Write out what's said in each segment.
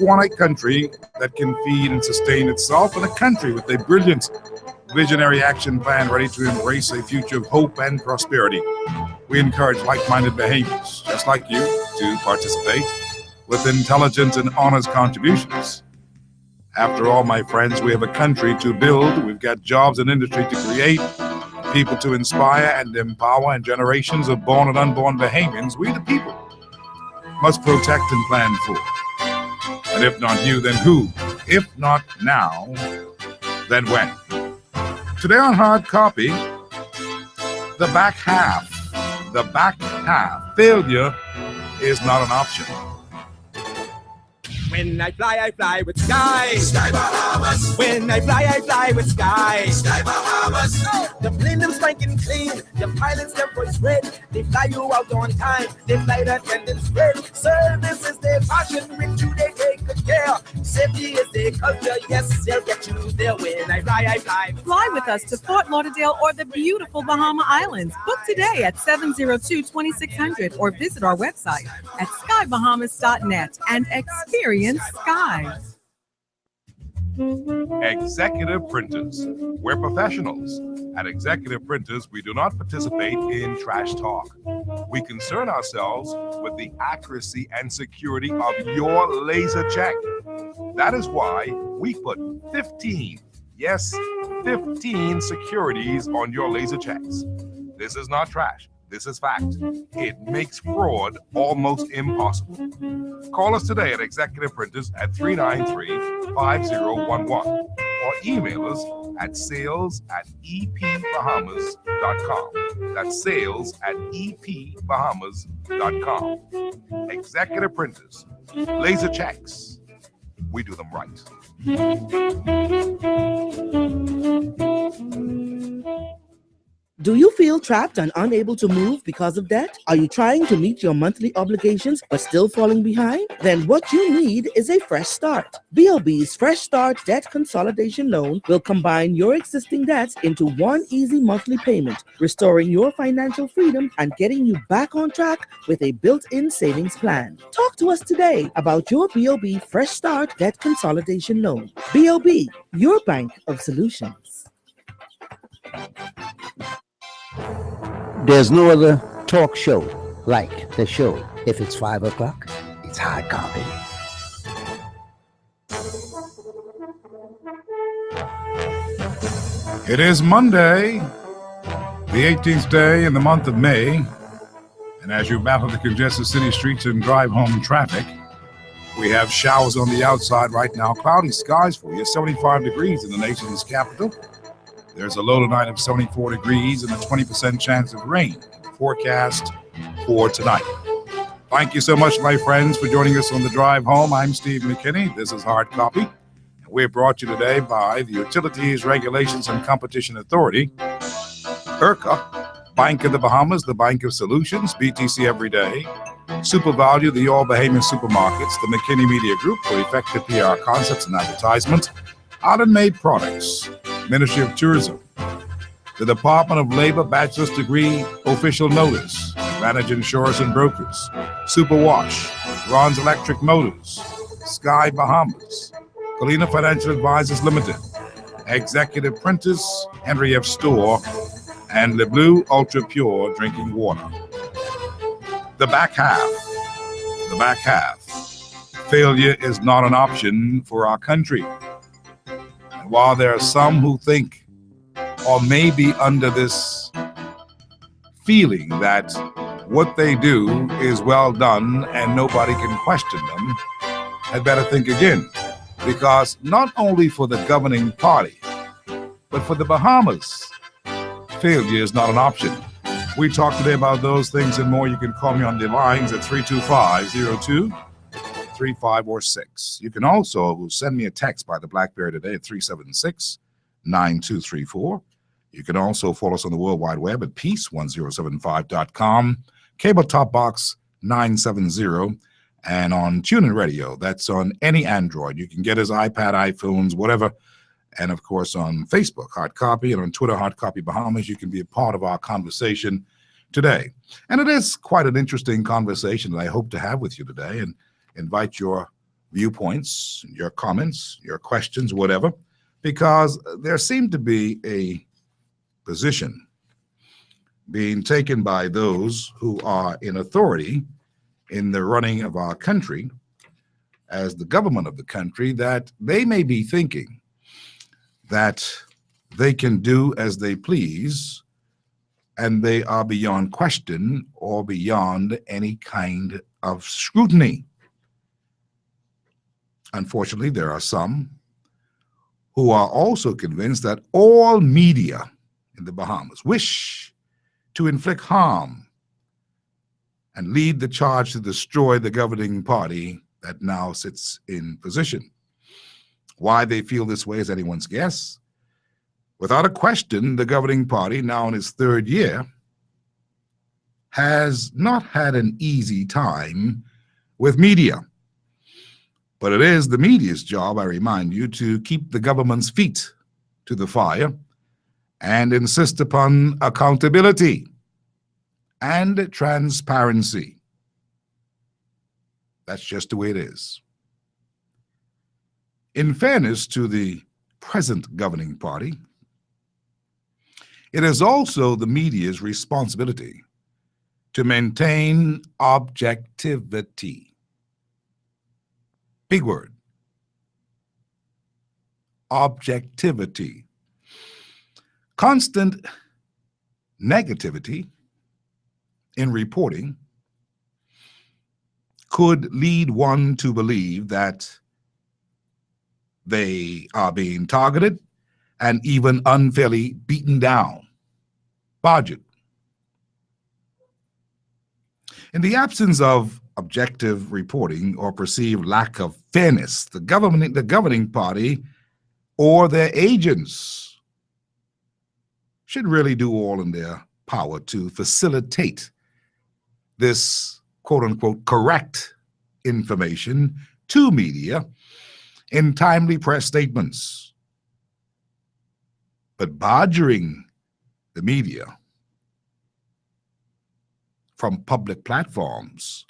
want a country that can feed and sustain itself, and a country with a brilliant visionary action plan ready to embrace a future of hope and prosperity. We encourage like-minded behaviors, just like you, to participate with intelligent and honest contributions. After all, my friends, we have a country to build, we've got jobs and industry to create, people to inspire and empower, and generations of born and unborn Bahamians, we the people, must protect and plan for. And if not you, then who? If not now, then when? Today on Hard Copy, the back half. The back half. Failure is not an option. When I fly with Sky. Sky Bahamas. When I fly with Sky. Sky Bahamas. The plane them spanking clean. The pilots their voice red. They fly you out on time. They flight attendants red. Service is their passion. With you they take good care. Safety is their culture. Yes, they'll get you there. When I fly. Fly with us to Fort Lauderdale or the beautiful Bahama Islands. Book today at 702-2600 or visit our website at skybahamas.net and experience Sky. Executive Printers. We're professionals. At Executive Printers, we do not participate in trash talk. We concern ourselves with the accuracy and security of your laser check. That is why we put 15 securities on your laser checks. This is not trash. This is fact. It makes fraud almost impossible. Call us today at Executive Printers at 393-5011 or email us at sales@epbahamas.com. That's sales@epbahamas.com. Executive Printers. Laser checks. We do them right. Do you feel trapped and unable to move because of debt? Are you trying to meet your monthly obligations but still falling behind? Then what you need is a fresh start. BOB's Fresh Start Debt Consolidation Loan will combine your existing debts into one easy monthly payment, restoring your financial freedom and getting you back on track with a built-in savings plan. Talk to us today about your BOB Fresh Start Debt Consolidation Loan. BOB, your bank of solutions. There's no other talk show like the show. If it's 5 o'clock, it's Hard Copy. It is Monday, the 18th day in the month of May, and as you battle the congested city streets and drive home traffic, we have showers on the outside right now, cloudy skies for you, 75 degrees in the nation's capital. There's a low tonight of 74 degrees and a 20% chance of rain forecast for tonight. Thank you so much, my friends, for joining us on the drive home. I'm Steve McKinney. This is Hard Copy. And we're brought to you today by the Utilities Regulations and Competition Authority, IRCA, Bank of the Bahamas, the Bank of Solutions, BTC Every Day, Super Value, the All Bahamian Supermarkets, the McKinney Media Group for effective PR concepts and advertisement, Island Made Products, Ministry of Tourism, the Department of Labor Bachelor's Degree Official Notice, Advantage Insurance and Brokers, Super Wash, Ron's Electric Motors, Sky Bahamas, Colina Financial Advisors Limited, Executive Printers, Henry F. Store, and Le Bleu Ultra Pure Drinking Water. The back half. Failure is not an option for our country. While there are some who think or may be under this feeling that what they do is well done and nobody can question them, had better think again. Because not only for the governing party, but for the Bahamas, failure is not an option. We talk today about those things and more. You can call me on the lines at 325-0235 or 6. You can also send me a text by the BlackBerry today at 376-9234. You can also follow us on the World Wide Web at peace1075.com, cable top box 970, and on TuneIn Radio. That's on any Android. You can get us iPad, iPhones, whatever. And, of course, on Facebook, Hard Copy, and on Twitter, Hard Copy Bahamas. You can be a part of our conversation today. And it is quite an interesting conversation that I hope to have with you today and invite your viewpoints, your comments, your questions, whatever, because there seemed to be a position being taken by those who are in authority in the running of our country as the government of the country, that they may be thinking that they can do as they please and they are beyond question or beyond any kind of scrutiny. Unfortunately, there are some who are also convinced that all media in the Bahamas wish to inflict harm and lead the charge to destroy the governing party that now sits in position. Why they feel this way is anyone's guess. Without a question, the governing party, now in its third year, has not had an easy time with media. But it is the media's job, I remind you, to keep the government's feet to the fire and insist upon accountability and transparency. That's just the way it is. In fairness to the present governing party, it is also the media's responsibility to maintain objectivity. Big word. Objectivity. Constant negativity in reporting could lead one to believe that they are being targeted and even unfairly beaten down. Budget. In the absence of objective reporting or perceived lack of fairness, the governing party or their agents should really do all in their power to facilitate this quote-unquote correct information to media in timely press statements. But badgering the media from public platforms,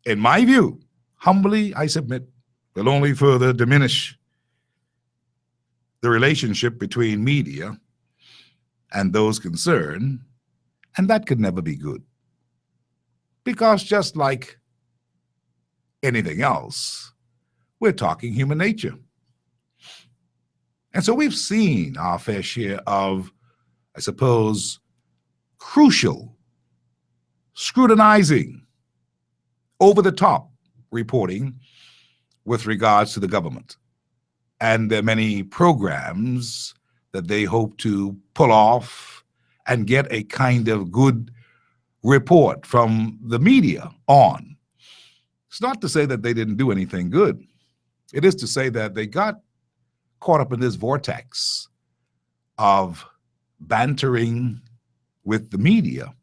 in my view, humbly I submit, will only further diminish the relationship between media and those concerned, and that could never be good. Because just like anything else, we're talking human nature. And so we've seen our fair share of, I suppose, crucial, scrutinizing, over-the-top reporting with regards to the government. And there are many programs that they hope to pull off and get a kind of good report from the media on. It's not to say that they didn't do anything good. It is to say that they got caught up in this vortex of bantering with the media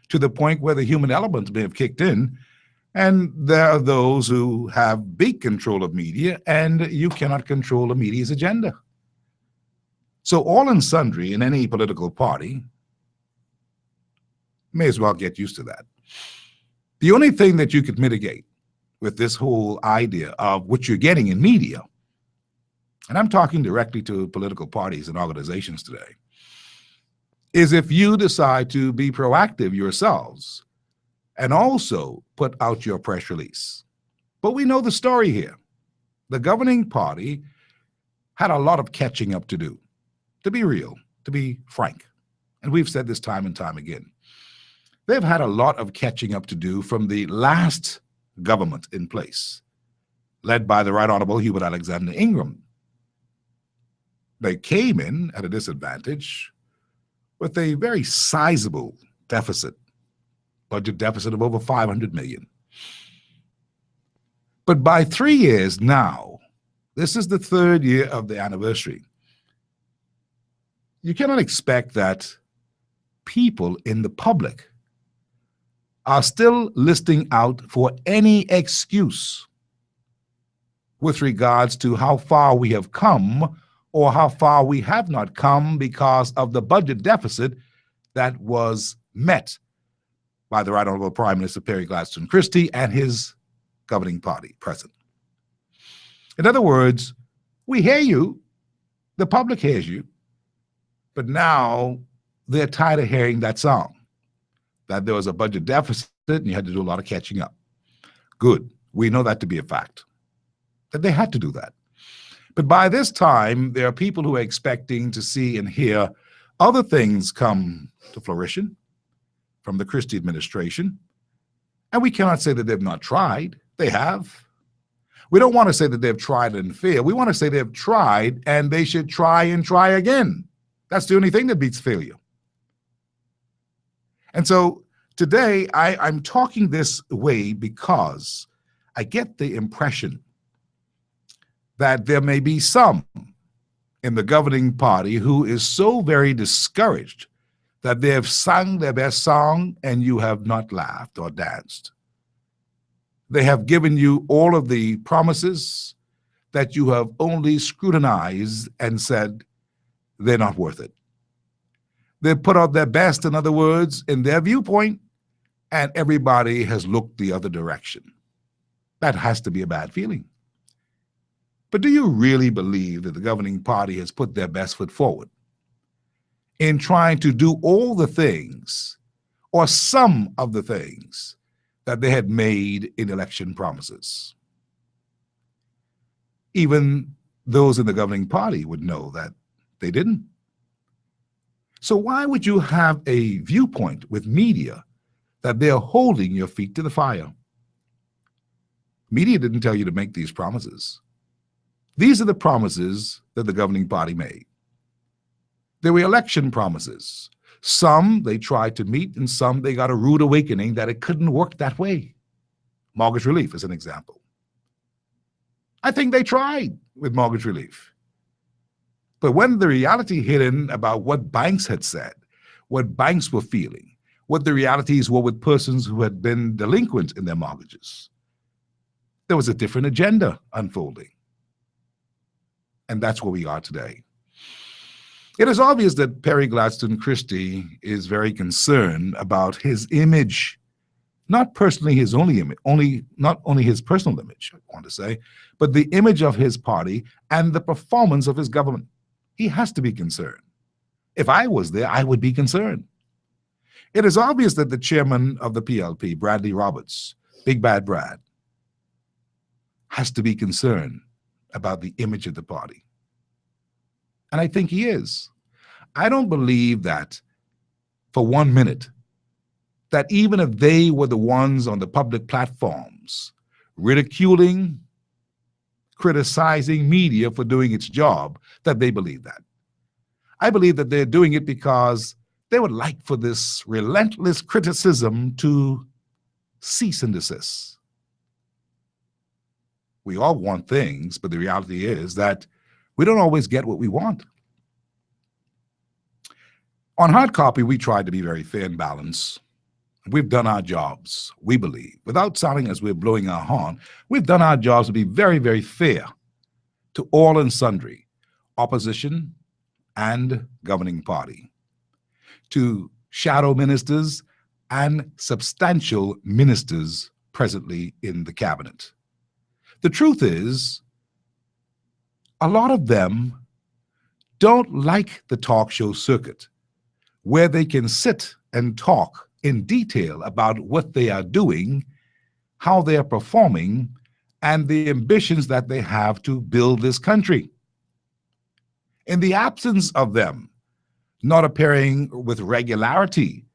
to the point where the human element may have kicked in, and there are those who have big control of media, and you cannot control the media's agenda. So all and sundry in any political party may as well get used to that. The only thing that you could mitigate with this whole idea of what you're getting in media, and I'm talking directly to political parties and organizations today, is if you decide to be proactive yourselves and also put out your press release. But we know the story here. The governing party had a lot of catching up to do, to be real, to be frank. And we've said this time and time again. They've had a lot of catching up to do from the last government in place, led by the Right Honorable Hubert Alexander Ingram. They came in at a disadvantage with a very sizable deficit, budget deficit of over $500 million. But by 3 years now, this is the third year of the anniversary, you cannot expect that people in the public are still listing out for any excuse with regards to how far we have come or how far we have not come because of the budget deficit that was met by the Right Honorable Prime Minister Perry Gladstone Christie and his governing party present. In other words, we hear you, the public hears you, but now they're tired of hearing that song, that there was a budget deficit and you had to do a lot of catching up. Good. We know that to be a fact, that they had to do that. But by this time, there are people who are expecting to see and hear other things come to fruition from the Christie administration. And we cannot say that they've not tried. They have. We don't want to say that they've tried and failed. We want to say they've tried and they should try and try again. That's the only thing that beats failure. And so today I'm talking this way because I get the impression that there may be some in the governing party who is so very discouraged that they have sung their best song and you have not laughed or danced. They have given you all of the promises that you have only scrutinized and said they're not worth it. They put out their best, in other words, in their viewpoint, and everybody has looked the other direction. That has to be a bad feeling. But do you really believe that the governing party has put their best foot forward in trying to do all the things, or some of the things, that they had made in election promises? Even those in the governing party would know that they didn't. So why would you have a viewpoint with media that they're holding your feet to the fire? Media didn't tell you to make these promises. These are the promises that the governing party made. There were election promises. Some they tried to meet, and some they got a rude awakening that it couldn't work that way. Mortgage relief is an example. I think they tried with mortgage relief. But when the reality hit in about what banks had said, what banks were feeling, what the realities were with persons who had been delinquent in their mortgages, there was a different agenda unfolding. And that's where we are today. It is obvious that Perry Gladstone Christie is very concerned about his image, not personally his only image, not only his personal image, I want to say, but the image of his party and the performance of his government. He has to be concerned. If I was there, I would be concerned. It is obvious that the chairman of the PLP, Bradley Roberts, Big Bad Brad, has to be concerned about the image of the party. And I think he is. I don't believe that for 1 minute, that even if they were the ones on the public platforms ridiculing, criticizing media for doing its job, that they believe that. I believe that they're doing it because they would like for this relentless criticism to cease and desist. We all want things, but the reality is that we don't always get what we want. On Hard Copy, we tried to be very fair and balanced. We've done our jobs, we believe. Without sounding as we're blowing our horn, we've done our jobs to be very, very fair to all and sundry, opposition and governing party, to shadow ministers and substantial ministers presently in the cabinet. The truth is, a lot of them don't like the talk show circuit, where they can sit and talk in detail about what they are doing, how they are performing, and the ambitions that they have to build this country. In the absence of them not appearing with regularity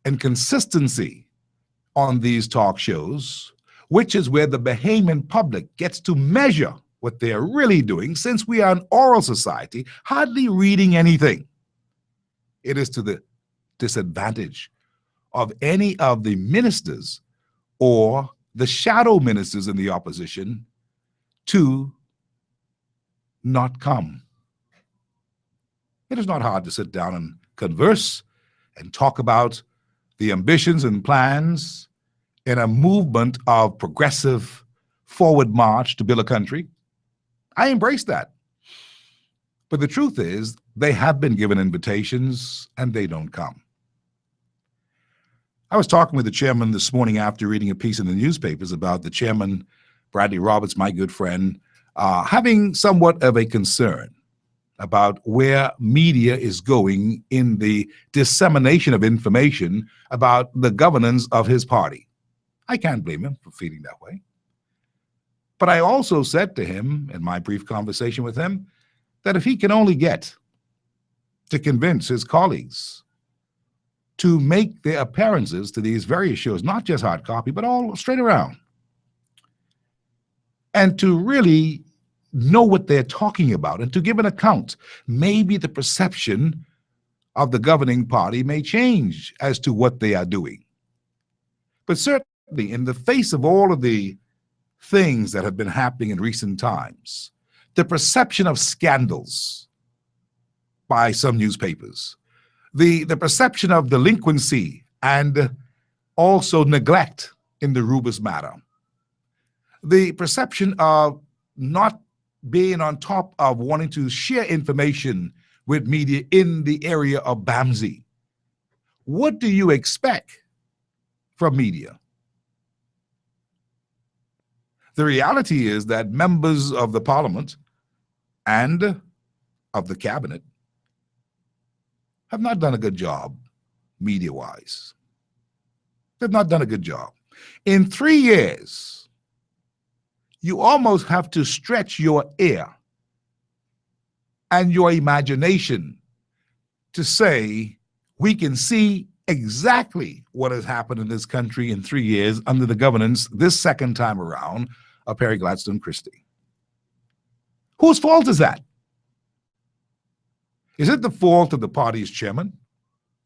and consistency on these talk shows, which is where the Bahamian public gets to measure what they are really doing, since we are an oral society, hardly reading anything. It is to the disadvantage of any of the ministers or the shadow ministers in the opposition to not come. It is not hard to sit down and converse and talk about the ambitions and plans in a movement of progressive forward march to build a country. I embrace that. But the truth is, they have been given invitations and they don't come. I was talking with the chairman this morning after reading a piece in the newspapers about the chairman, Bradley Roberts, my good friend, having somewhat of a concern about where media is going in the dissemination of information about the governance of his party. I can't blame him for feeling that way. But I also said to him in my brief conversation with him that if he can only get to convince his colleagues to make their appearances to these various shows, not just Hard Copy, but all straight around, and to really know what they're talking about and to give an account, maybe the perception of the governing party may change as to what they are doing. But certainly, in the face of all of the things that have been happening in recent times, the perception of scandals by some newspapers, the perception of delinquency and also neglect in the Rubis matter, the perception of not being on top of wanting to share information with media in the area of BAMSI. What do you expect from media? The reality is that members of the parliament and of the cabinet have not done a good job media-wise. They've not done a good job. In 3 years, you almost have to stretch your ear and your imagination to say we can see exactly what has happened in this country in 3 years under the governance this second time around of Perry Gladstone Christie. Whose fault is that? Is it the fault of the party's chairman?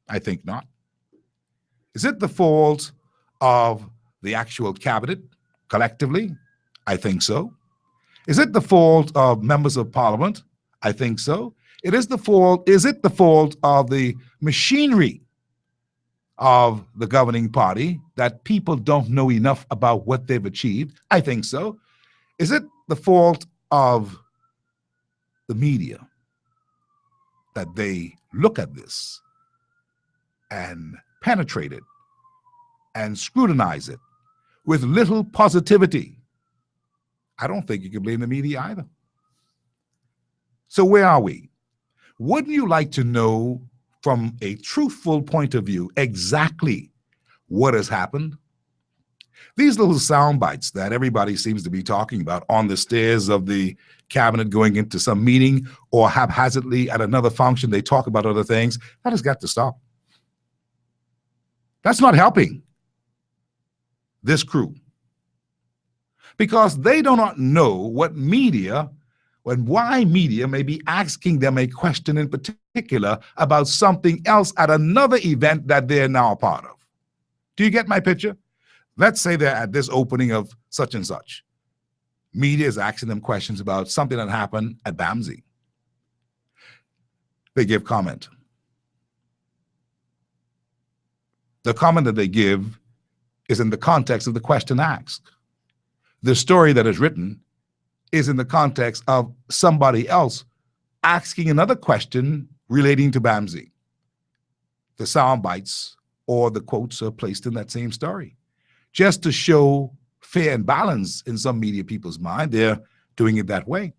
I think not. Is it the fault of the actual cabinet collectively? I think so. Is it the fault of members of parliament? I think so. Is it the fault of the machinery of the governing party that people don't know enough about what they've achieved? I think so. Is it the fault of the media that they look at this and penetrate it and scrutinize it with little positivity? I don't think you can blame the media either. So where are we? Wouldn't you like to know from a truthful point of view exactly what has happened? These little sound bites that everybody seems to be talking about on the stairs of the cabinet going into some meeting or haphazardly at another function, they talk about other things. That has got to stop. That's not helping this crew, because they do not know what media and why media may be asking them a question in particular about something else at another event that they're now a part of. Do you get my picture? Let's say they're at this opening of such and such. Media is asking them questions about something that happened at BAMSI. They give comment. The comment that they give is in the context of the question asked. The story that is written is in the context of somebody else asking another question relating to BAMSI. The sound bites or the quotes are placed in that same story. Just to show fair and balance in some media people's mind, they're doing it that way.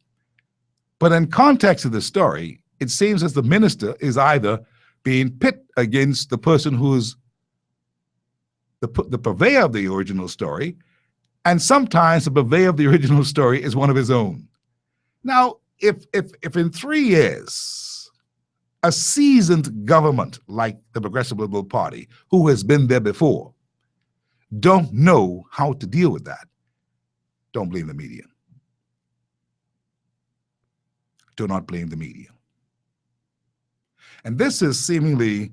But in context of the story, it seems as the minister is either being pit against the person who's the purveyor of the original story, and sometimes the purveyor of the original story is one of his own. Now, if in 3 years, a seasoned government like the Progressive Liberal Party, who has been there before, don't know how to deal with that, don't blame the media. Do not blame the media. And this is seemingly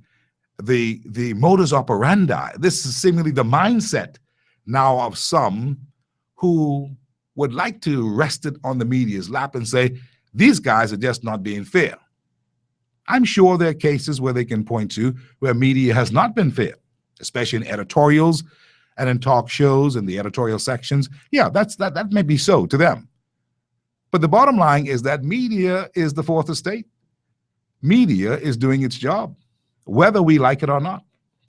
the modus operandi. This is seemingly the mindset now of some who would like to rest it on the media's lap and say, these guys are just not being fair. I'm sure there are cases where they can point to where media has not been fair, especially in editorials and in talk shows and the editorial sections. Yeah, that may be so to them. But the bottom line is that media is the fourth estate. Media is doing its job, whether we like it or not.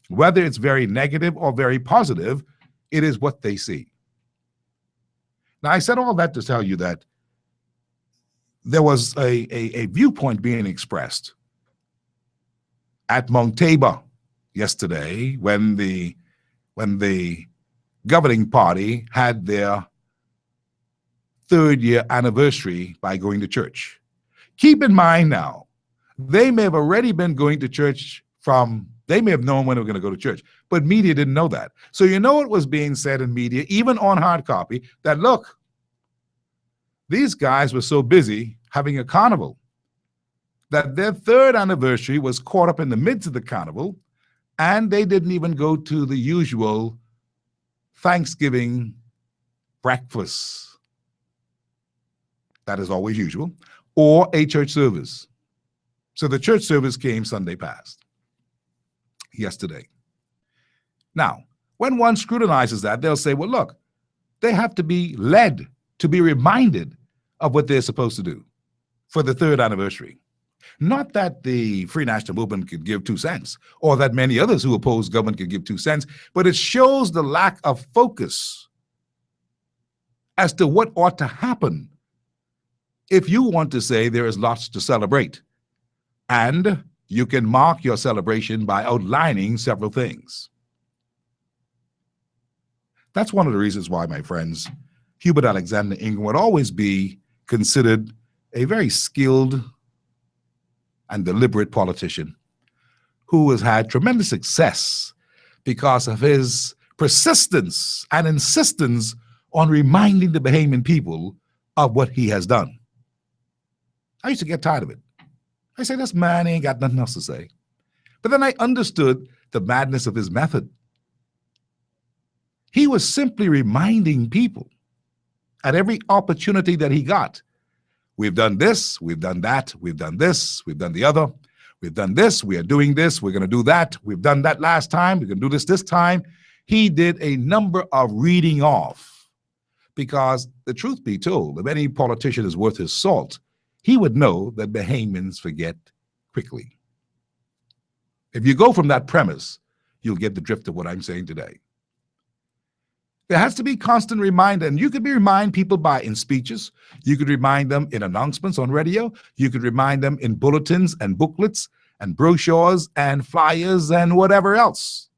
Whether it's very negative or very positive, it is what they see. Now, I said all that to tell you that there was a viewpoint being expressed at Mount Tabor yesterday when the governing party had their third-year anniversary by going to church. Keep in mind now, they may have already been going to church they may have known when they were going to go to church, but media didn't know that. So you know it was being said in media, even on hard copy, that look, these guys were so busy having a carnival that their third anniversary was caught up in the midst of the carnival, and they didn't even go to the usual Thanksgiving breakfast. That is always usual, or a church service. So the church service came Sunday past, yesterday. Now, when one scrutinizes that, they'll say, well, look, they have to be led to be reminded of what they're supposed to do for the third anniversary. Not that the Free National Movement could give 2 cents, or that many others who oppose government could give 2 cents, but it shows the lack of focus as to what ought to happen if you want to say there is lots to celebrate. And you can mark your celebration by outlining several things. That's one of the reasons why, my friends, Hubert Alexander Ingram would always be considered a very skilled and deliberate politician who has had tremendous success because of his persistence and insistence on reminding the Bahamian people of what he has done. I used to get tired of it. I say, this man ain't got nothing else to say. But then I understood the madness of his method. He was simply reminding people at every opportunity that he got, we've done this, we've done that, we've done this, we've done the other, we've done this, we are doing this, we're going to do that, we've done that last time, we're going to do this time. He did a number of reading off because the truth be told, if any politician is worth his salt, he would know that Bahamians forget quickly. If you go from that premise, you'll get the drift of what I'm saying today. There has to be constant reminder, and you could remind people in speeches, you could remind them in announcements on radio, you could remind them in bulletins and booklets and brochures and flyers and whatever else,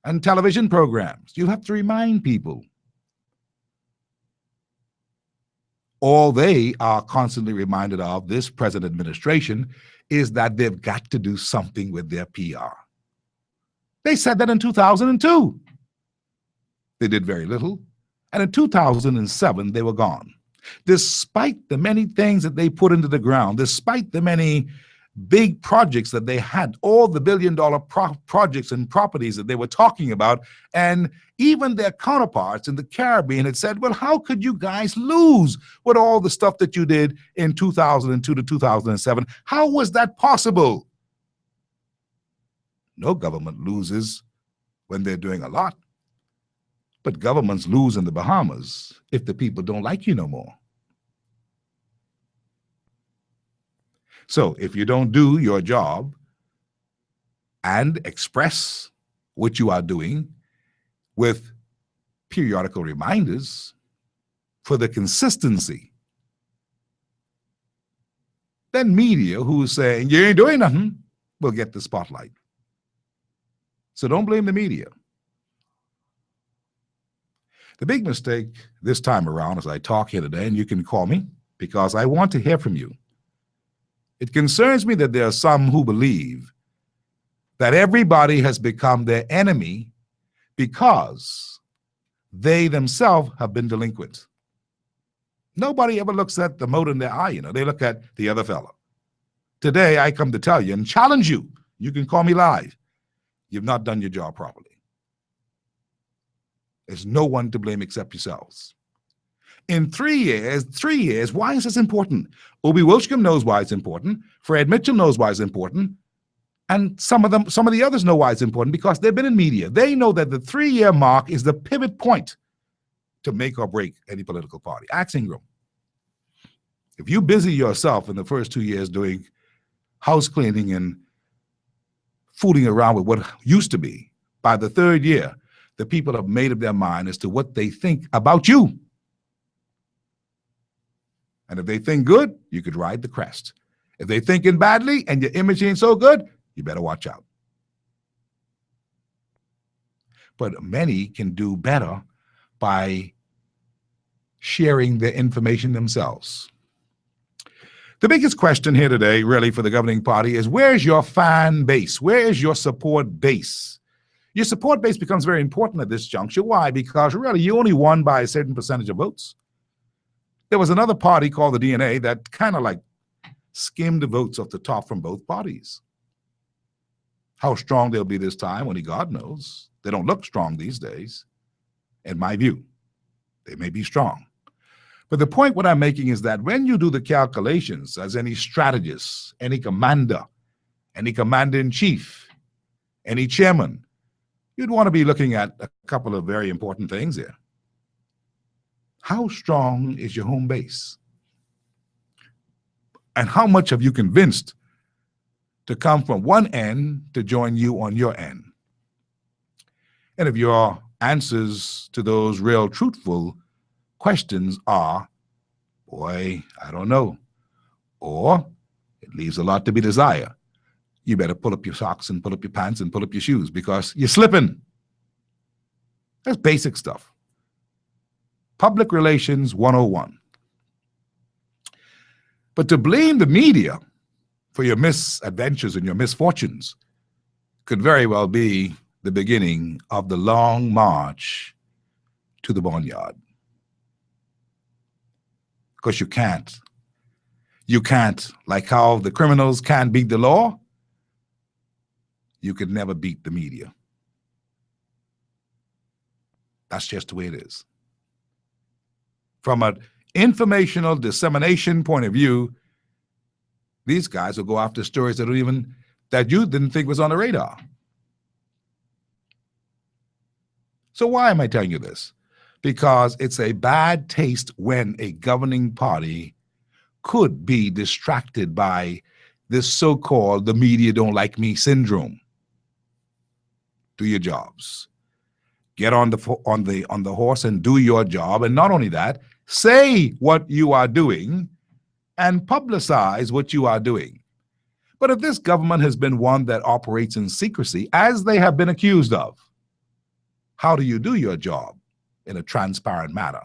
and television programs. You have to remind people. All they are constantly reminded of, this present administration, is that they've got to do something with their PR. They said that in 2002. They did very little. And in 2007, they were gone. Despite the many things that they put into the ground, despite the many big projects that they had, all the billion-dollar projects and properties that they were talking about, and even their counterparts in the Caribbean had said, well, how could you guys lose with all the stuff that you did in 2002 to 2007? How was that possible? No government loses when they're doing a lot, but governments lose in the Bahamas if the people don't like you no more. So if you don't do your job and express what you are doing with periodical reminders for the consistency, then media who's saying you ain't doing nothing will get the spotlight. So don't blame the media. The big mistake this time around as I talk here today, and you can call me because I want to hear from you. It concerns me that there are some who believe that everybody has become their enemy because they themselves have been delinquent. Nobody ever looks at the mote in their eye, they look at the other fellow. Today, I come to tell you and challenge you. You can call me live. You've not done your job properly. There's no one to blame except yourselves. In 3 years, why is this important? Obie Wilchcombe knows why it's important. Fred Mitchell knows why it's important. And some of the others know why it's important because they've been in media. They know that the 3-year mark is the pivot point to make or break any political party. Ask Ingram. If you busy yourself in the first 2 years doing house cleaning and fooling around with what used to be, by the 3rd year, the people have made up their mind as to what they think about you. And if they think good, you could ride the crest. If they thinking badly and your image ain't so good, you better watch out. But many can do better by sharing their information themselves. The biggest question here today, really, for the governing party is, where's your fan base? Where is your support base? Your support base becomes very important at this juncture. Why? Because really, you only won by a certain percentage of votes. There was another party called the DNA that kind of like skimmed the votes off the top from both parties. How strong they'll be this time, only God knows. They don't look strong these days, in my view. They may be strong. But the point what I'm making is that when you do the calculations as any strategist, any commander-in-chief, any chairman, you'd want to be looking at a couple of very important things here. How strong is your home base? And how much have you convinced to come from one end to join you on your end? And if your answers to those real truthful questions are, boy, I don't know, or it leaves a lot to be desired, you better pull up your socks and pull up your pants and pull up your shoes because you're slipping. That's basic stuff. Public Relations 101. But to blame the media for your misadventures and your misfortunes could very well be the beginning of the long march to the barnyard. Because you can't, like how the criminals can't beat the law, you could never beat the media. That's just the way it is. From an informational dissemination point of view, these guys will go after stories that you didn't think was on the radar. So why am I telling you this? Because it's a bad taste when a governing party could be distracted by this so-called "the media don't like me" syndrome. Do your jobs. Get on the horse and do your job. And not only that, say what you are doing and publicize what you are doing. But if this government has been one that operates in secrecy, as they have been accused of, how do you do your job in a transparent manner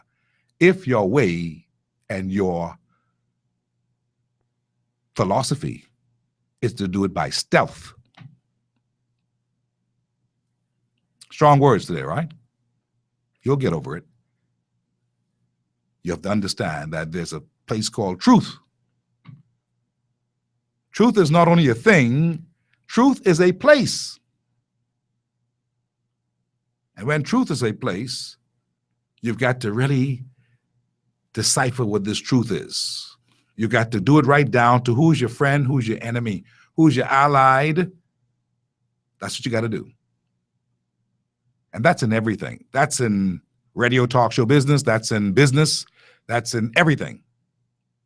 if your way and your philosophy is to do it by stealth? Strong words today, right? You'll get over it. You have to understand that there's a place called truth. Truth is not only a thing, truth is a place. And when truth is a place, you've got to really decipher what this truth is. You've got to do it right down to who's your friend, who's your enemy, who's your allied. That's what you got to do. And that's in everything. That's in radio, talk show business. That's in business. That's in everything.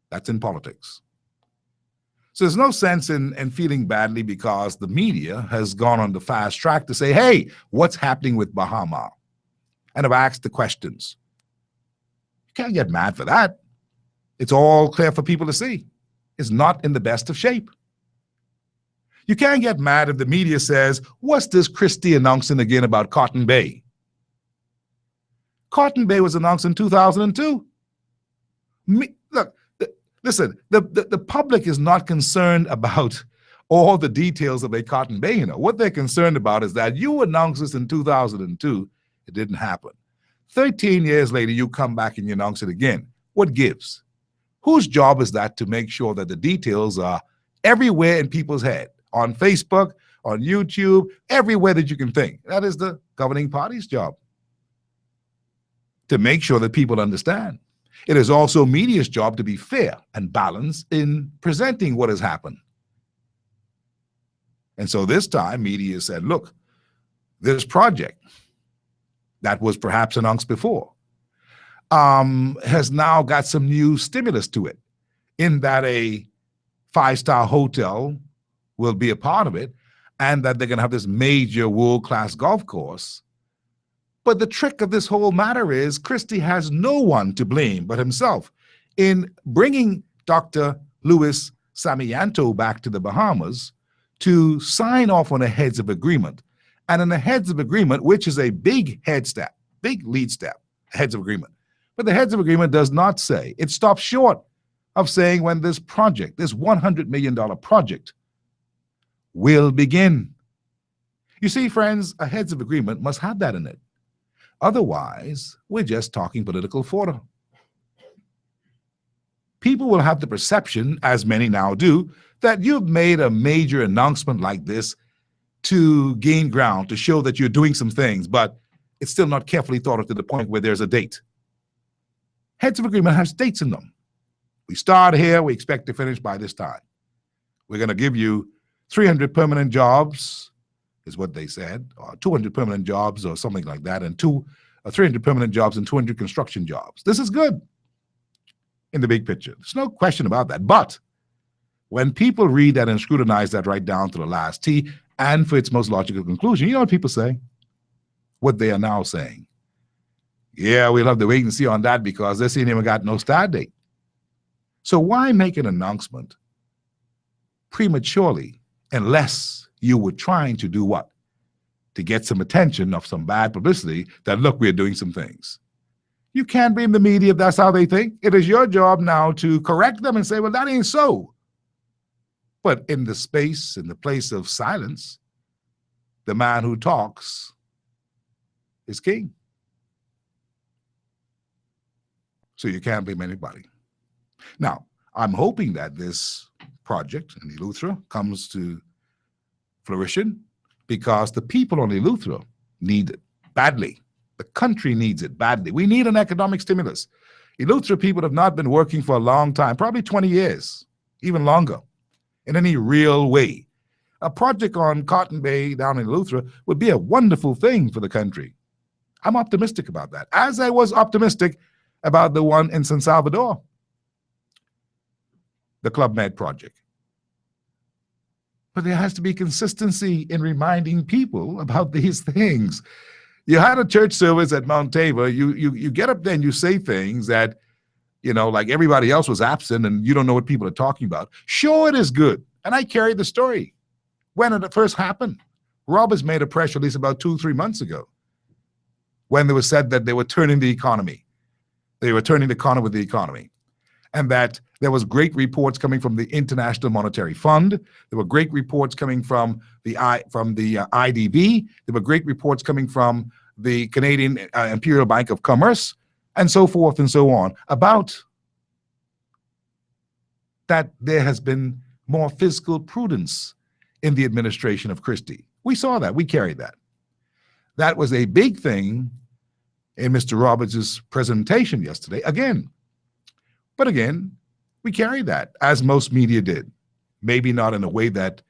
That's in politics. So there's no sense in feeling badly because the media has gone on the fast track to say, hey, what's happening with Bahama? And have asked the questions. You can't get mad for that. It's all clear for people to see. It's not in the best of shape. You can't get mad if the media says, what's this Christie announcing again about Cotton Bay? Cotton Bay was announced in 2002. Look, listen, the public is not concerned about all the details of a Cotton Bay. You know, what they're concerned about is that you announced this in 2002. It didn't happen. 13 years later, you come back and you announce it again. What gives? Whose job is that to make sure that the details are everywhere in people's head? On Facebook, on YouTube, everywhere that you can think. That is the governing party's job. To make sure that people understand. It is also media's job to be fair and balanced in presenting what has happened. And so this time, media said, look, this project that was perhaps announced before has now got some new stimulus to it, in that a 5-star hotel will be a part of it, and that they're going to have this major world-class golf course. But the trick of this whole matter is Christie has no one to blame but himself. in bringing Dr. Louis Samianto back to the Bahamas to sign off on a heads of agreement. And in the heads of agreement, which is a big head step, big lead step, heads of agreement. But the heads of agreement does not say, it stops short of saying when this project, this $100 million project, will begin. You see, friends, a heads of agreement must have that in it. Otherwise, we're just talking political fodder. People will have the perception, as many now do, that you've made a major announcement like this to gain ground, to show that you're doing some things, but it's still not carefully thought of to the point where there's a date. Heads of agreement has dates in them. We start here, we expect to finish by this time. We're going to give you 300 permanent jobs, is what they said, or 200 permanent jobs or something like that, and 300 permanent jobs and 200 construction jobs. This is good in the big picture. There's no question about that. But when people read that and scrutinize that right down to the last T and for its most logical conclusion, you know what people say? What they are now saying. Yeah, we'll have to wait and see on that because this ain't even got no start date. So why make an announcement prematurely unless you were trying to do what? To get some attention of some bad publicity that, look, we're doing some things. You can't blame the media if that's how they think. It is your job now to correct them and say, well, that ain't so. But in the space, in the place of silence, the man who talks is king. So you can't blame anybody. Now, I'm hoping that this project in Eleuthera comes to fruition because the people on Eleuthera need it badly. The country needs it badly. We need an economic stimulus. Eleuthera people have not been working for a long time, probably 20 years, even longer, in any real way. A project on Cotton Bay down in Eleuthera would be a wonderful thing for the country. I'm optimistic about that, as I was optimistic about the one in San Salvador, the Club Med project. But there has to be consistency in reminding people about these things. You had a church service at Mount Tabor. You get up there and you say things that, you know, like everybody else was absent and you don't know what people are talking about. Sure, it is good. And I carried the story. When it first happened, Roberts made a press release about 2-3 months ago when it was said that they were turning the economy. They were turning the corner with the economy. And that there was great reports coming from the International Monetary Fund. There were great reports coming from the IDB. There were great reports coming from the Canadian Imperial Bank of Commerce, and so forth and so on, about that there has been more fiscal prudence in the administration of Christie. We saw that. We carried that. That was a big thing in Mr. Roberts' presentation yesterday. But again, we carried that, as most media did. Maybe not in a way that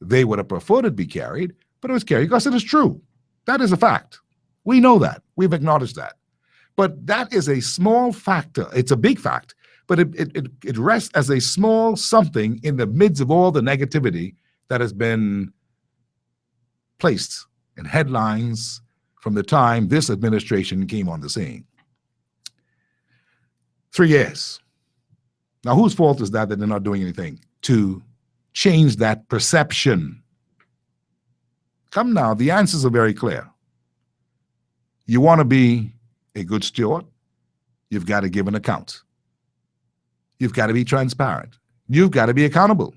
they would have preferred it be carried, but it was carried because it is true. That is a fact. We know that. We've acknowledged that. But that is a small factor. It's a big fact, but it rests as a small something in the midst of all the negativity that has been placed in headlines from the time this administration came on the scene. 3 years. Now, whose fault is that they're not doing anything to change that perception? Come now, the answers are very clear. You want to be a good steward, you've got to give an account. You've got to be transparent. You've got to be accountable.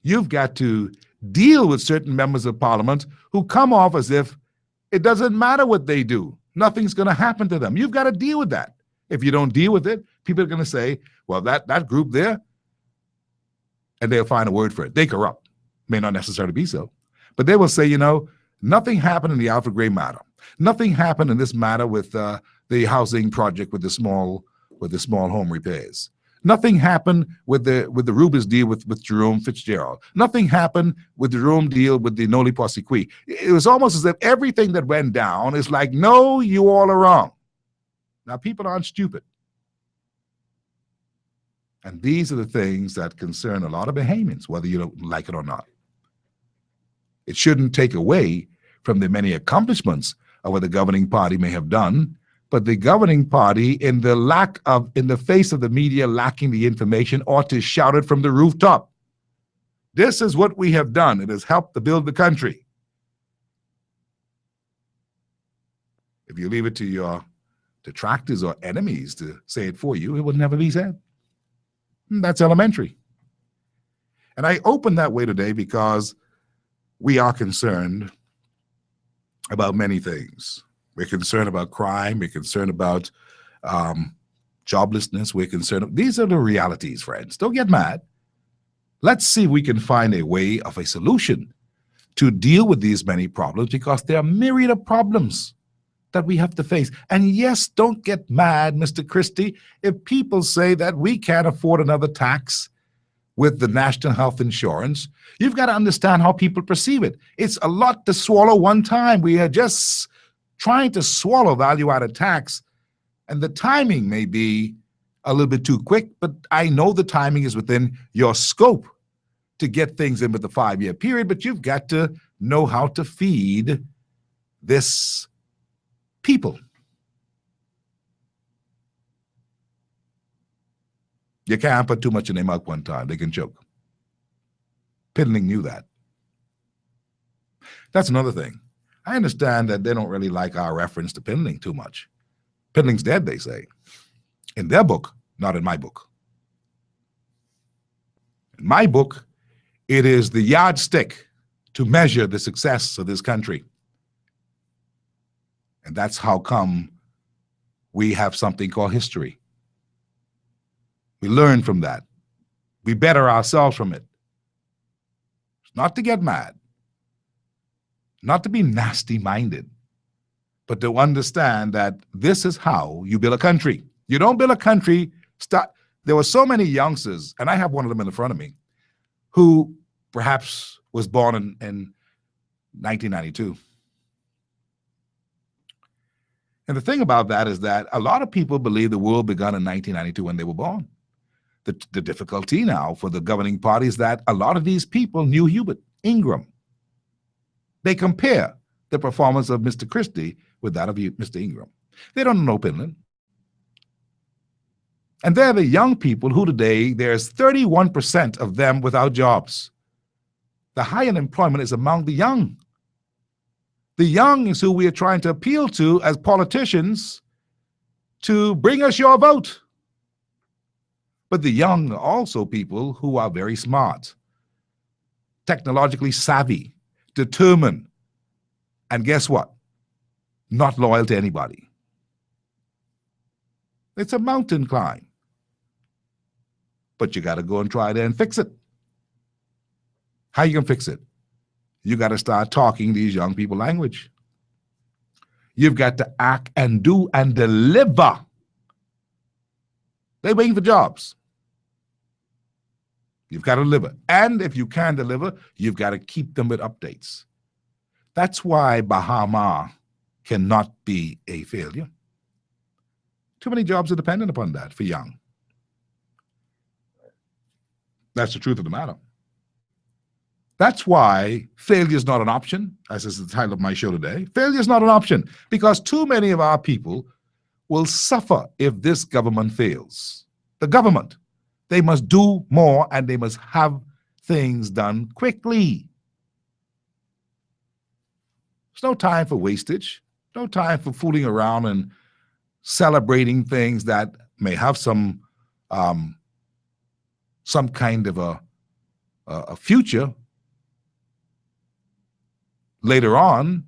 You've got to deal with certain members of parliament who come off as if it doesn't matter what they do. Nothing's going to happen to them. You've got to deal with that. If you don't deal with it, people are going to say, well, that group there, and they'll find a word for it. They corrupt. May not necessarily be so. But they will say, you know, nothing happened in the Alfred Gray matter. Nothing happened in this matter with the housing project with the small home repairs. Nothing happened with the Rubis deal with Jerome Fitzgerald. Nothing happened with the Jerome deal with the Noli Posse Qui. It was almost as if everything that went down is like, no, you all are wrong. Now, people aren't stupid. And these are the things that concern a lot of Bahamians, whether you don't like it or not. It shouldn't take away from the many accomplishments of what the governing party may have done, But the governing party, in the face of the media lacking the information, ought to shout it from the rooftop. This is what we have done. It has helped to build the country. If you leave it to your detractors or enemies to say it for you, it would never be said. That's elementary. And I open that way today because we are concerned about many things. We're concerned about crime. We're concerned about joblessness. We're concerned. These are the realities, friends. Don't get mad. Let's see if we can find a way of a solution to deal with these many problems, because there are myriad of problems that we have to face. And yes, don't get mad, Mr. Christie, if people say that we can't afford another tax with the national health insurance. You've got to understand how people perceive it. It's a lot to swallow one time. We are just trying to swallow value-added tax, and the timing may be a little bit too quick, but I know the timing is within your scope to get things in with the 5-year period, but you've got to know how to feed this people. You can't put too much in their mouth one time. They can choke. Pindling knew that. That's another thing. I understand that they don't really like our reference to Pindling too much. Pindling's dead, they say. In their book, not in my book. In my book, it is the yardstick to measure the success of this country. And that's how come we have something called history. We learn from that. We better ourselves from it. Not to get mad, not to be nasty-minded, but to understand that this is how you build a country. You don't build a country. There were so many youngsters, and I have one of them in front of me, who perhaps was born in 1992. And the thing about that is that a lot of people believe the world began in 1992 when they were born. The difficulty now for the governing party is that a lot of these people knew Hubert Ingram. They compare the performance of Mr. Christie with that of Mr. Ingram. They don't know Pinland. And they're the young people who today, there's 31% of them without jobs. The high unemployment is among the young. The young is who we are trying to appeal to as politicians to bring us your vote. But the young are also people who are very smart, technologically savvy, determined, and guess what? Not loyal to anybody. It's a mountain climb. But you got to go and try there and fix it. How you gonna fix it? You got to start talking these young people language. You've got to act and do and deliver. They're waiting for jobs. You've got to deliver. And if you can deliver, you've got to keep them with updates. That's why Bahama cannot be a failure. Too many jobs are dependent upon that for young. That's the truth of the matter. That's why failure is not an option, as is the title of my show today. Failure is not an option because too many of our people will suffer if this government fails. The government, they must do more and they must have things done quickly. There's no time for wastage, no time for fooling around and celebrating things that may have some kind of a future later on,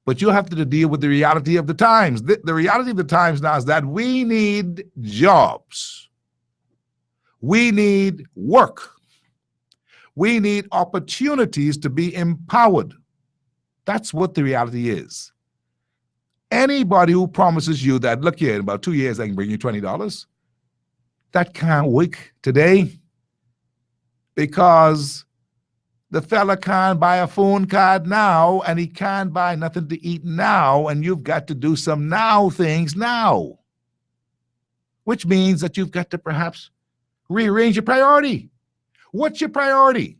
but you'll have to deal with the reality of the times. The reality of the times now is that we need jobs. We need work. We need opportunities to be empowered. That's what the reality is. Anybody who promises you that, look here, in about 2 years I can bring you $20, that can't work today because the fella can't buy a phone card now and he can't buy nothing to eat now, and you've got to do some now things now, which means that you've got to perhaps rearrange your priority. What's your priority?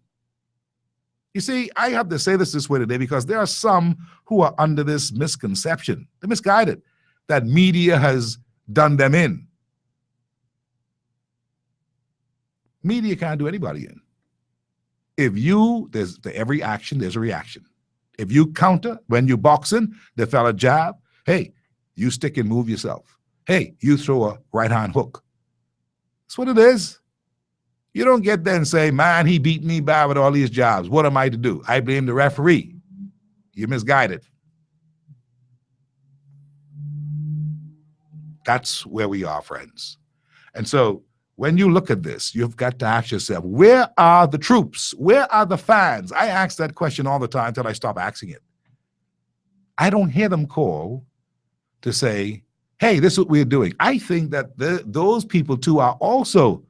You see, I have to say this way today because there are some who are under this misconception. They're misguided that media has done them in. Media can't do anybody in. If you, there's to every action, there's a reaction. If you counter, when you boxing, the fella jab, hey, you stick and move yourself. Hey, you throw a right-hand hook. That's what it is. You don't get there and say, man, he beat me bad with all these jabs. What am I to do? I blame the referee. You're misguided. That's where we are, friends. And so when you look at this, you've got to ask yourself, where are the troops? Where are the fans? I ask that question all the time until I stop asking it. I don't hear them call to say, hey, this is what we're doing. I think that those people too have also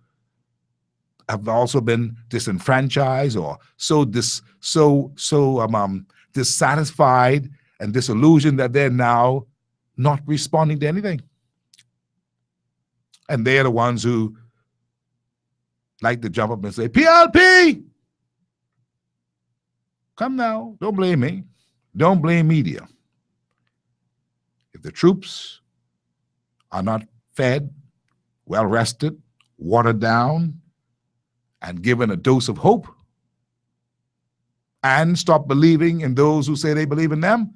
been disenfranchised or dissatisfied and disillusioned that they're now not responding to anything. And they're the ones who like to jump up and say, PLP! Come now, don't blame me. Don't blame media. If the troops are not fed, well rested, watered down, and given a dose of hope, and stop believing in those who say they believe in them,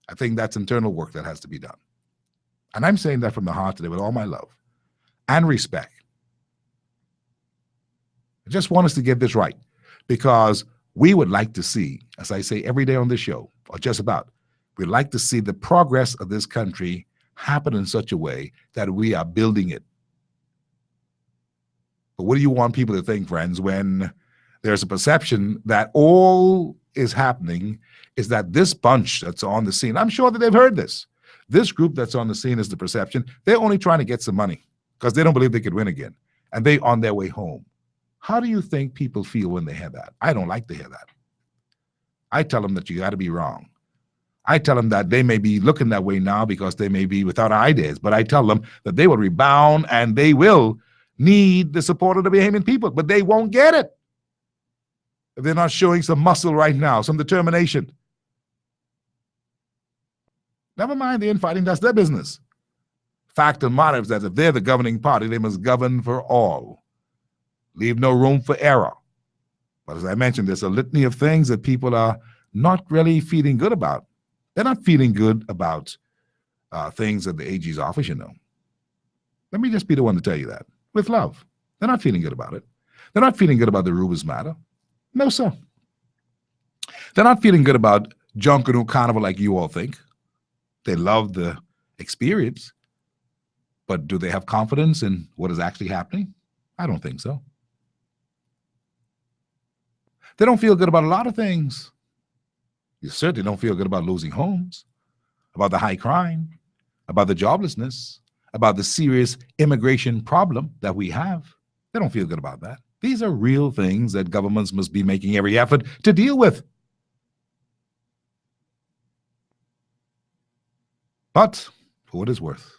I think that's internal work that has to be done. And I'm saying that from the heart today with all my love and respect. I just want us to get this right, because we would like to see, as I say every day on this show, or just about, we'd like to see the progress of this country happen in such a way that we are building it. But what do you want people to think, friends, when there's a perception that all is happening is that this bunch that's on the scene, I'm sure that they've heard this. This group that's on the scene is the perception. They're only trying to get some money because they don't believe they could win again. And they're on their way home. How do you think people feel when they hear that? I don't like to hear that. I tell them that you got to be wrong. I tell them that they may be looking that way now because they may be without ideas, but I tell them that they will rebound and they will need the support of the Bahamian people, but they won't get it if they're not showing some muscle right now, some determination. Never mind the infighting, that's their business. Fact of the matter is that if they're the governing party, they must govern for all. Leave no room for error. But as I mentioned, there's a litany of things that people are not really feeling good about. They're not feeling good about things at the AG's office, you know. Let me just be the one to tell you that, with love. They're not feeling good about it. They're not feeling good about the Rubens matter. No, sir. They're not feeling good about Junkanoo Carnival like you all think. They love the experience. But do they have confidence in what is actually happening? I don't think so. They don't feel good about a lot of things. You certainly don't feel good about losing homes, about the high crime, about the joblessness, about the serious immigration problem that we have. They don't feel good about that. These are real things that governments must be making every effort to deal with. But for what it's worth,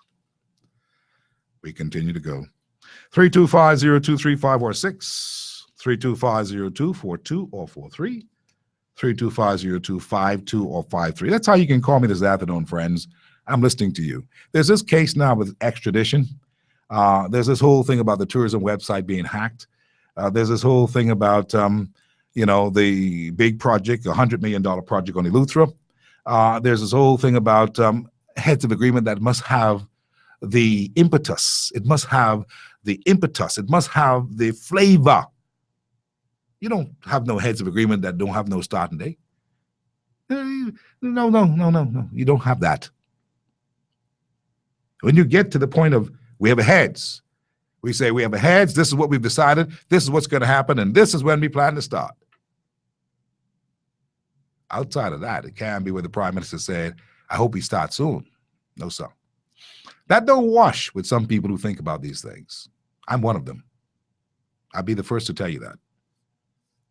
we continue to go. 325-023546, 325-0242 or 43, 325-0252 or 53. That's how you can call me this afternoon, friends. I'm listening to you. There's this case now with extradition. There's this whole thing about the tourism website being hacked. There's this whole thing about, the big project, $100 million project on Eleuthera. There's this whole thing about heads of agreement that must have the impetus. It must have the impetus. It must have the flavor. You don't have no heads of agreement that don't have no starting date. No. You don't have that. When you get to the point of we have a heads, we say we have a heads, this is what we've decided, this is what's going to happen, and this is when we plan to start. Outside of that, it can be where the Prime Minister said, I hope he starts soon. No, sir. That don't wash with some people who think about these things. I'm one of them. I'll be the first to tell you that.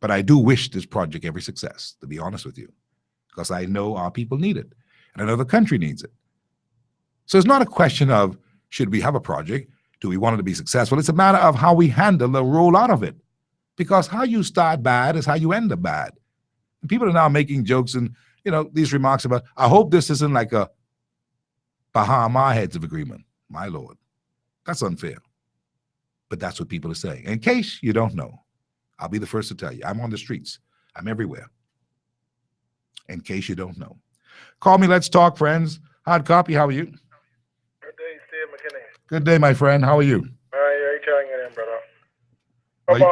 But I do wish this project every success, to be honest with you, because I know our people need it, and I know the country needs it. So it's not a question of should we have a project, do we want it to be successful? It's a matter of how we handle the rollout of it, because how you start bad is how you end up bad. And people are now making jokes and these remarks about, I hope this isn't like a Bahama heads of agreement. My Lord, that's unfair. But that's what people are saying. In case you don't know, I'll be the first to tell you. I'm on the streets. I'm everywhere. In case you don't know. Call me, let's talk, friends. Hard copy, how are you? Good day, Steve McKinney. Good day, my friend. How are you? How are you trying it in, brother? Are you-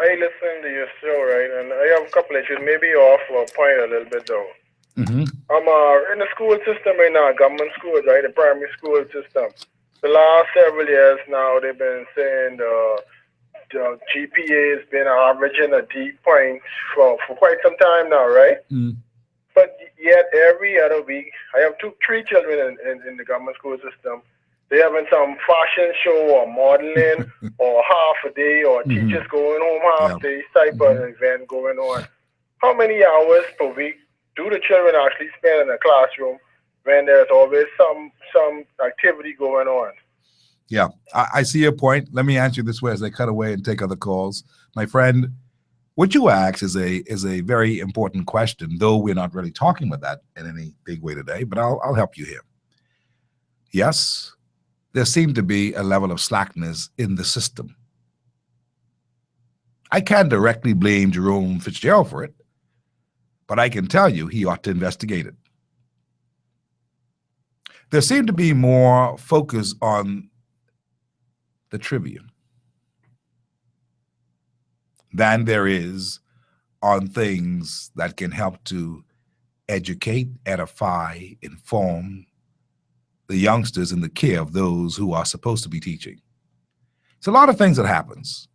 I listen to your show, right? And I have a couple of issues, maybe off a point a little bit, though. Mm-hmm. I'm in the school system right now, government schools, right? The primary school system. The last several years now, they've been saying the GPA has been averaging a D point for quite some time now, right? Mm. But yet every other week, I have three children in the government school system. They're having some fashion show or modeling or half a day or teachers going home half day type of event going on. How many hours per week do the children actually spend in a classroom when there's always some activity going on? Yeah, I see your point. Let me answer this way as I cut away and take other calls. My friend, what you ask is a very important question, though we're not really talking about that in any big way today, but I'll help you here. Yes, there seemed to be a level of slackness in the system. I can't directly blame Jerome Fitzgerald for it, but I can tell you he ought to investigate it. There seemed to be more focus on the trivia than there is on things that can help to educate, edify, inform the youngsters in the care of those who are supposed to be teaching. It's a lot of things that happens.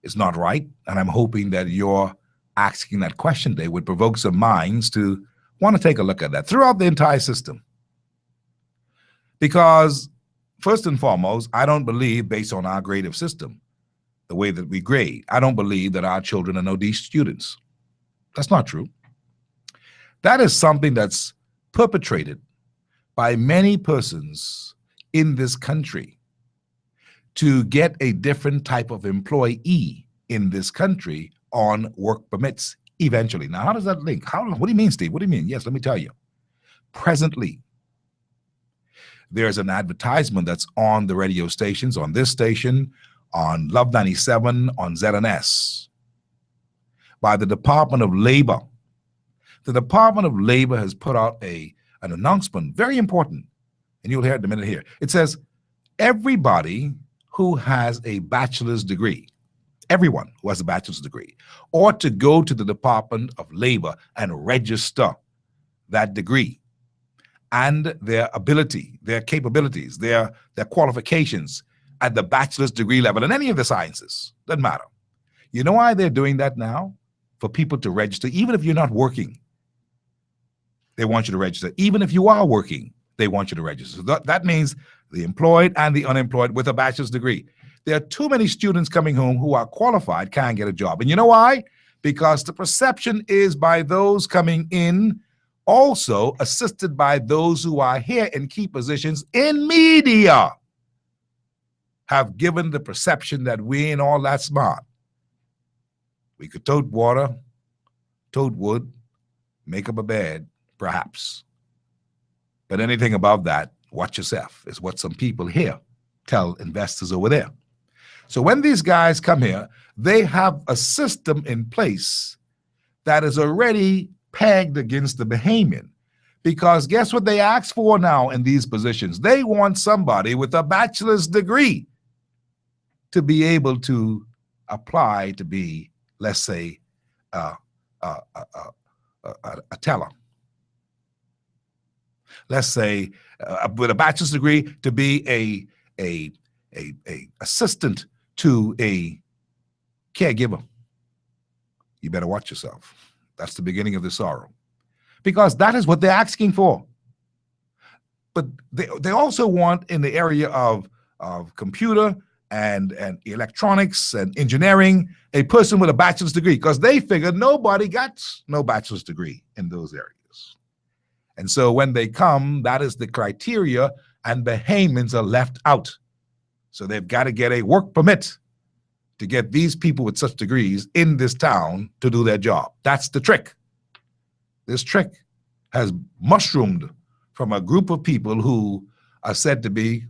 It's not right, and I'm hoping that your asking that question today would provoke some minds to want to take a look at that throughout the entire system. Because first and foremost, I don't believe, based on our grade system, the way that we grade, I don't believe that our children are no D students. That's not true. That is something that's perpetrated by many persons in this country to get a different type of employee in this country on work permits eventually. Now, how does that link? What do you mean, Steve? What do you mean? Yes, let me tell you. Presently, there's an advertisement that's on the radio stations, on this station, on Love 97, on ZNS, by the Department of Labor. The Department of Labor has put out an announcement, very important, and you'll hear it in a minute here. It says, everybody who has a bachelor's degree, everyone who has a bachelor's degree, ought to go to the Department of Labor and register that degree and their ability, their capabilities, their qualifications at the bachelor's degree level in any of the sciences. Doesn't matter. You know why they're doing that now? For people to register, even if you're not working. They want you to register. Even if you are working, they want you to register. That means the employed and the unemployed with a bachelor's degree. There are too many students coming home who are qualified, can't get a job. And you know why? Because the perception is by those coming in, also assisted by those who are here in key positions in media, have given the perception that we ain't all that smart. We could tote water, tote wood, make up a bed, perhaps. But anything above that, watch yourself, is what some people here tell investors over there. So when these guys come here, they have a system in place that is already pegged against the Bahamian. Because guess what they ask for now in these positions? They want somebody with a bachelor's degree to be able to apply to be, let's say, a teller. Let's say with a bachelor's degree to be a assistant to a caregiver. You better watch yourself. That's the beginning of the sorrow, because that is what they're asking for. But they also want in the area of computer and electronics and engineering a person with a bachelor's degree, because they figure nobody got no bachelor's degree in those areas. And so when they come, that is the criteria, and Bahamians are left out. So they've got to get a work permit to get these people with such degrees in this town to do their job. That's the trick. This trick has mushroomed from a group of people who are said to be,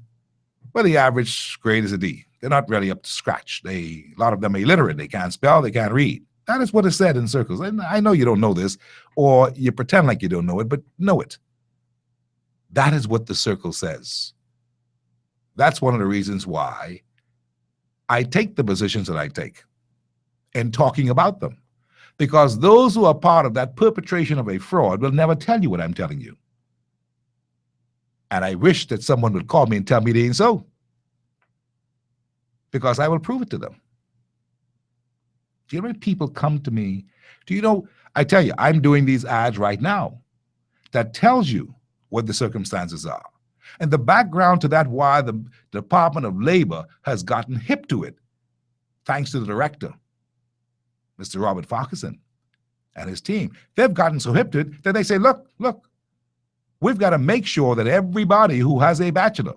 well, the average grade is a D. They're not really up to scratch. A lot of them are illiterate. They can't spell, they can't read. That is what is said in circles. And I know you don't know this, or you pretend like you don't know it, but know it. That is what the circle says. That's one of the reasons why I take the positions that I take in talking about them. Because those who are part of that perpetration of a fraud will never tell you what I'm telling you. And I wish that someone would call me and tell me it ain't so. Because I will prove it to them. Do you know when people come to me? Do you know, I tell you, I'm doing these ads right now that tells you what the circumstances are. And the background to that, why the Department of Labor has gotten hip to it, thanks to the director, Mr. Robert Farquharson, and his team. They've gotten so hip to it that they say, look, we've got to make sure that everybody who has a bachelor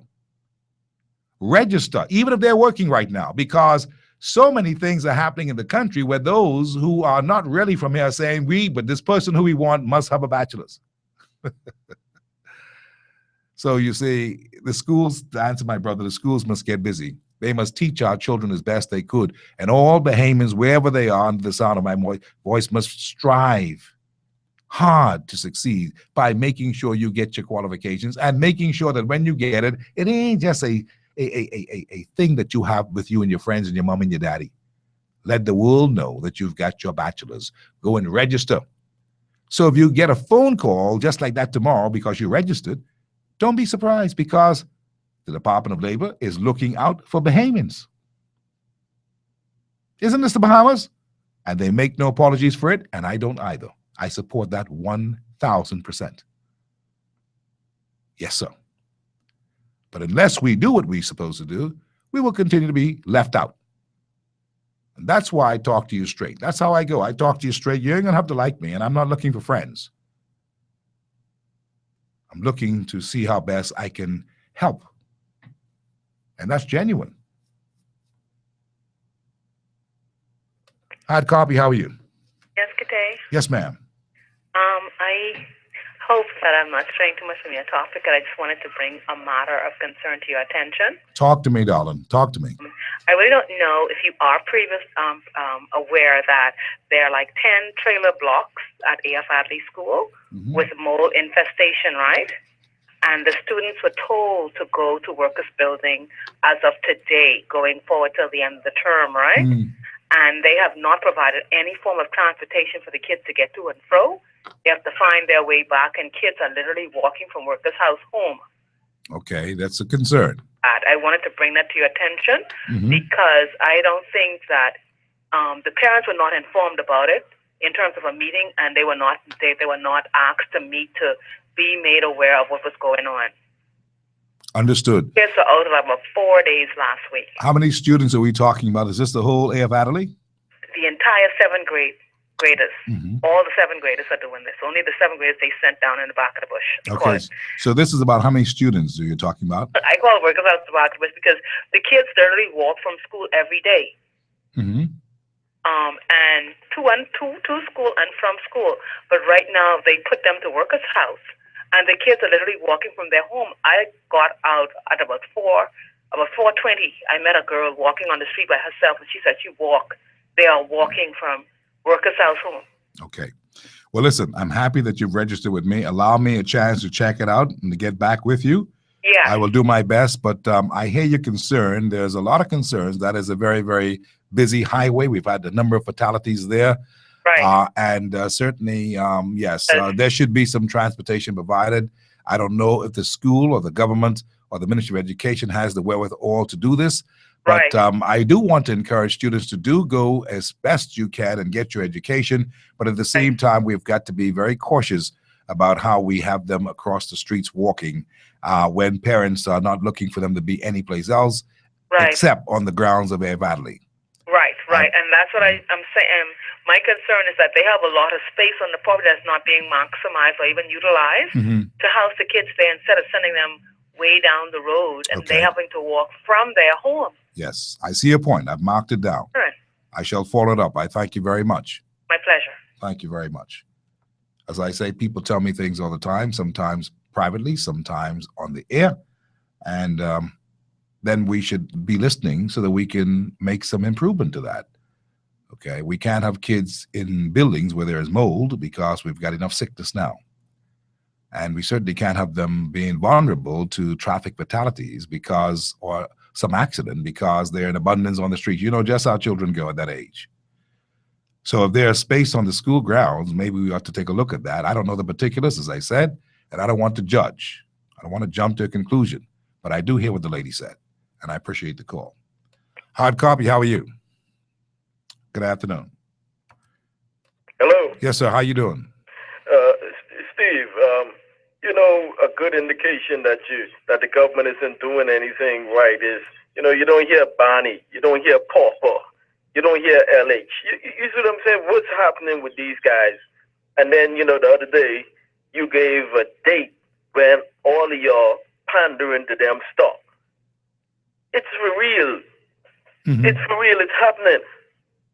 register, even if they're working right now, because so many things are happening in the country where those who are not really from here are saying, but this person who we want must have a bachelor's. So you see, the schools, to answer my brother, the schools must get busy. They must teach our children as best they could. And all Bahamians, wherever they are under the sound of my voice, must strive hard to succeed by making sure you get your qualifications and making sure that when you get it, it ain't just a thing that you have with you and your friends and your mom and your daddy. Let the world know that you've got your bachelor's. Go and register. So if you get a phone call just like that tomorrow because you registered, don't be surprised, because the Department of Labor is looking out for Bahamians. Isn't this the Bahamas? And they make no apologies for it, and I don't either. I support that 1,000%. Yes, sir. But unless we do what we're supposed to do, we will continue to be left out. And that's why I talk to you straight. That's how I go. I talk to you straight. You ain't going to have to like me, and I'm not looking for friends. I'm looking to see how best I can help. And that's genuine. Hard copy, how are you? Yes, good day. Yes, ma'am. I hope that I'm not straying too much from your topic, and I just wanted to bring a matter of concern to your attention. Talk to me, darling. Talk to me. I really don't know if you are aware that there are like 10 trailer blocks at A.F. Adley School with mold infestation, right? And the students were told to go to Workers Building as of today, going forward till the end of the term, right? And they have not provided any form of transportation for the kids to get to and fro. They have to find their way back, and kids are literally walking from Workers House home. Okay, that's a concern. I wanted to bring that to your attention because I don't think that the parents were not informed about it in terms of a meeting, and they were not asked to meet to be made aware of what was going on. Understood. Kids were out of about 4 days last week. How many students are we talking about? Is this the whole A.F. Adderley? The entire seventh graders. All the seventh graders are doing this. Only the seventh graders they sent down in the back of the bush. Okay, so this is about how many students are you talking about? I call it Workers House the back of the bush because the kids literally walk from school every day. And to school and from school. But right now they put them to Workers House, and the kids are literally walking from their home. I got out at about 4:20. I met a girl walking on the street by herself, and she said they are walking from Workers House home. Okay. Well, listen, I'm happy that you've registered with me. Allow me a chance to check it out and to get back with you. Yeah. I will do my best, but I hear your concern. There's a lot of concerns. That is a very, very busy highway. We've had a number of fatalities there. Right. And certainly, yes, there should be some transportation provided. I don't know if the school or the government or the Ministry of Education has the wherewithal to do this. But I do want to encourage students to do go as best you can and get your education. But at the same time, we've got to be very cautious about how we have them across the streets walking when parents are not looking for them to be anyplace else except on the grounds of A.F. Adderley. Right. And that's what I'm saying. My concern is that they have a lot of space on the property that's not being maximized or even utilized to house the kids there instead of sending them way down the road and they having to walk from their home. Yes, I see your point. I've marked it down. Right. I shall follow it up. I thank you very much. My pleasure. Thank you very much. As I say, people tell me things all the time. Sometimes privately, sometimes on the air. And then we should be listening so that we can make some improvement to that. Okay, we can't have kids in buildings where there is mold because we've got enough sickness now. And we certainly can't have them being vulnerable to traffic fatalities or some accident because they're in abundance on the street. You know just how children go at that age. So if there's space on the school grounds, maybe we ought to take a look at that. I don't know the particulars, as I said, and I don't want to judge. I don't want to jump to a conclusion, but I do hear what the lady said, and I appreciate the call. Hard copy, how are you? Good afternoon. Hello. Yes, sir. How you doing? Steve, you know, a good indication that the government isn't doing anything right is, you know, you don't hear Bonnie, you don't hear Pauper, you don't hear LH. You see what I'm saying? What's happening with these guys? And then, you know, the other day, you gave a date when all of y'all pandering to them stop. It's for real. Mm-hmm. It's for real. It's happening.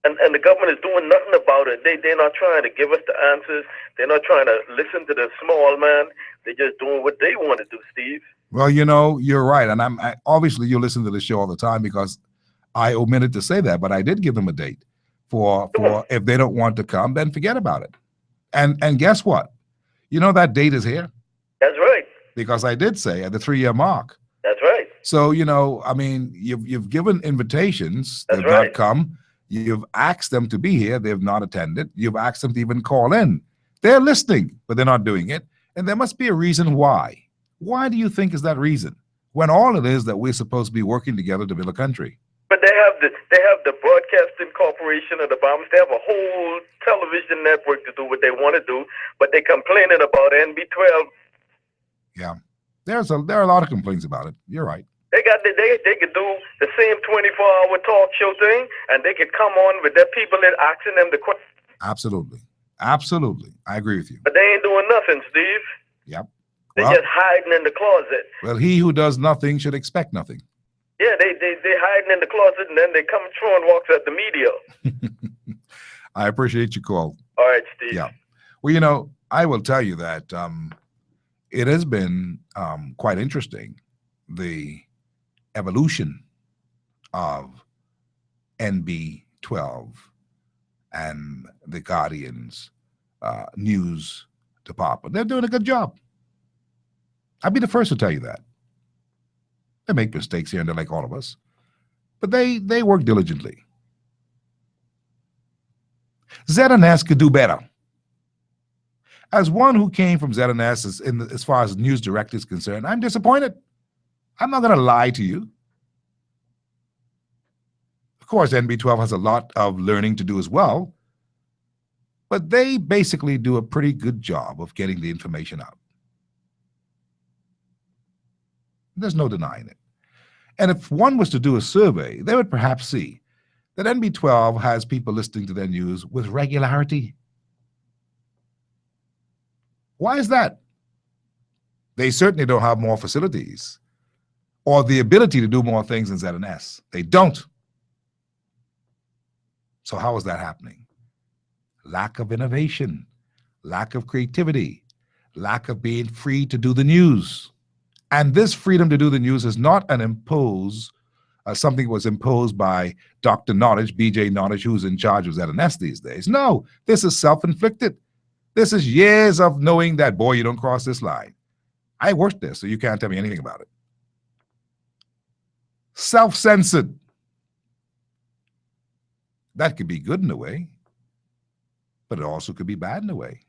And the government is doing nothing about it. They're not trying to give us the answers. They're not trying to listen to the small man. They're just doing what they want to do, Steve. Well, you know, you're right. And obviously you listen to the show all the time because I omitted to say that, but I did give them a date for if they don't want to come, then forget about it. And guess what? You know that date is here. That's right. Because I did say at the 3-year mark. That's right. So, you know, I mean, you've given invitations. That's They've right. not come. You've asked them to be here. They've not attended. You've asked them to even call in. They're listening, but they're not doing it. And there must be a reason why. Why do you think is that reason? When all it is that we're supposed to be working together to build a country. But they have the Broadcasting Corporation of the Bahamas. They have a whole television network to do what they want to do, but they're complaining about NB12. Yeah, there are a lot of complaints about it. You're right. They could do the same 24-hour talk show thing, and they could come on with their people and asking them the question. Absolutely. Absolutely. I agree with you. But they ain't doing nothing, Steve. Yep. They're Well, just hiding in the closet. well, he who does nothing should expect nothing. Yeah, they hiding in the closet, and then they come through and walks at the media. I appreciate your call. All right, Steve. Yeah. Well, you know, I will tell you that it has been quite interesting, the evolution of NB12 and the Guardian's news department. They're doing a good job. I'd be the first to tell you that. They make mistakes here and there like all of us, but they work diligently. ZNS could do better. As one who came from ZNS as far as news director is concerned, I'm disappointed. I'm not going to lie to you. Of course, NB12 has a lot of learning to do as well, but they basically do a pretty good job of getting the information out. There's no denying it. And if one was to do a survey, they would perhaps see that NB12 has people listening to their news with regularity. Why is that? They certainly don't have more facilities or the ability to do more things than ZNS. They don't. So how is that happening? Lack of innovation, lack of creativity, lack of being free to do the news. And this freedom to do the news is not something was imposed by Dr. Nottage, B.J. Nottage, who's in charge of ZNS these days. No, this is self-inflicted. This is years of knowing that, boy, you don't cross this line. I worked there, so you can't tell me anything about it. Self-censored. That could be good in a way, but it also could be bad in a way.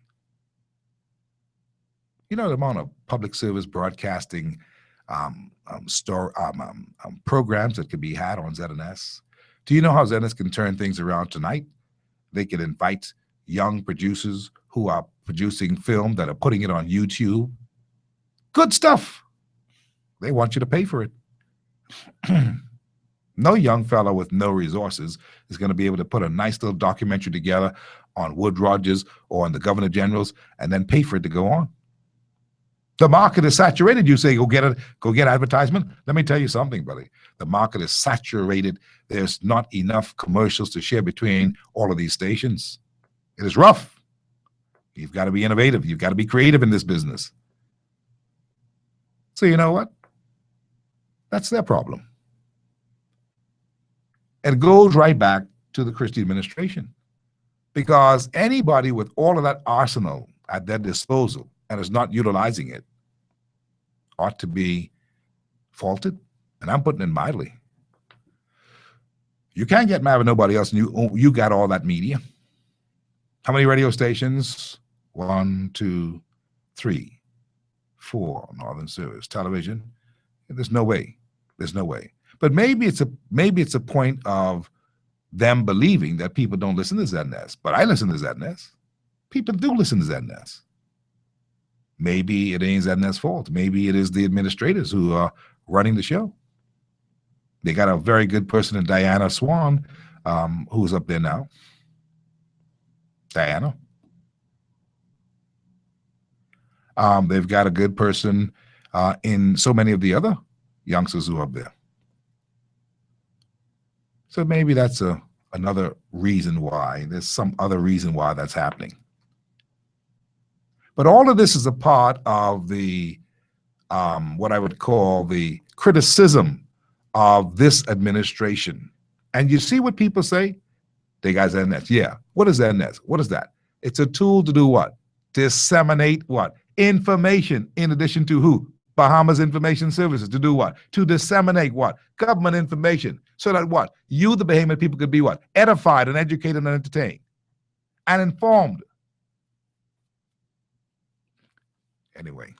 You know the amount of public service broadcasting programs that could be had on ZNS? Do you know how ZNS can turn things around tonight? They can invite young producers who are producing film that are putting it on YouTube. Good stuff. They want you to pay for it. No young fellow with no resources is going to be able to put a nice little documentary together on Wood Rogers or on the Governor General's and then pay for it to go on. The market is saturated. You say, go get advertisement. Let me tell you something, buddy. The market is saturated. There's not enough commercials to share between all of these stations. It is rough. You've got to be innovative. You've got to be creative in this business. So you know what? That's their problem. And it goes right back to the Christie administration, because anybody with all of that arsenal at their disposal and is not utilizing it ought to be faulted, and I'm putting it mildly. You can't get mad with nobody else, and you got all that media. How many radio stations? 1, 2, 3, 4 Northern Service. Television. There's no way. There's no way. But maybe it's a point of them believing that people don't listen to ZNS. But I listen to ZNS. People do listen to ZNS. Maybe it ain't ZNS' fault. Maybe it is the administrators who are running the show. They got a very good person in Diana Swan, who's up there now. Diana. They've got a good person in so many of the other youngsters who are up there. So maybe that's another reason why. There's some other reason why that's happening. But all of this is a part of the, what I would call the criticism of this administration. And you see what people say? They got ZNS. Yeah. What is ZNS? What is that? It's a tool to do what? Disseminate what? Information, in addition to who? Bahamas Information Services. To do what? To disseminate what? Government information. So that what? You, the Bahamian people, could be what? Edified and educated and entertained and informed. Anyway,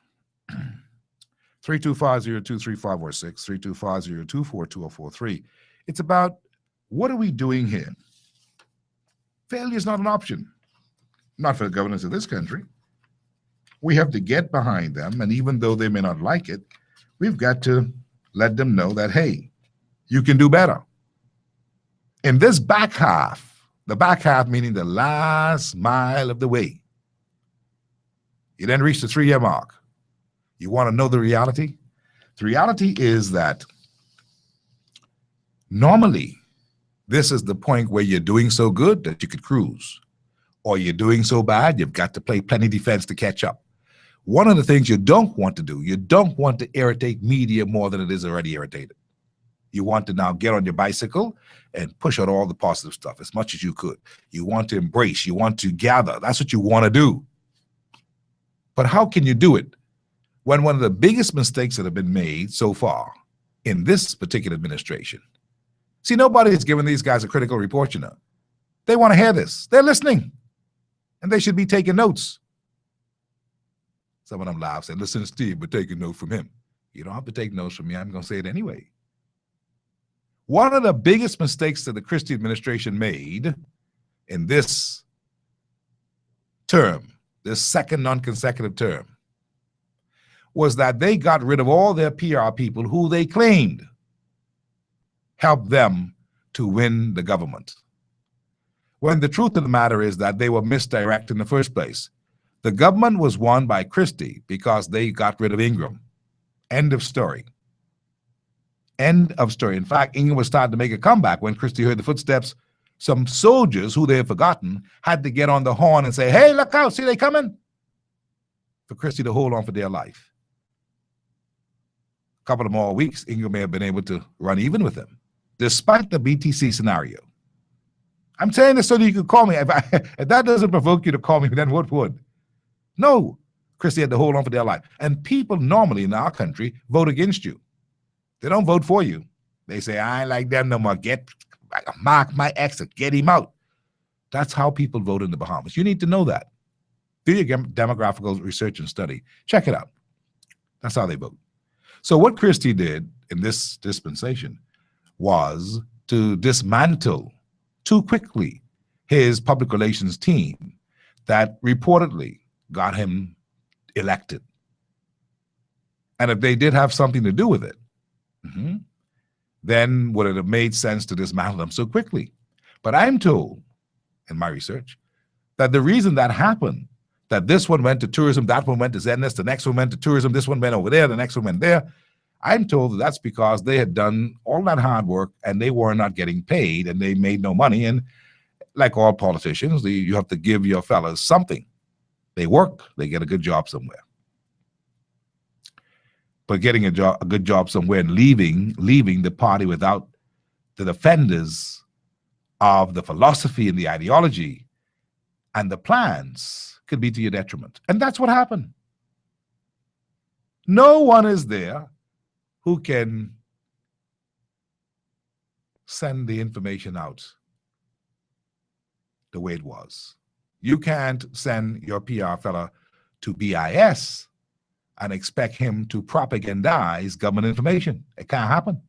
325-023546, 325-024243. It's about, what are we doing here? Failure is not an option. Not for the governors of this country. We have to get behind them, and even though they may not like it, we've got to let them know that, hey, you can do better. In this back half, the back half meaning the last mile of the way, you then reach the 3-year mark. You want to know the reality? The reality is that normally this is the point where you're doing so good that you could cruise, or you're doing so bad you've got to play plenty defense to catch up. One of the things you don't want to do, you don't want to irritate media more than it is already irritated. You want to now get on your bicycle and push out all the positive stuff as much as you could. You want to embrace, you want to gather. That's what you want to do. But how can you do it when one of the biggest mistakes that have been made so far in this particular administration? See, nobody has given these guys a critical report, you know. They want to hear this. They're listening. And they should be taking notes. Some of them laugh, say, listen to Steve, but take a note from him. You don't have to take notes from me. I'm going to say it anyway. One of the biggest mistakes that the Christie administration made in this term, this second non-consecutive term, was that they got rid of all their PR people who they claimed helped them to win the government. When the truth of the matter is that they were misdirected in the first place. The government was won by Christie because they got rid of Ingram. End of story. End of story. In fact, Ingram was starting to make a comeback when Christie heard the footsteps. Some soldiers who they had forgotten had to get on the horn and say, hey, look out, see they coming? For Christie to hold on for dear life. A couple of more weeks, Ingram may have been able to run even with them, despite the BTC scenario. I'm saying this so that you can call me. If that doesn't provoke you to call me, then what would? No. Christie had to hold on for their life. And people normally in our country vote against you. They don't vote for you. They say, I ain't like them no more. Mark my exit. Get him out. That's how people vote in the Bahamas. You need to know that. Do your demographical research and study. Check it out. That's how they vote. So what Christie did in this dispensation was to dismantle too quickly his public relations team that reportedly got him elected. And if they did have something to do with it, then would it have made sense to dismantle them so quickly? But I'm told in my research that the reason that happened, that this one went to tourism, that one went to ZNS, the next one went to tourism, this one went over there, the next one went there, I'm told that that's because they had done all that hard work and they were not getting paid and they made no money. And like all politicians, you have to give your fellas something. They work, they get a good job somewhere. but getting a good job somewhere and leaving the party without the defenders of the philosophy and the ideology and the plans could be to your detriment. And that's what happened. No one is there who can send the information out the way it was. You can't send your PR fella to BIS and expect him to propagandize government information. It can't happen.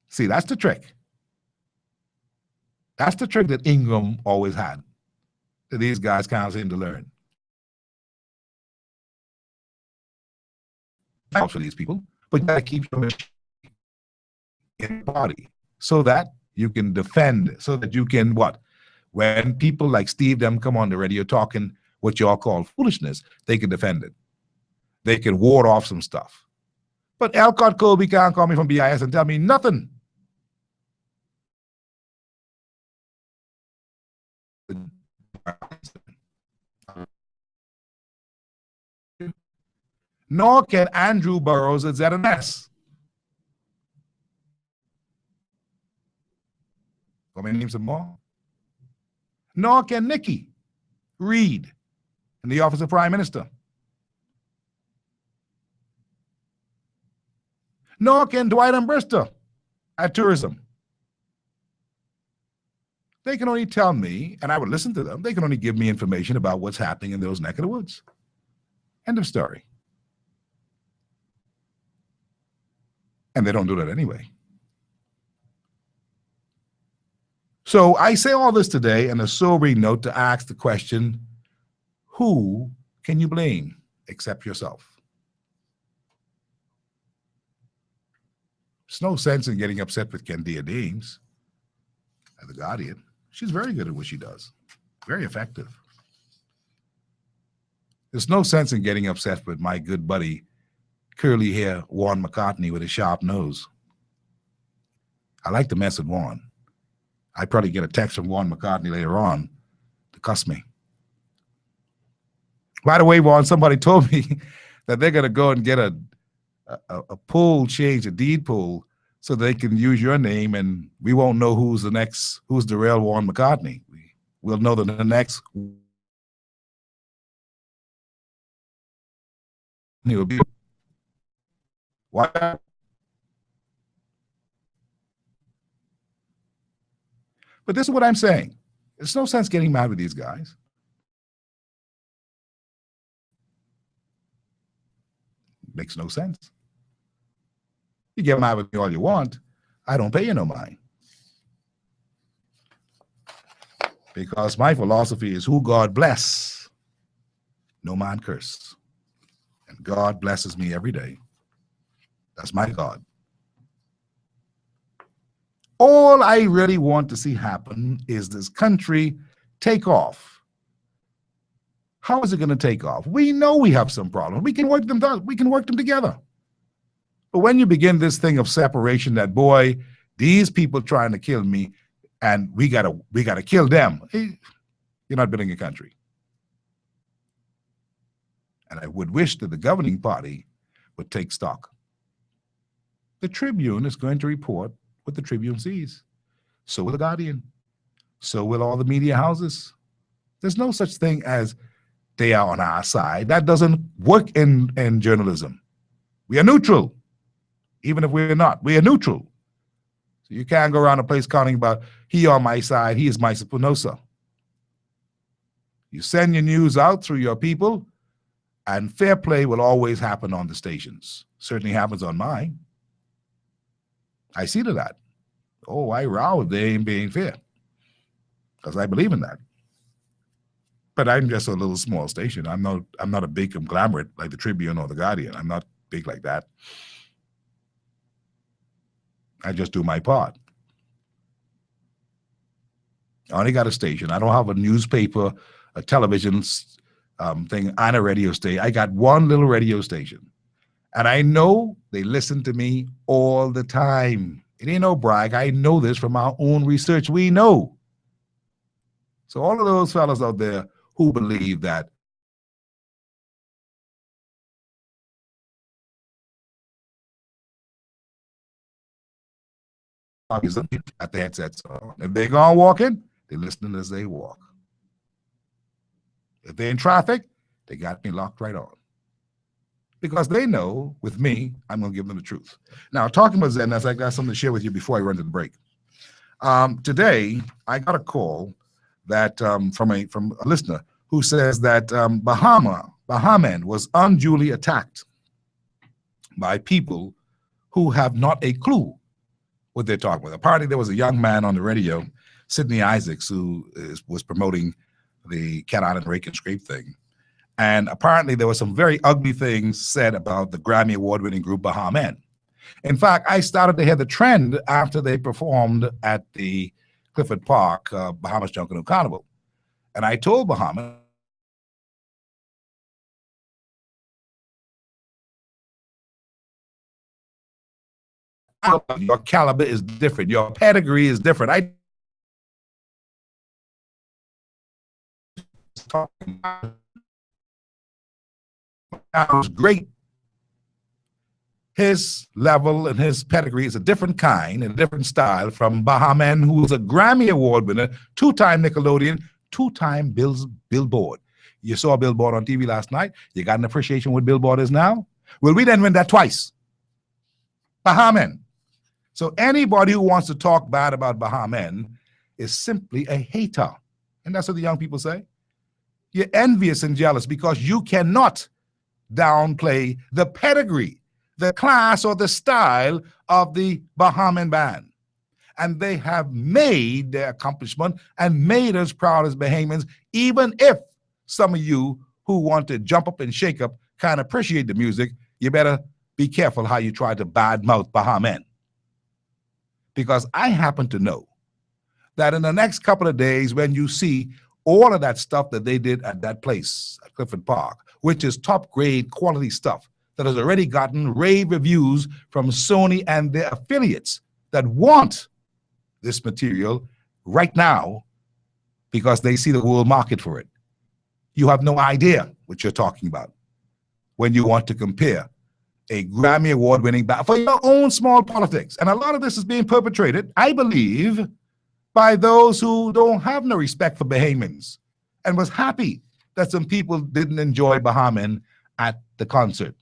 See, that's the trick. That's the trick that Ingram always had, that these guys can't seem to learn. For these people, but you got to keep your machine in the body so that you can defend, so that you can what? When people like Steve them come on the radio talking what y'all call foolishness, they can defend it. They can ward off some stuff. But Elcott Colby can't call me from BIS and tell me nothing. Nor can Andrew Burrows at ZNS. Want me to name some more? Nor can Nikki Reed in the Office of Prime Minister. Nor can Dwight Umbrister at Tourism. They can only tell me, and I would listen to them, they can only give me information about what's happening in those neck of the woods. End of story. And they don't do that anyway. So I say all this today in a sobering note to ask the question, who can you blame except yourself? There's no sense in getting upset with Kendia Deems at The Guardian. She's very good at what she does. Very effective. There's no sense in getting upset with my good buddy, curly hair Warren McCartney with a sharp nose. I like to mess with Warren. I probably get a text from Warren McCartney later on to cuss me. By the way, Warren, somebody told me that they're going to go and get a pool change, a deed pool, so they can use your name, and we won't know who's the real Warren McCartney. We'll know the next. He'll be. What? But this is what I'm saying. There's no sense getting mad with these guys. Makes no sense. You get mad with me all you want. I don't pay you no mind. Because my philosophy is who God bless, no man curse. And God blesses me every day. That's my God. All I really want to see happen is this country take off. How is it going to take off? We know we have some problems. We can work them down. We can work them together. But when you begin this thing of separation, that boy, these people trying to kill me, and we gotta kill them. You're not building a country. And I would wish that the governing party would take stock. The Tribune is going to report what the Tribune sees. So will the Guardian. So will all the media houses. There's no such thing as they are on our side. That doesn't work in journalism. We are neutral. Even if we're not, we are neutral. So you can't go around the place counting about he on my side, he is my support. No, sir. You send your news out through your people, and fair play will always happen on the stations. Certainly happens on mine. I see to that. Oh, I row if they ain't being fair, because I believe in that. But I'm just a little small station. I'm not a big conglomerate like the Tribune or the Guardian. I'm not big like that. I just do my part. I only got a station. I don't have a newspaper, a television thing, and a radio station. I got one little radio station. And I know they listen to me all the time. It ain't no brag. I know this from our own research. We know. So all of those fellas out there who believe that is at the headsets on. If they're gone walking, they're listening as they walk. If they're in traffic, they got me locked right on. Because they know, with me, I'm going to give them the truth. Now, talking about Zen, I got something to share with you before I run to the break. Today, I got a call that from a listener who says that Bahaman was unduly attacked by people who have not a clue what they're talking about. Apparently, there was a young man on the radio, Sidney Isaacs, who was promoting the Cat Island Rake and Scrape thing. And apparently, there were some very ugly things said about the Grammy Award-winning group Bahamen. In fact, I started to hear the trend after they performed at the Clifford Park Bahamas Junkanoo Carnival. And I told Bahamen, your caliber is different. Your pedigree is different. I was great. His level and his pedigree is a different kind and a different style from Bahamen, who was a Grammy Award winner, two-time Nickelodeon, two-time Billboard. You saw Billboard on TV last night. You got an appreciation what Billboard is now? Well, we didn't win that twice. Bahamen. So anybody who wants to talk bad about Bahamen is simply a hater. And that's what the young people say. You're envious and jealous because you cannot downplay the pedigree, the class, or the style of the Bahamen band. And they have made their accomplishment and made us proud as Bahamians, even if some of you who want to jump up and shake up can't appreciate the music. You better be careful how you try to badmouth Bahamen. Because I happen to know that in the next couple of days, when you see all of that stuff that they did at that place, at Clifford Park, which is top-grade quality stuff that has already gotten rave reviews from Sony and their affiliates that want this material right now because they see the world market for it. You have no idea what you're talking about when you want to compare a Grammy Award-winning band for your own small politics. And a lot of this is being perpetrated, I believe, by those who don't have no respect for Bahamians and was happy that some people didn't enjoy Bahamen at the concert.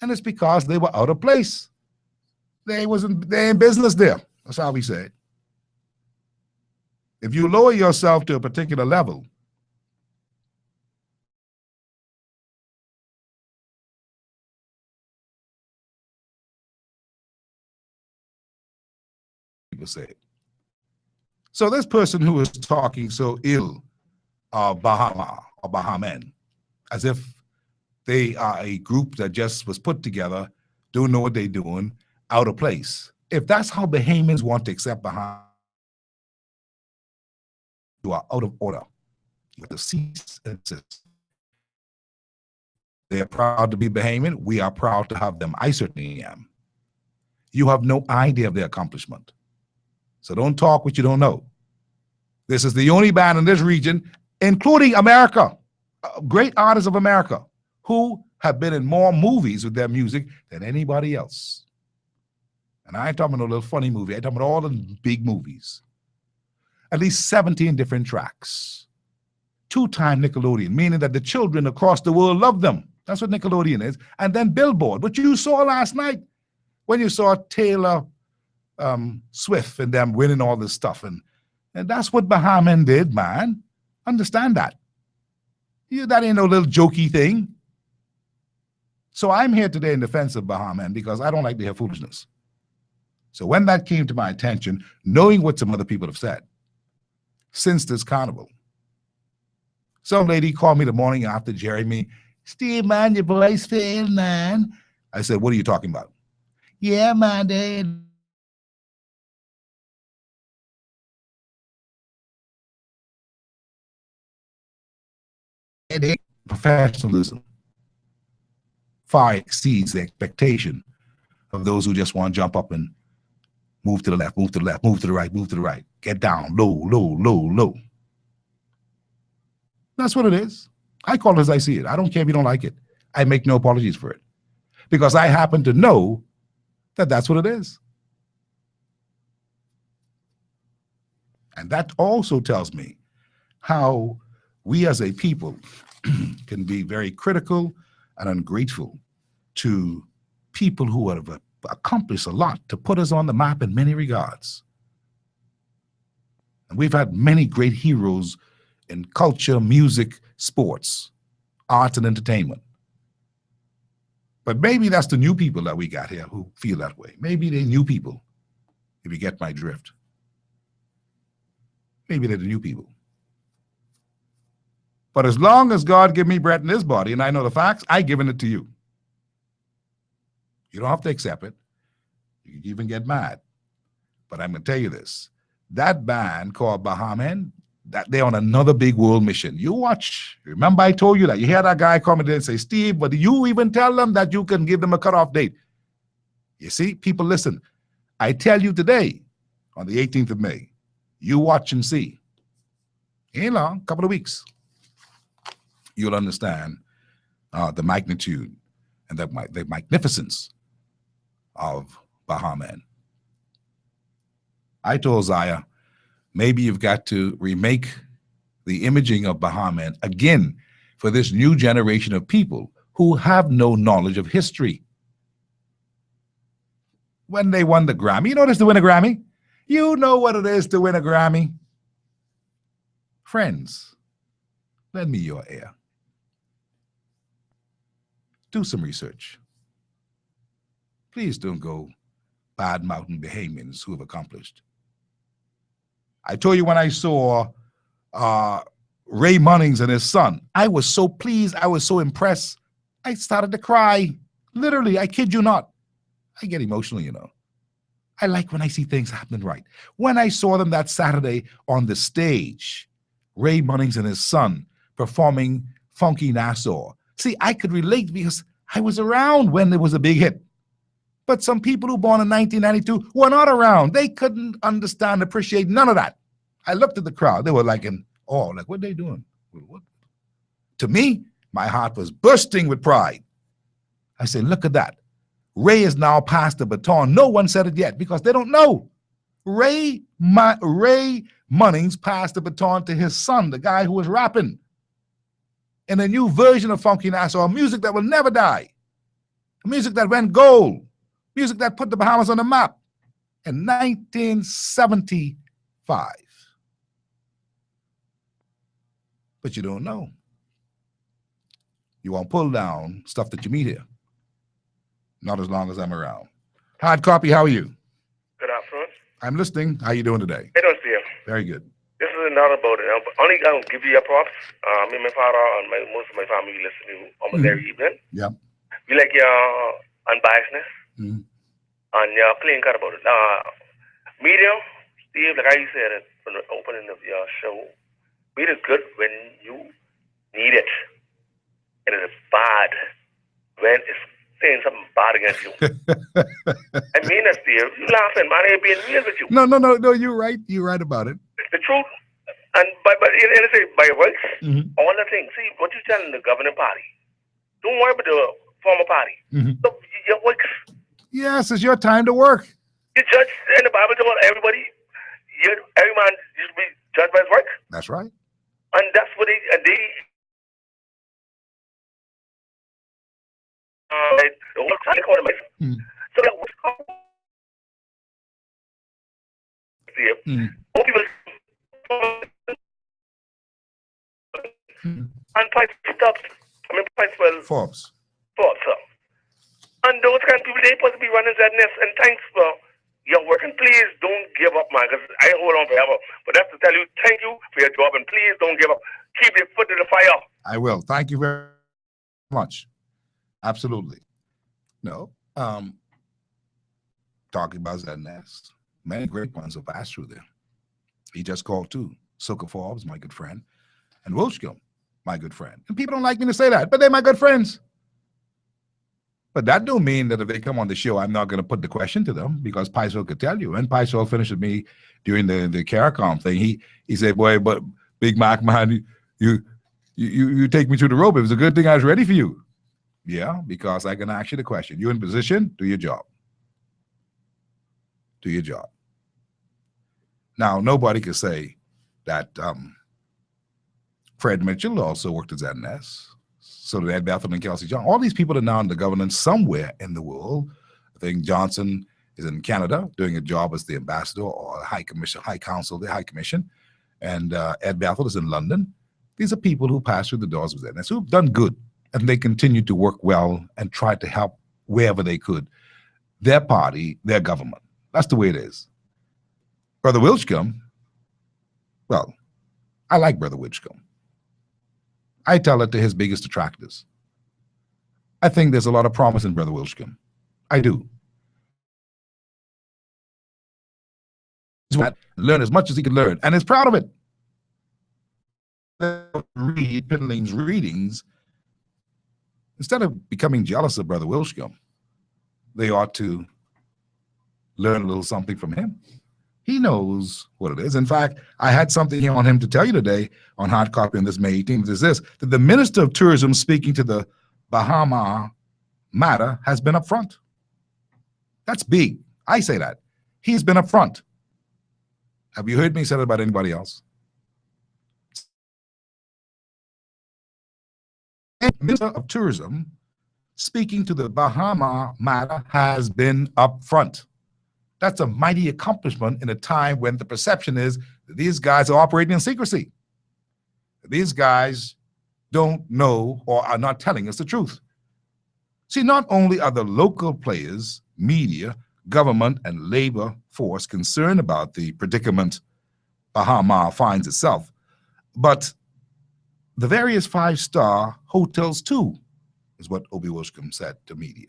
And it's because they were out of place. They in business there. That's how we say it. If you lower yourself to a particular level, people say it. So this person who is talking so ill of Bahama or Bahamen, as if they are a group that just was put together, don't know what they're doing, out of place. If that's how Bahamians want to accept Bahama, you are out of order. You have to cease and desist. They are proud to be Bahamian. We are proud to have them. I certainly am. You have no idea of their accomplishment. So don't talk what you don't know. This is the only band in this region, including America, great artists of America, who have been in more movies with their music than anybody else. And I ain't talking about a little funny movie. I'm talking about all the big movies. At least 17 different tracks. Two-time Nickelodeon, meaning that the children across the world love them. That's what Nickelodeon is. And then Billboard, what you saw last night when you saw Taylor Swift and them winning all this stuff. And that's what Bahamen did, man. Understand that. That ain't no little jokey thing. So I'm here today in defense of Bahamen because I don't like to hear foolishness. So when that came to my attention, knowing what some other people have said since this carnival, some lady called me the morning after, Jeremy, Steve, man, your voice failed, man. I said, what are you talking about? Yeah, man, professionalism far exceeds the expectation of those who just want to jump up and move to the left, move to the left, move to the right, move to the right, get down, low, low, low, low. That's what it is. I call it as I see it. I don't care if you don't like it. I make no apologies for it because I happen to know that that's what it is. And that also tells me how we as a people can be very critical and ungrateful to people who have accomplished a lot to put us on the map in many regards. And we've had many great heroes in culture, music, sports, arts, and entertainment. But maybe that's the new people that we got here who feel that way. Maybe they're new people, if you get my drift. Maybe they're the new people. But as long as God give me breath in this body and I know the facts, I giving it to you. You don't have to accept it. You can even get mad. But I'm going to tell you this. That band called Bahamian, that they're on another big world mission. You watch. Remember I told you that. You hear that guy come in there and say, Steve, but do you even tell them that you can give them a cutoff date? You see, people listen. I tell you today, on the 18th of May, you watch and see. Ain't long, a couple of weeks. You'll understand the magnitude and the magnificence of Bahamian. I told Zaya, maybe you've got to remake the imaging of Bahamian again for this new generation of people who have no knowledge of history. When they won the Grammy, you know what it is to win a Grammy? You know what it is to win a Grammy? Friends, lend me your ear. Do some research. Please don't go bad-mouthing Bahamians who have accomplished. I told you when I saw Ray Munnings and his son, I was so pleased, I was so impressed, I started to cry. Literally, I kid you not. I get emotional, you know. I like when I see things happening right. When I saw them that Saturday on the stage, Ray Munnings and his son performing Funky Nassau. See, I could relate because I was around when there was a big hit. But some people who were born in 1992 were not around. They couldn't understand, appreciate none of that. I looked at the crowd. They were like in awe, like, what are they doing? What? To me, my heart was bursting with pride. I said, look at that. Ray is now passed the baton. No one said it yet because they don't know. Ray Munnings passed the baton to his son, the guy who was rapping in a new version of Funky Nassau, music that will never die, music that went gold, music that put the Bahamas on the map in 1975. But you don't know. You won't pull down stuff that you meet here. Not as long as I'm around. Hard copy, how are you? Good afternoon. I'm listening. How you doing today? Hey, don't see him. Very good. This is not about it. Only I'll give you your props. Me and my father and most of my family listen to you almost every evening. Yeah. We like your unbiasedness and your clean cut about it. Media, Steve, like I said from the opening of your show, media is good when you need it. And it is bad when it's saying something bad against you. I mean that, Steve. You laughing, man. I ain't being real with you. No, you're right. You're right about it. The truth. And by works, all the things. See, what you telling the governing party, don't worry about the former party. So your works. Yes, it's your time to work. You judge in the Bible about everybody. Every man should be judged by his work. That's right. And that's what they the whole time they call them. So that was more people and price stopped. I mean, price well. Forbes. So. And those kind of people, they supposed to be running that nest. And thanks for your work. And please don't give up, man, because I hold on forever. But that's to tell you, thank you for your job. And please don't give up. Keep your foot in the fire. I will. Thank you very much. Absolutely. No. Talking about that nest. Many great ones have passed through there. He just called too. Silka Forbes, my good friend, and Wilshkill, my good friend. And people don't like me to say that, but they're my good friends. But that don't mean that if they come on the show, I'm not going to put the question to them, because Picewell could tell you. And Picewell finished with me during the CARICOM thing. He said, boy, but Big Mac, man, you take me through the rope. It was a good thing I was ready for you. Yeah, because I can ask you the question. You're in position, do your job. Do your job. Now, nobody could say that Fred Mitchell also worked at ZNS. So did Ed Bethel and Kelsey John. All these people are now in the governance somewhere in the world. I think Johnson is in Canada doing a job as the ambassador or high council, the high commission. And Ed Bethel is in London. These are people who passed through the doors of ZNS, who've done good, and they continue to work well and try to help wherever they could. Their party, their government. That's the way it is. Brother Wilchcomb, well, I like Brother Wilchcomb. I tell it to his biggest detractors. I think there's a lot of promise in Brother Wilchcomb. I do. Learn as much as he could learn, and is proud of it. Read Piddling's readings. Instead of becoming jealous of Brother Wilchcomb, they ought to learn a little something from him. He knows what it is. In fact, I had something here on him to tell you today on hard copy on this May 18th, is this, that the Minister of Tourism speaking to the Bahama matter has been upfront. That's big. I say that. He's been upfront. Have you heard me say that about anybody else? The Minister of Tourism speaking to the Bahama matter has been upfront. That's a mighty accomplishment in a time when the perception is that these guys are operating in secrecy. These guys don't know or are not telling us the truth. See, not only are the local players, media, government, and labor force concerned about the predicament Bahama finds itself, but the various five-star hotels too, is what Obie Wilchcomb said to media.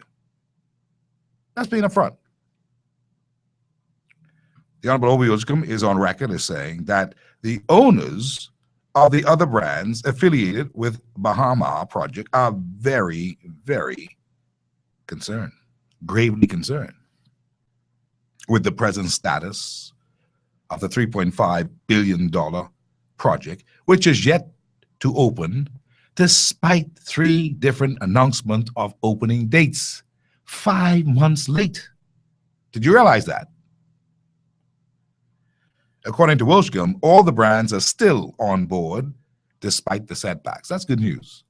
That's being upfront. The Honorable Obie Wilchcomb is on record as saying that the owners of the other brands affiliated with Bahama Project are very, very concerned, gravely concerned with the present status of the $3.5 billion project, which is yet to open despite 3 different announcements of opening dates, 5 months late. Did you realize that? According to Wilchcomb, all the brands are still on board despite the setbacks. That's good news.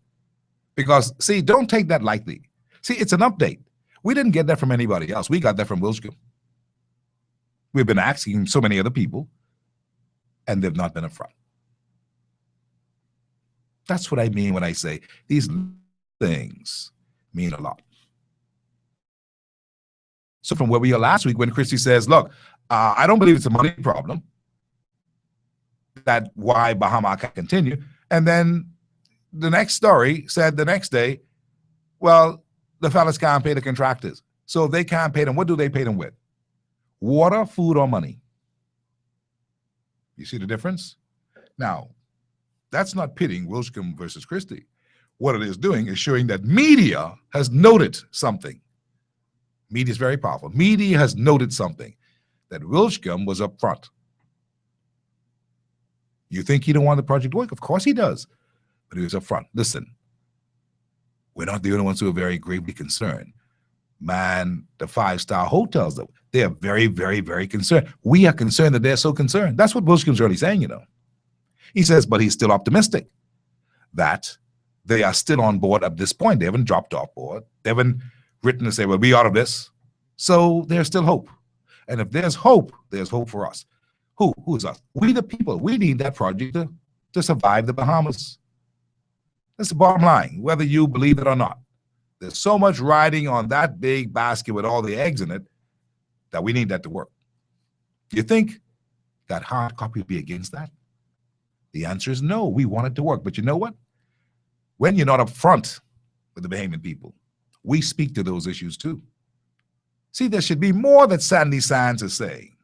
Because, see, don't take that lightly. See, it's an update. We didn't get that from anybody else. We got that from Wilchcomb. We've been asking so many other people, and they've not been upfront. That's what I mean when I say these things mean a lot. So from where we are last week when Christy says, look, I don't believe it's a money problem, that why Bahama can't continue. And then the next story said the next day, well, the fellas can't pay the contractors. So if they can't pay them, what do they pay them with? Water, food, or money? You see the difference? Now, that's not pitting Wilchcomb versus Christie. What it is doing is showing that media has noted something. Media is very powerful. Media has noted something, that Wilchcomb was up front. You think he don't want the project to work? Of course he does. But he was up front. Listen, we're not the only ones who are very gravely concerned. Man, the 5-star hotels, they are very, very, very concerned. We are concerned that they're so concerned. That's what Wilchcomb's really saying, you know. He says, but he's still optimistic that they are still on board at this point. They haven't dropped off board. They haven't written to say, well, we out of this. So there's still hope. And if there's hope for us. Who is us? We the people. We need that project to survive the Bahamas. That's the bottom line, whether you believe it or not. There's so much riding on that big basket with all the eggs in it that we need that to work. Do you think that hard copy would be against that? The answer is no. We want it to work. But you know what? When you're not up front with the Bahamian people, we speak to those issues too. See, there should be more that Sandy Sands is saying.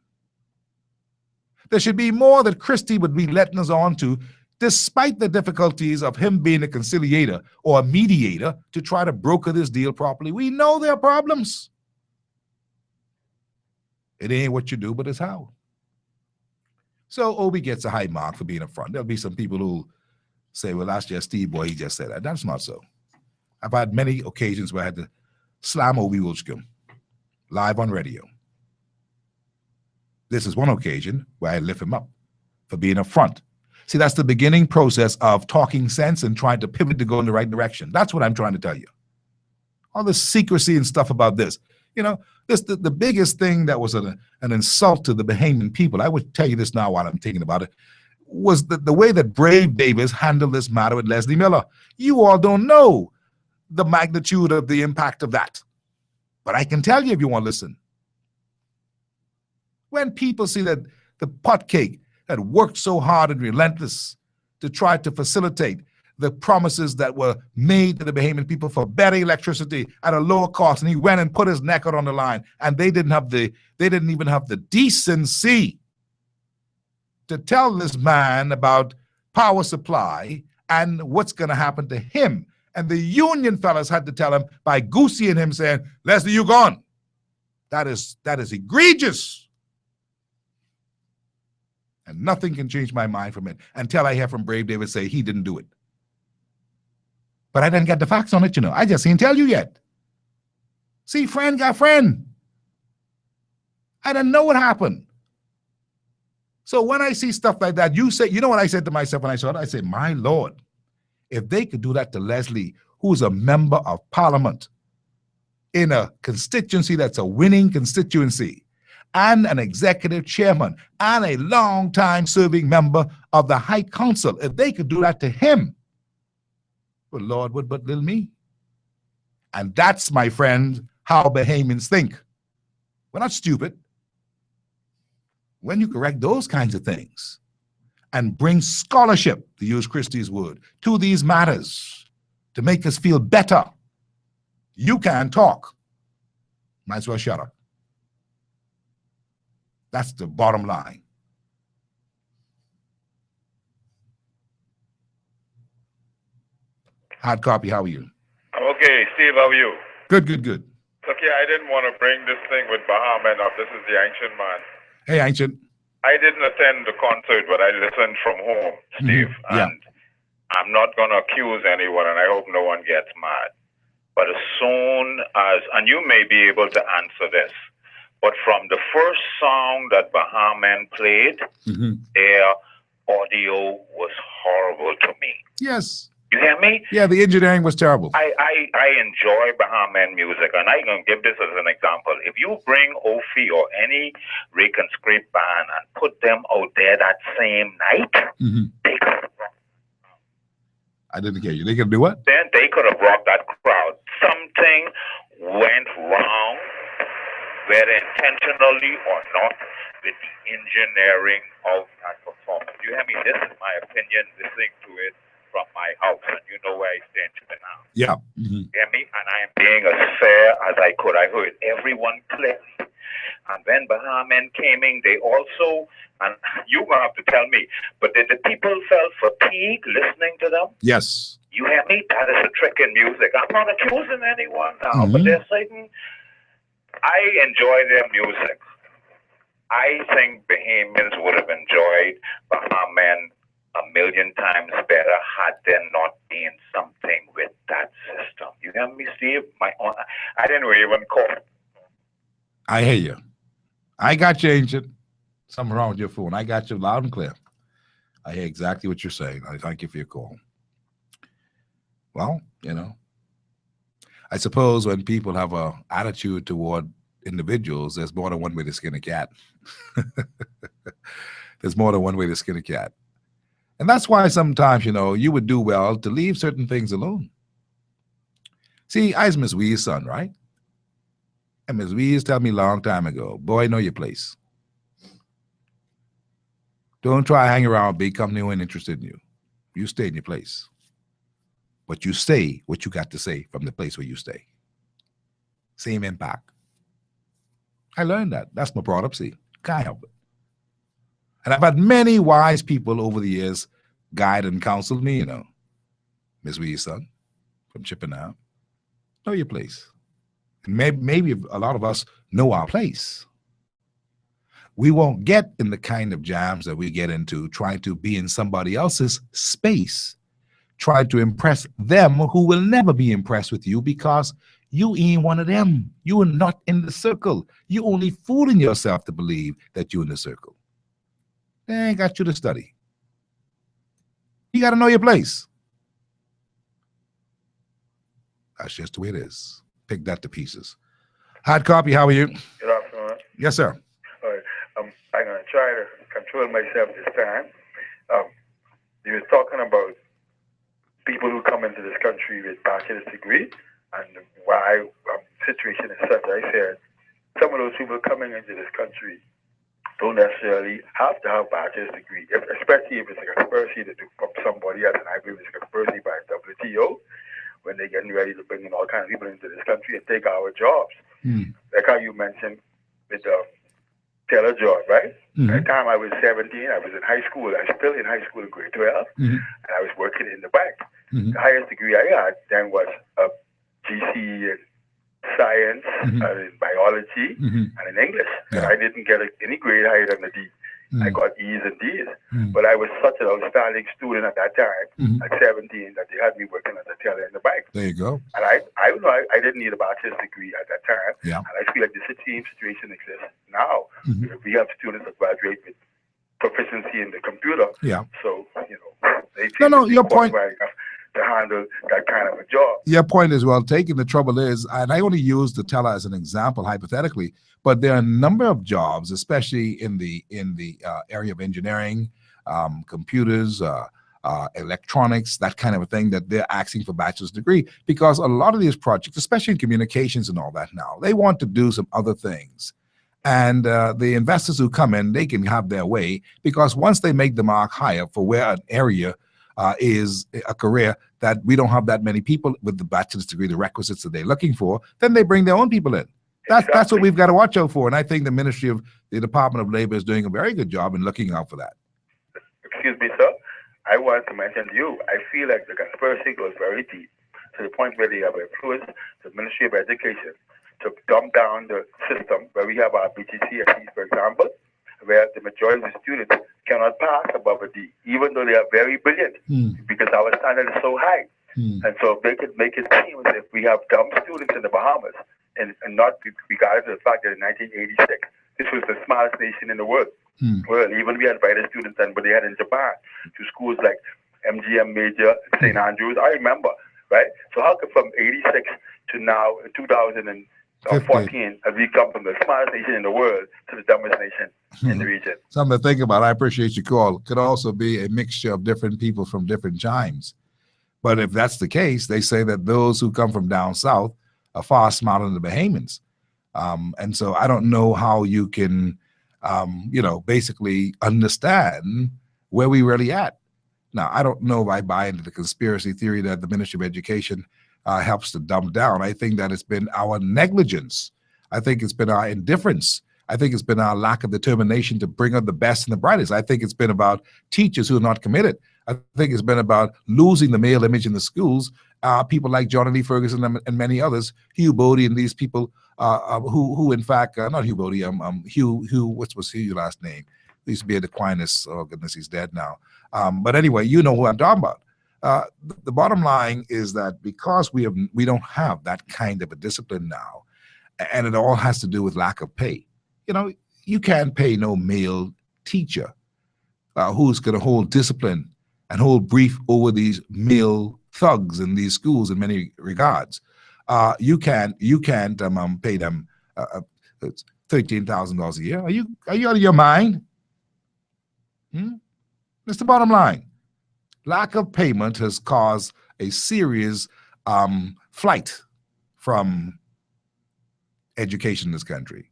There should be more that Christie would be letting us on to, despite the difficulties of him being a conciliator or a mediator to try to broker this deal properly. We know there are problems. It ain't what you do, but it's how. So Obie gets a high mark for being up front. There'll be some people who say, well, that's just Steve Boy, he just said that. That's not so. I've had many occasions where I had to slam Obie Wilchcomb live on radio. This is one occasion where I lift him up for being up front. See, that's the beginning process of talking sense and trying to pivot to go in the right direction. That's what I'm trying to tell you. All this secrecy and stuff about this. You know, the biggest thing that was an insult to the Bahamian people, I would tell you this now while I'm thinking about it, was the way that Brave Davis handled this matter with Leslie Miller. You all don't know the magnitude of the impact of that. But I can tell you if you want to listen. When people see that the pot cake had worked so hard and relentless to try to facilitate the promises that were made to the Bahamian people for better electricity at a lower cost, and he went and put his neck out on the line, and they didn't even have the decency to tell this man about power supply and what's going to happen to him. And the union fellas had to tell him by Goosey and him saying, Leslie, you gone. That is egregious. And nothing can change my mind from it until I hear from Brave Davis say he didn't do it. But I didn't get the facts on it, you know. I just didn't tell you yet. See, friend got friend. I didn't know what happened. So when I see stuff like that, you say, you know what I said to myself when I saw it? I said, my Lord, if they could do that to Leslie, who's a member of parliament in a constituency that's a winning constituency, and an executive chairman, and a long-time serving member of the High Council, if they could do that to him, well, Lord would but little me. And that's, my friend, how Bahamians think. We're not stupid. When you correct those kinds of things and bring scholarship, to use Christie's word, to these matters to make us feel better, you can't talk. Might as well shut up. That's the bottom line. Hard copy, how are you? I'm okay. Steve, how are you? Good, good, good. Okay, I didn't want to bring this thing with Bahamian up. This is the Ancient Man. Hey, Ancient. I didn't attend the concert, but I listened from home, Steve. Yeah. And I'm not going to accuse anyone, and I hope no one gets mad. But as soon as, and you may be able to answer this, but from the first song that Bahamian played, their audio was horrible to me. Yes. You hear me? Yeah, the engineering was terrible. I enjoy Bahamian music, and I'm going to give this as an example. If you bring Ophi or any Reconscript band and put them out there that same night, they could have rocked. I didn't hear you. They could do what? Then they could have rocked that crowd. Something went wrong, whether intentionally or not, with the engineering of that performance. You hear me? This is my opinion, listening to it from my house, and you know where I stand now. Yeah. You hear me? And I am being as fair as I could. I heard everyone clearly. And when Bahamian came in, they also, and you're going to have to tell me, but did the people feel fatigue listening to them? Yes. You hear me? That is a trick in music. I'm not accusing anyone now, but there's certain, I enjoy their music. I think Bahamians would have enjoyed Bahamian a million times better had there not been something with that system. You hear me, Steve? I didn't even call. I hear you. I got you, Ancient. Something wrong with your phone. I got you loud and clear. I hear exactly what you're saying. I thank you for your call. Well, you know, I suppose when people have an attitude toward individuals, there's more than one way to skin a cat. There's more than one way to skin a cat. And that's why sometimes, you know, you would do well to leave certain things alone. See, I was Miss Wee's son, right? And Miss Wee's told me a long time ago, boy, know your place. Don't try to hang around a big company who ain't interested in you. You stay in your place. But you say what you got to say from the place where you stay. Same impact. I learned that. That's my brought up, see. Can't help it. And I've had many wise people over the years guide and counsel me, you know. Miss Wee's son from Chippenham. Know your place. And maybe a lot of us know our place. We won't get in the kind of jams that we get into trying to be in somebody else's space, trying to impress them who will never be impressed with you because You ain't one of them. You are not in the circle. You only fooling yourself to believe that you're in the circle. They ain't got you to study. You got to know your place. That's just the way it is. Pick that to pieces. Hard copy, how are you? Good afternoon. Yes, sir. All right. I'm going to try to control myself this time. You were talking about people who come into this country with bachelor's degree and why situation is such. I said some of those people coming into this country don't necessarily have to have bachelor's degree, especially if it's a conspiracy to do from somebody else, and I believe it's a conspiracy by WTO when they're getting ready to bring in all kinds of people into this country and take our jobs. Like how you mentioned with the teller job, right? At the time I was 17, I was in high school. I was still in high school in grade 12, and I was working in the bank. The highest degree I had then was a GC in science, and in biology, and in English. And I didn't get any grade higher than a D. I got E's and D's. But I was such an outstanding student at that time, at 17, that they had me working as a teller in the bank. There you go. And I didn't need a bachelor's degree at that time. Yeah. And I feel like the same situation exists now. We have students that graduate with proficiency in the computer. Yeah. So, they your point. To handle that kind of a job. Your point is well taken. The trouble is, and I only use the teller as an example hypothetically, but there are a number of jobs, especially in the area of engineering, computers, electronics, that kind of a thing, that they're asking for bachelor's degree, because a lot of these projects, especially in communications and all that now, they want to do some other things. And the investors who come in, they can have their way, because once they make the mark higher for where an area is a career that we don't have that many people with the bachelor's degree, the requisites that they're looking for, then they bring their own people in. That's what we've got to watch out for. And I think the Ministry of the Department of Labor is doing a very good job in looking out for that. Excuse me, sir. I want to mention to you, I feel like the conspiracy goes very deep to the point where they have influenced the Ministry of Education to dumb down the system where we have our BTC, for example, where the majority of the students cannot pass above a D, even though they are very brilliant, because our standard is so high. And so they could make it seem as if we have dumb students in the Bahamas, and not regardless of the fact that in 1986, this was the smartest nation in the world. Well, even we had invited students, but they had in Japan, to schools like MGM Major, St. Andrews. I remember, right? So how come from 86 to now, 2014, have we come from the smartest nation in the world to the dumbest nation in the region? Something to think about. I appreciate your call. Could also be a mixture of different people from different times. But if that's the case, they say that those who come from down south are far smarter than the Bahamians. And so I don't know how you can, basically understand where we really at. Now, I don't know if I buy into the conspiracy theory that the Ministry of Education helps to dumb down. I think that it's been our negligence. I think it's been our indifference. I think it's been our lack of determination to bring out the best and the brightest. I think it's been about teachers who are not committed. I think it's been about losing the male image in the schools. People like Johnny Lee Ferguson and many others, Hugh Bodie and these people who in fact, not Hugh Bodie, Hugh, what was Hugh's last name? He used to be at Aquinas. Oh, goodness, he's dead now. But anyway, you know who I'm talking about. The bottom line is that because we don't have that kind of a discipline now, and it all has to do with lack of pay. You can't pay no male teacher who's going to hold discipline and hold brief over these male thugs in these schools in many regards. You can't pay them $13,000 a year. Are you out of your mind? That's the bottom line. Lack of payment has caused a serious flight from education in this country.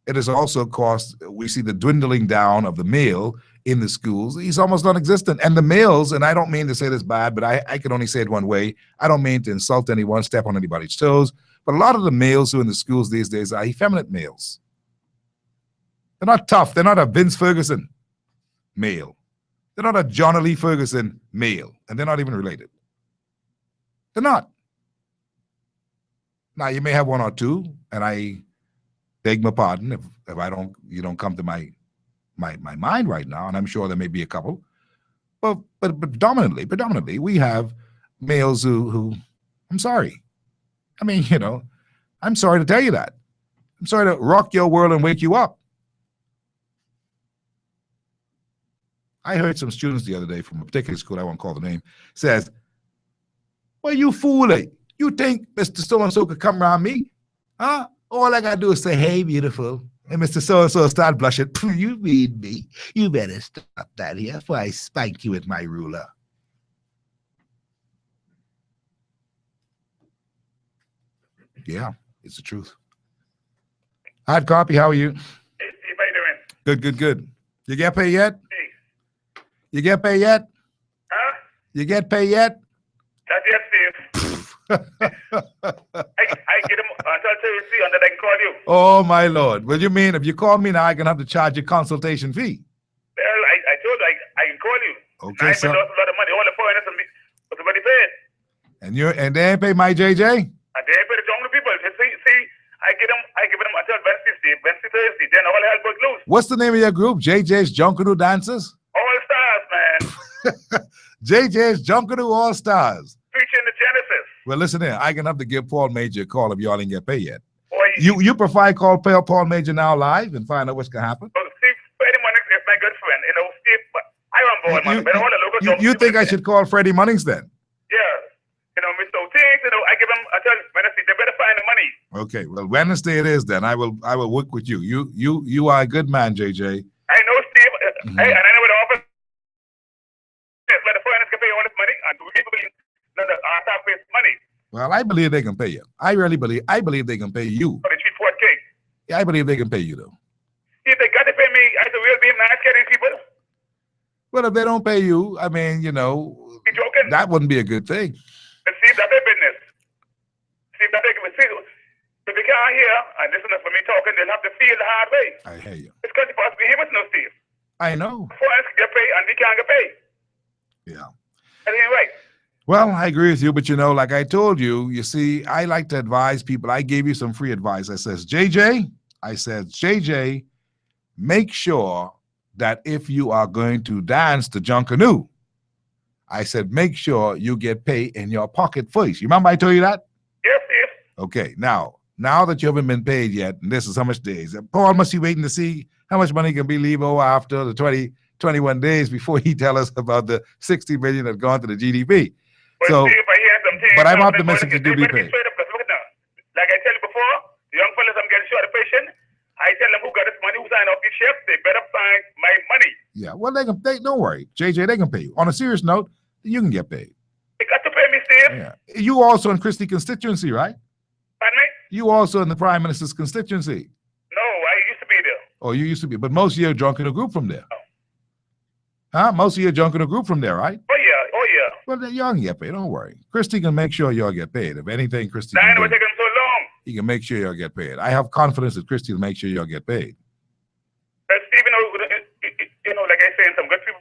It has also caused, we see the dwindling down of the male in the schools. He's almost non-existent. And the males, and I don't mean to say this bad, but I can only say it one way. I don't mean to insult anyone, step on anybody's toes, but a lot of the males who are in the schools these days are effeminate males. They're not tough. They're not a Vince Ferguson male. They're not a Johnny Lee Ferguson male, and they're not even related. They're not. Now, you may have one or two, and I beg my pardon if you don't come to my mind right now, and I'm sure there may be a couple, but predominantly we have males who I'm sorry, I mean, you know, I'm sorry to tell you that. I'm sorry to rock your world and wake you up. I heard some students the other day from a particular school, I won't call the name, says, well, you fool, you think Mr. So-and-so could come around me? Huh? All I got to do is say, hey, beautiful. And Mr. So-and-so start blushing. You mean me? You better stop that here before I spank you with my ruler. Yeah, it's the truth. Hard copy, how are you? Hey, Steve, how you doing? Good, good, good. You get paid yet? Hey. You get paid yet? Huh? You get paid yet? Not yet, Steve. I get him until Thursday, and then I can call you. Oh, my Lord. Well, you mean if you call me now, I can have to charge you consultation fee? Well, I told you I can call you. Okay, so. I lost a lot of money. All the foreigners was already paid. And they ain't pay my JJ? And they ain't pay the jungle people. See, I give them until Wednesday, Thursday. Then all hell broke loose. What's the name of your group? JJ's Junkanoo Dancers? All Stars, man. JJ's Junkanoo All Stars. Preaching the Genesis. Well, listen here. I can have to give Paul Major a call if y'all didn't get paid yet. Boy, You prefer I call Paul Major now live and find out what's going to happen? Steve, Freddie Munnings is my good friend. You know, Steve, I am bored, man. But all the local jobs. You think I should call Freddie Munnings then? Yeah. You know, Mr. Things, you know, I give them until Wednesday. They better find the money. Okay, well, Wednesday it is then. I will work with you. You are a good man, JJ. I know, Steve. And I know what the office is. Let the foreigners can pay all this money, and we people believe that our staff pays money. Well, I believe they can pay you. I believe they can pay you. For the cheap Fort cake. Yeah, I believe they can pay you though. If they got to pay me, I said, we'll be nice getting people. Well, if they don't pay you, I mean, you know, You joking? that wouldn't be a good thing. But Steve, that's their business. Steve, that's their business. If they can't hear and listen to me talking, they'll have to feel the hard way. I hear you. It's because supposed to be here with no Steve. I know. Foreigners can get paid and we can't get paid. Yeah. That ain't right. Well, I agree with you, but you know, like I told you, you see, I like to advise people. I gave you some free advice. I said, JJ, make sure that if you are going to dance the Junkanoo, I said, make sure you get paid in your pocket first. You remember I told you that? Yes, Steve. Okay, now that you haven't been paid yet, and this is how much days, Paul must be waiting to see how much money can be leave over after the 21 days before he tell us about the 60 million that gone to the GDP. But So, Steve, I hear something. but I'm optimistic you do be paid. Like I tell you before, the young fellas I'm getting short of patient. I tell them who got this money, who signed off these chefs, they better find my money. Yeah, well, they don't worry, JJ, they can pay you. On a serious note, you can get paid. They got to pay me, Steve. Yeah, you also in Christie constituency, right? Pardon me? You also in the Prime Minister's constituency. No, I used to be there. Oh, you used to be, but most of you are drunk in a group from there. Huh? Most of you are drunk in a group from there, right? Oh, yeah. Well, then y'all can get paid. Don't worry. Christie can make sure y'all get paid. If anything, Christie I can know do, it's taking so long. he can make sure y'all get paid. I have confidence that Christie will make sure y'all get paid. But Steve, you know, like I say, some good people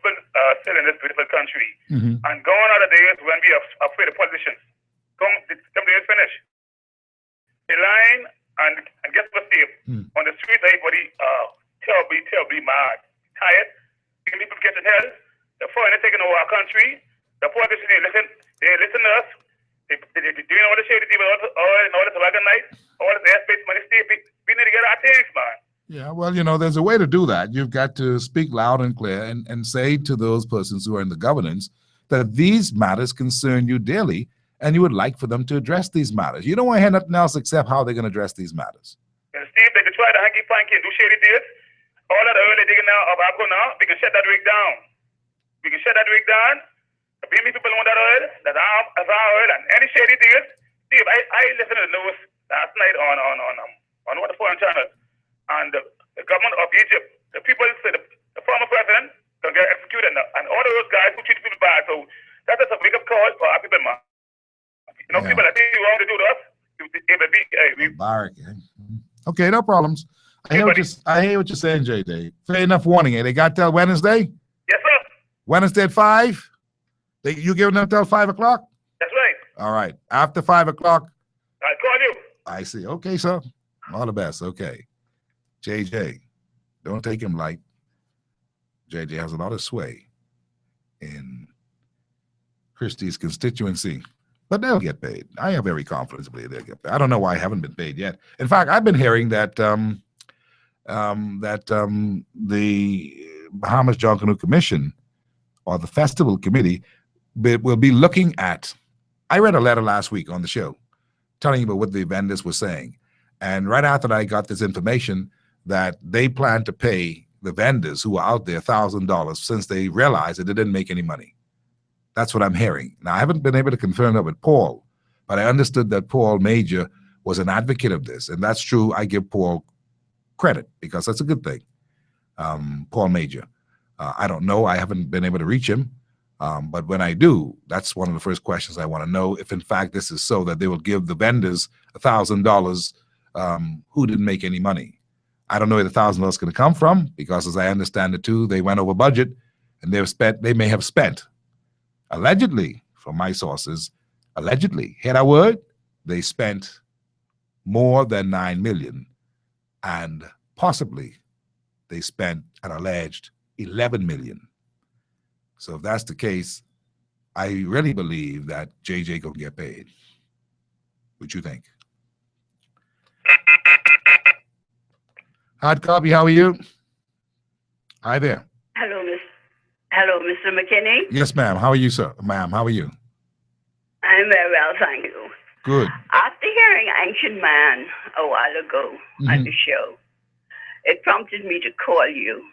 still in this beautiful country. And gone are the days when we are afraid of politicians. Come days finish. The line and guess what, Steve? On the street, everybody terribly mad, tired. People getting hell. The foreigners taking over our country. The politicians they listen to us. They doing all the shady deal, all this organized, all this airspace money, Steve. We need to get our things, man. Yeah, well, you know, there's a way to do that. You've got to speak loud and clear and say to those persons who are in the governance that these matters concern you dearly and you would like for them to address these matters. You don't want to hear nothing else except how they're going to address these matters. And Steve, they can try to hanky-panky and do shady deals. All that oil they're digging now, now, we can shut that rig down. We can shut that rig down. The BME people want that oil, that's our oil, and any shady deals. Steve, I listened to the news last night on one of the foreign channels. And the government of Egypt, the people say the former president can get executed, and all those guys who treat people bad. So that is a wake-up call for our people, man. You know, people that think you want to do to us, Okay, no problems. I hear what you're saying, JD. Fair enough warning. They got till Wednesday? Yes, sir. Wednesday at 5? You giving them till 5 o'clock? That's right. All right. After 5 o'clock? I'll call you. I see. Okay, sir. All the best. Okay. JJ, don't take him light. JJ has a lot of sway in Christie's constituency. But they'll get paid. I have every confidence believe they'll get paid. I don't know why I haven't been paid yet. In fact, I've been hearing that the Bahamas John Canoe Commission or the festival committee will be looking at. I read a letter last week on the show telling you about what the vendors were saying. And right after that, I got this information that they plan to pay the vendors who are out there $1,000 since they realized that they didn't make any money. That's what I'm hearing. Now, I haven't been able to confirm that with Paul, but I understood that Paul Major was an advocate of this. And that's true. I give Paul credit because that's a good thing. Paul Major. I don't know. I haven't been able to reach him. But when I do, that's one of the first questions I want to know, if in fact this is so, that they will give the vendors $1,000 who didn't make any money. I don't know where the $1,000 is going to come from, because as I understand it too, they went over budget and they may have spent, allegedly, from my sources, allegedly, hear that word? They spent more than $9 million, and possibly they spent an alleged $11 million. So if that's the case, I really believe that JJ gonna get paid. What you think? Hard copy, how are you? Hi there. Hello, Mr. McKinney. Yes, ma'am. How are you, sir? Ma'am, how are you? I'm very well, thank you. Good. After hearing Ancient Man a while ago on the show, it prompted me to call you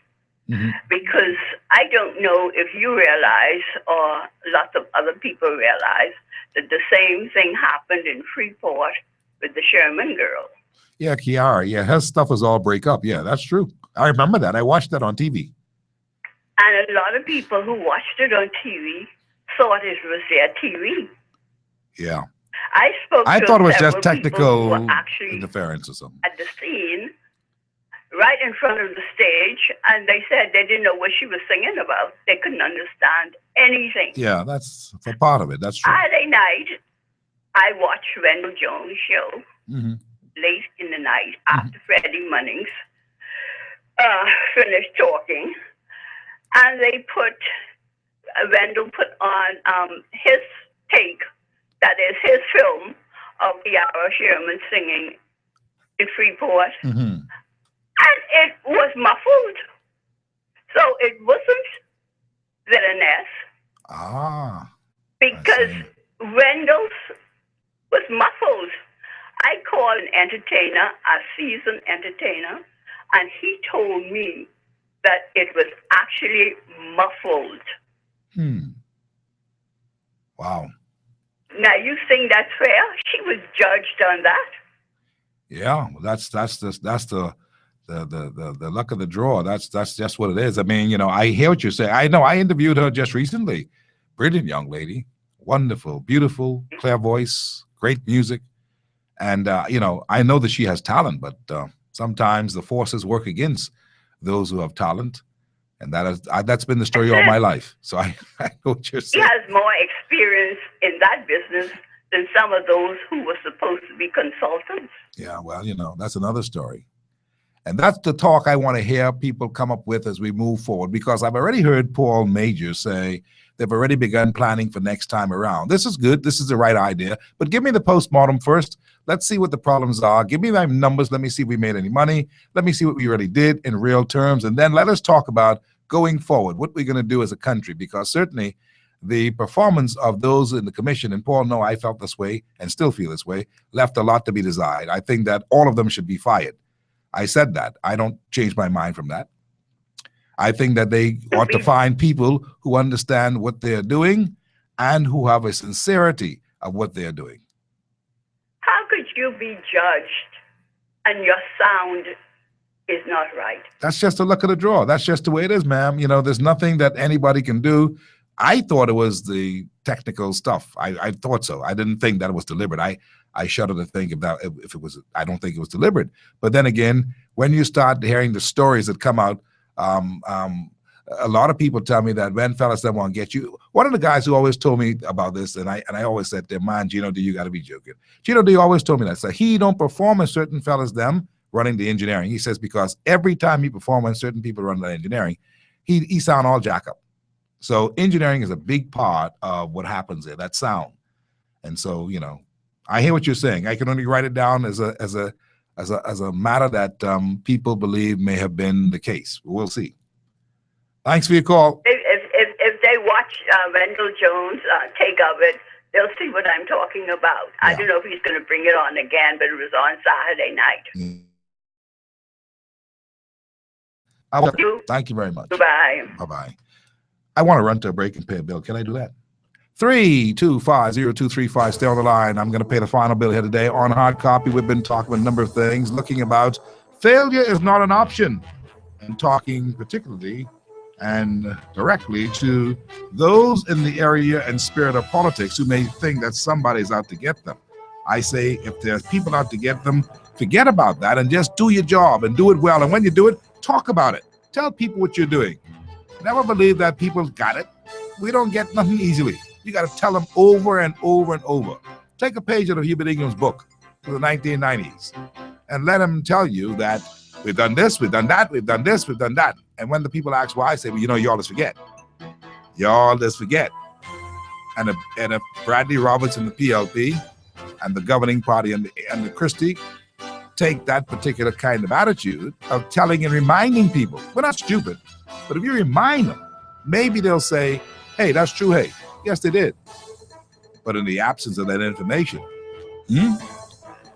because I don't know if you realize, or lots of other people realize, that the same thing happened in Freeport with the Sherman girl. Yeah, Kiara. Yeah, her stuff was all break up. Yeah, that's true. I remember that. I watched that on TV. And a lot of people who watched it on TV thought it was their TV. Yeah. I thought it was just several people who technical were actually interference or something. at the scene, right in front of the stage, and they said they didn't know what she was singing about. They couldn't understand anything. Yeah, that's a part of it. That's true. Friday night, I watched Wendell Jones' show late in the night after Freddie Munnings finished talking, and they Wendell put on his take, that is his film of Kiara Sherman singing in Freeport, and it was muffled. So it wasn't villainess. Because Wendell's was muffled. I called an entertainer, a seasoned entertainer, and he told me that it was actually muffled. Wow. Now you think that's fair? She was judged on that. Yeah, well, that's the luck of the draw. That's just what it is. I mean, I hear what you're saying. I know I interviewed her just recently. Brilliant young lady, wonderful, beautiful, clear voice, great music, and I know that she has talent, but sometimes the forces work against those who have talent, and that's been the story all my life. So I know what you're saying. She has more experience in that business than some of those who were supposed to be consultants. Yeah, well, that's another story. And that's the talk I want to hear people come up with as we move forward, because I've already heard Paul Major say they've already begun planning for next time around. This is good. This is the right idea. But give me the postmortem first. Let's see what the problems are. Give me my numbers. Let me see if we made any money. Let me see what we really did in real terms. And then let us talk about going forward, what we're going to do as a country, because certainly the performance of those in the commission, and Paul, no, I felt this way and still feel this way, left a lot to be desired. I think that all of them should be fired. I said that. I don't change my mind from that. I think that they ought to find people who understand what they're doing and who have a sincerity of what they're doing. How could you be judged and your sound is not right? That's just the luck of the draw. That's just the way it is, ma'am. There's nothing that anybody can do. I thought it was the technical stuff. I thought so. I didn't think that it was deliberate. I shudder to think if it was. I don't think it was deliberate. But then again, when you start hearing the stories that come out, a lot of people tell me that when fellas that want to get you. One of the guys who always told me about this, and I always said to him, man, Gino, do you got to be joking? Gino, do you always told me that? So he don't perform in certain fellas them running the engineering. He says because every time he perform when certain people run the engineering, he sound all jack up. So engineering is a big part of what happens there, that sound. And so, you know, I hear what you're saying. I can only write it down as a matter that people believe may have been the case. We'll see. Thanks for your call. If they watch Wendell Jones' take of it, they'll see what I'm talking about. Yeah. I don't know if he's going to bring it on again, but it was on Saturday night. Thank you very much. Goodbye. Bye-bye. I want to run to a break and pay a bill. Can I do that? 3250235. Stay on the line. I'm going to pay the final bill here today on Hard Copy. We've been talking about a number of things, looking about failure is not an option, and talking particularly and directly to those in the area and spirit of politics who may think that somebody's out to get them. I say, if there's people out to get them, forget about that and just do your job and do it well. And when you do it, talk about it. Tell people what you're doing. Never believe that people got it. We don't get nothing easily. You got to tell them over and over and over. Take a page out of Hubert Ingram's book from the 1990s and let him tell you that we've done this, we've done that, we've done this, we've done that. And when the people ask why, I say, well, you know, y'all just forget. Y'all just forget. And if Bradley Roberts and the PLP and the governing party and the Christie take that particular kind of attitude of telling and reminding people, we're not stupid, but if you remind them, maybe they'll say, hey, that's true, hey. Yes, they did. But in the absence of that information,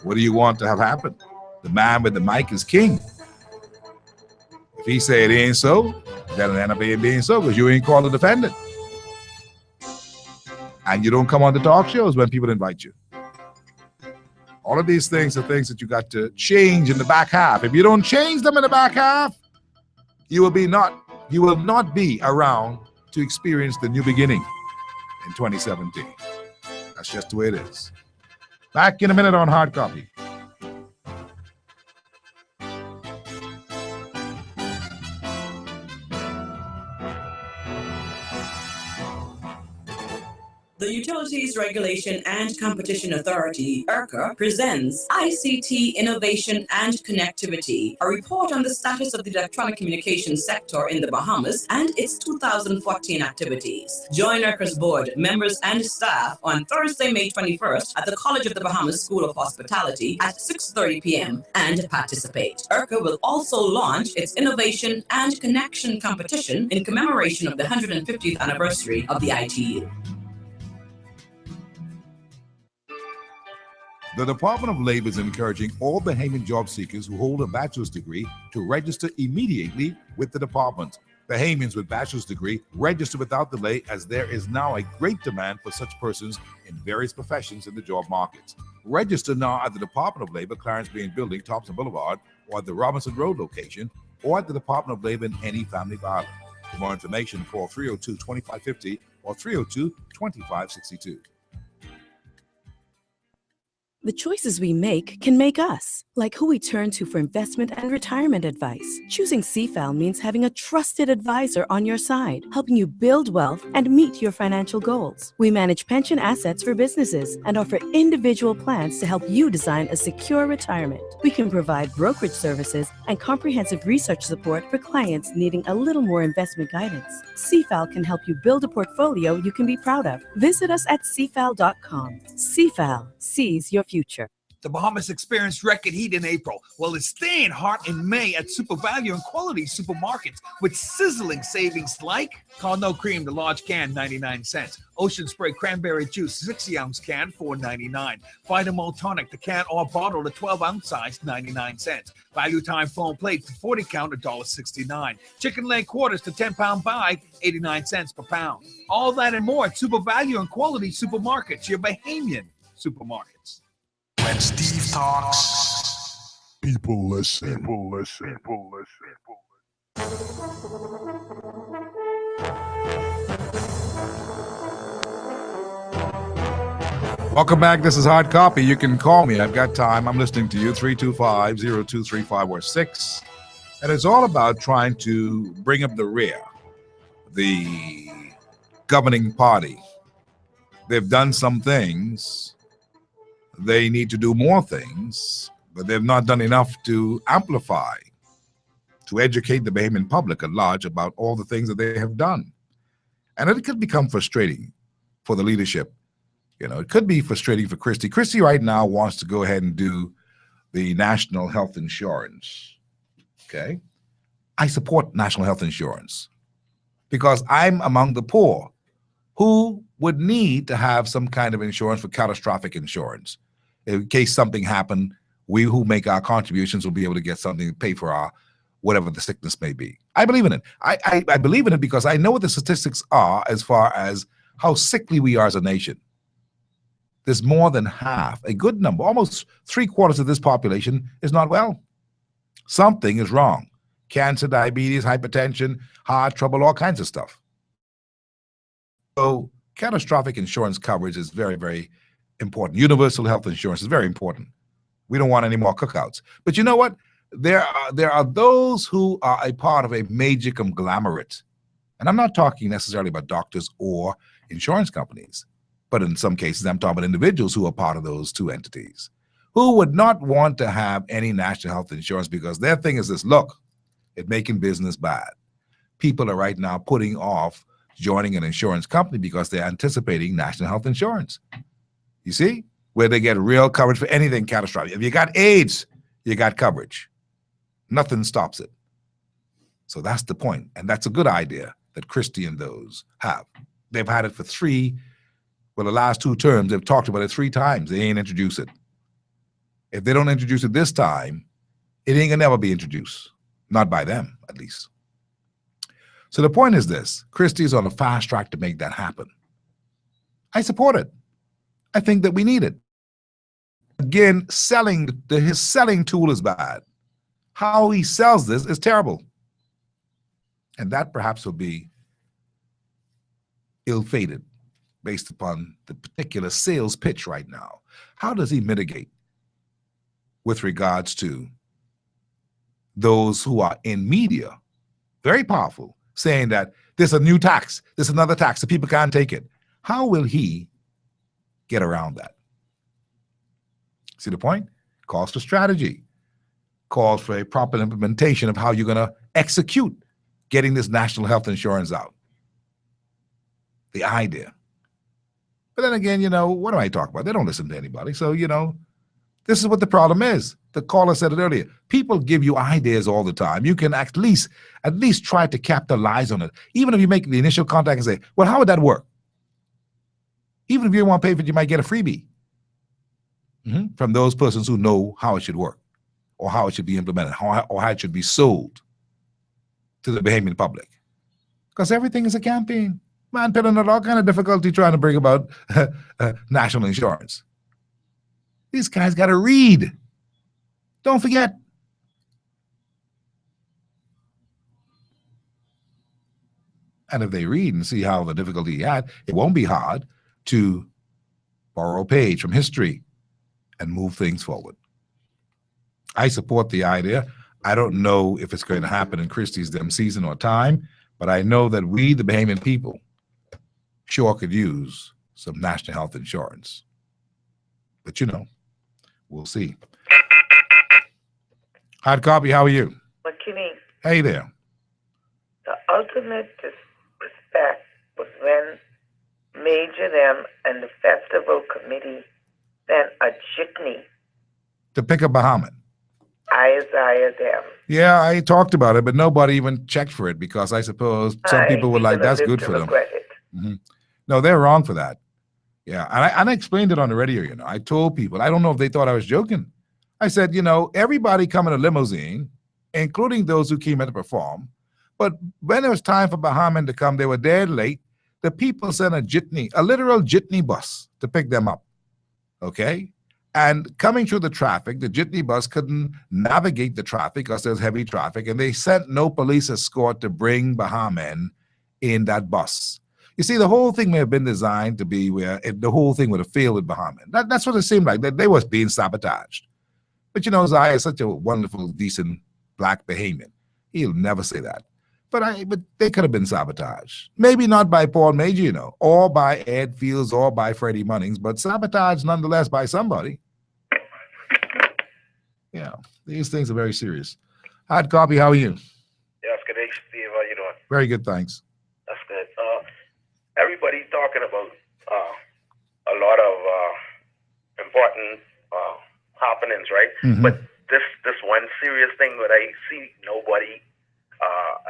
what do you want to have happen? The man with the mic is king. If he say it ain't so, then it end up being so because you ain't called to defend it. And you don't come on the talk shows when people invite you. All of these things are things that you got to change in the back half. If you don't change them in the back half, you will not be around to experience the new beginning in 2017. That's just the way it is. Back in a minute on Hard Copy. The Utilities Regulation and Competition Authority, ERCA, presents ICT Innovation and Connectivity, a report on the status of the electronic communications sector in the Bahamas and its 2014 activities. Join ERCA's board, members, and staff on Thursday, May 21st at the College of the Bahamas School of Hospitality at 6:30 p.m. and participate. ERCA will also launch its Innovation and Connection competition in commemoration of the 150th anniversary of the ITU. The Department of Labor is encouraging all Bahamian job seekers who hold a bachelor's degree to register immediately with the department. Bahamians with bachelor's degree register without delay, as there is now a great demand for such persons in various professions in the job market. Register now at the Department of Labor, Clarence Green Building, Thompson Boulevard, or at the Robinson Road location, or at the Department of Labor in any family island. For more information, call 302-2550 or 302-2562. The choices we make can make us, like who we turn to for investment and retirement advice. Choosing CFAL means having a trusted advisor on your side, helping you build wealth and meet your financial goals. We manage pension assets for businesses and offer individual plans to help you design a secure retirement. We can provide brokerage services and comprehensive research support for clients needing a little more investment guidance. CFAL can help you build a portfolio you can be proud of. Visit us at cfal.com. CFAL sees your future. The Bahamas experienced record heat in April. Well, it's staying hot in May at Super Value and Quality supermarkets with sizzling savings like Carno Cream, the large can, 99 cents. Ocean Spray Cranberry Juice, 60-ounce can, $4.99. Vitamol Tonic, the can or bottle, the 12-ounce size, 99 cents. Value Time Foam Plate, the 40 count, $1.69. Chicken leg quarters, the 10-pound bag, 89 cents per pound. All that and more at Super Value and Quality supermarkets, your Bahamian supermarkets. When Steve talks, people listen. People listen. People listen. Welcome back. This is Hard Copy. You can call me. I've got time. I'm listening to you. 325-0235 or 6. And it's all about trying to bring up the rear, the governing party. They've done some things. They need to do more things, but they've not done enough to amplify, to educate the Bahamian public at large about all the things that they have done. And it could become frustrating for the leadership You know, it could be frustrating for Christy. Christy right now wants to go ahead and do the national health insurance. Okay. I support national health insurance because I'm among the poor who would need to have some kind of insurance for catastrophic insurance. In case something happened, we who make our contributions will be able to get something to pay for our whatever the sickness may be. I believe in it. I believe in it because I know what the statistics are as far as how sickly we are as a nation. There's more than half, a good number, almost 3/4 of this population is not well. Something is wrong. Cancer, diabetes, hypertension, heart trouble, all kinds of stuff. So catastrophic insurance coverage is very, very important. Universal health insurance is very important. We don't want any more cookouts. But you know what? There are those who are a part of a major conglomerate. And I'm not talking necessarily about doctors or insurance companies. But in some cases, I'm talking about individuals who are part of those two entities who would not want to have any national health insurance because their thing is this: look, it's making business bad. People are right now putting off joining an insurance company because they're anticipating national health insurance. You see, where they get real coverage for anything catastrophic. If you got AIDS, you got coverage. Nothing stops it. So that's the point. And that's a good idea that Christie and those have. They've had it for the last 2 terms, they've talked about it 3 times. They ain't introduced it. If they don't introduce it this time, it ain't gonna never be introduced. Not by them, at least. So the point is this: Christie is on a fast track to make that happen. I support it. I think that we need it. Again, his selling tool is bad. How he sells this is terrible. And that perhaps will be ill-fated based upon the particular sales pitch right now. How does he mitigate with regards to those who are in media, very powerful, saying that there's a new tax, there's another tax, the people can't take it? How will he get around that? See the point? Calls for strategy, calls for a proper implementation of how you're going to execute getting this national health insurance out. The idea. But then again, you know, what do I talk about? They don't listen to anybody. So, you know, this is what the problem is. The caller said it earlier. People give you ideas all the time. You can at least try to capitalize on it. Even if you make the initial contact and say, well, how would that work? Even if you don't want to pay for it, you might get a freebie from those persons who know how it should work or how it should be implemented or how it should be sold to the Bahamian public. Because everything is a campaign. Man, putting out all kind of difficulty trying to bring about national insurance. These guys got to read. Don't forget. And if they read and see how the difficulty he had, it won't be hard to borrow a page from history and move things forward. I support the idea. I don't know if it's going to happen in Christie's them season or time, but I know that we, the Bahamian people, sure could use some national health insurance. But you know, we'll see. Hard copy, how are you? McKinney, Hey there. the ultimate respect was when Major them and the festival committee sent a jitney, To pick a Bahamian. Isaiah them. Yeah, I talked about it, but nobody even checked for it because I suppose some people were like, that's good for them. No, they're wrong for that. Yeah, and I explained it on the radio, you know. I told people, I don't know if they thought I was joking. I said, you know, everybody come in a limousine, including those who came in to perform, but when it was time for Bahamian to come, they were dead late. The people sent a jitney, a literal jitney bus to pick them up, okay? And coming through the traffic, the jitney bus couldn't navigate the traffic because there's heavy traffic, and they sent no police escort to bring Bahamian in that bus. You see, the whole thing may have been designed to be where the whole thing would have failed with Bahamian. That's what it seemed like, that they was being sabotaged. But you know, Zaya is such a wonderful, decent black Bahamian. He'll never say that. But they could have been sabotaged. Maybe not by Paul Major, you know, or by Ed Fields or by Freddie Munnings, but sabotaged nonetheless by somebody. Yeah, these things are very serious. Hard copy, how are you? Yes, good day, Steve. How you doing? Very good, thanks. That's good. Everybody's talking about a lot of important happenings, right? But this one serious thing that I see nobody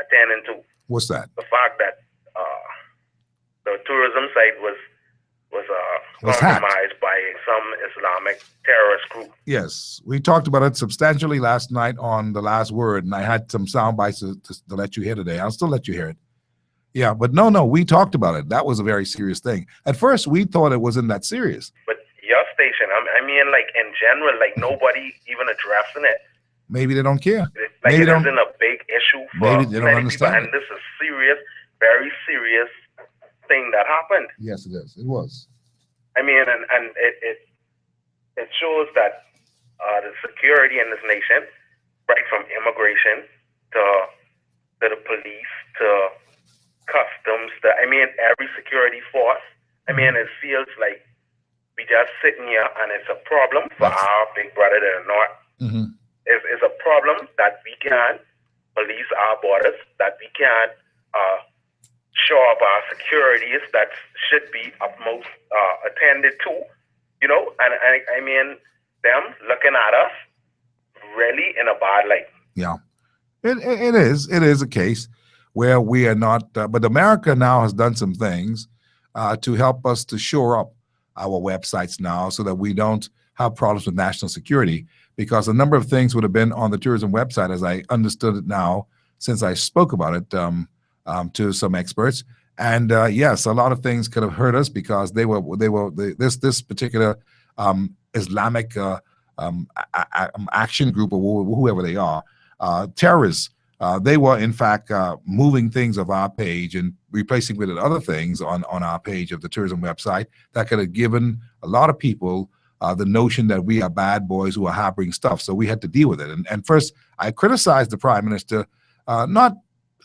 attending to. What's that? The fact that the tourism site was hacked compromised by some Islamic terrorist group. Yes, we talked about it substantially last night on The Last Word, and I had some sound bites to let you hear today. I'll still let you hear it. Yeah, but no, we talked about it. That was a very serious thing. At first, we thought it wasn't that serious. But your station, I mean, like in general, like nobody even addressing it. Maybe they don't care. Like maybe it isn't a big issue for maybe they don't understand people, and this is serious, very serious thing that happened. Yes, it is. It was. I mean, and it shows that the security in this nation, right from immigration to the police to customs, I mean, every security force. I mean, it feels like we just sitting here and it's a problem for our big brother to the north. It's a problem that we can police our borders, that we can show up our securities that should be utmost attended to, you know, and I mean, them looking at us really in a bad light. Yeah, it is a case where we are not, but America now has done some things to help us to shore up our websites now so that we don't have problems with national security, because a number of things would have been on the tourism website, as I understood it now, since I spoke about it to some experts. And yes, a lot of things could have hurt us because this particular Islamic action group or whoever they are, terrorists. They were in fact moving things of our page and replacing with other things on our page of the tourism website that could have given a lot of people the notion that we are bad boys who are harboring stuff. So we had to deal with it. And first, I criticized the Prime Minister, I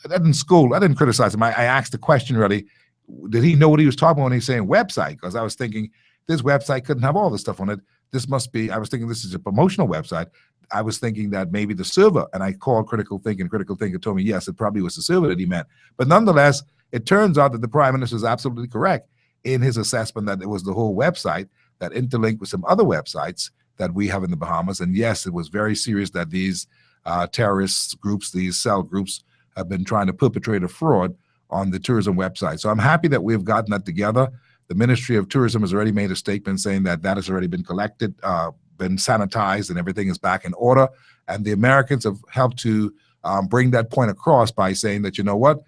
didn't criticize him. I asked the question really, did he know what he was talking about when he's saying website? Because I was thinking this website couldn't have all this stuff on it. I was thinking this is a promotional website. I was thinking that maybe the server, and I called Critical Thinking. Critical Thinking told me, yes, it probably was the server that he meant. But nonetheless, it turns out that the Prime Minister is absolutely correct in his assessment that it was the whole website that interlinked with some other websites that we have in the Bahamas. And yes, it was very serious that these terrorist groups, these cell groups, have been trying to perpetrate a fraud on the tourism website. So I'm happy that we've gotten that together. The Ministry of Tourism has already made a statement saying that has already been collected, been sanitized, and everything is back in order. And the Americans have helped to bring that point across by saying that, you know what,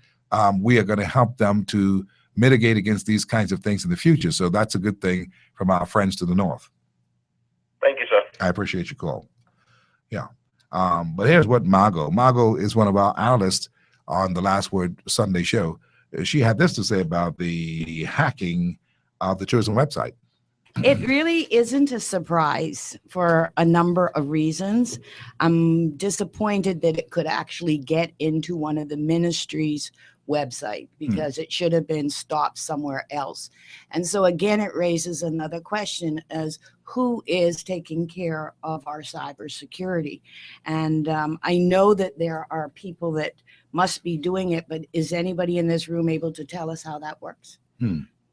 we are going to help them to mitigate against these kinds of things in the future. So that's a good thing from our friends to the north. Thank you, sir. I appreciate your call. Yeah. But here's what Margot is one of our analysts on the Last Word Sunday show. She had this to say about the hacking of the tourism website. It really isn't a surprise for a number of reasons. I'm disappointed that it could actually get into one of the ministries' website because it should have been stopped somewhere else. And so again, it raises another question as who is taking care of our cybersecurity? And I know that there are people that must be doing it, but is anybody in this room able to tell us how that works?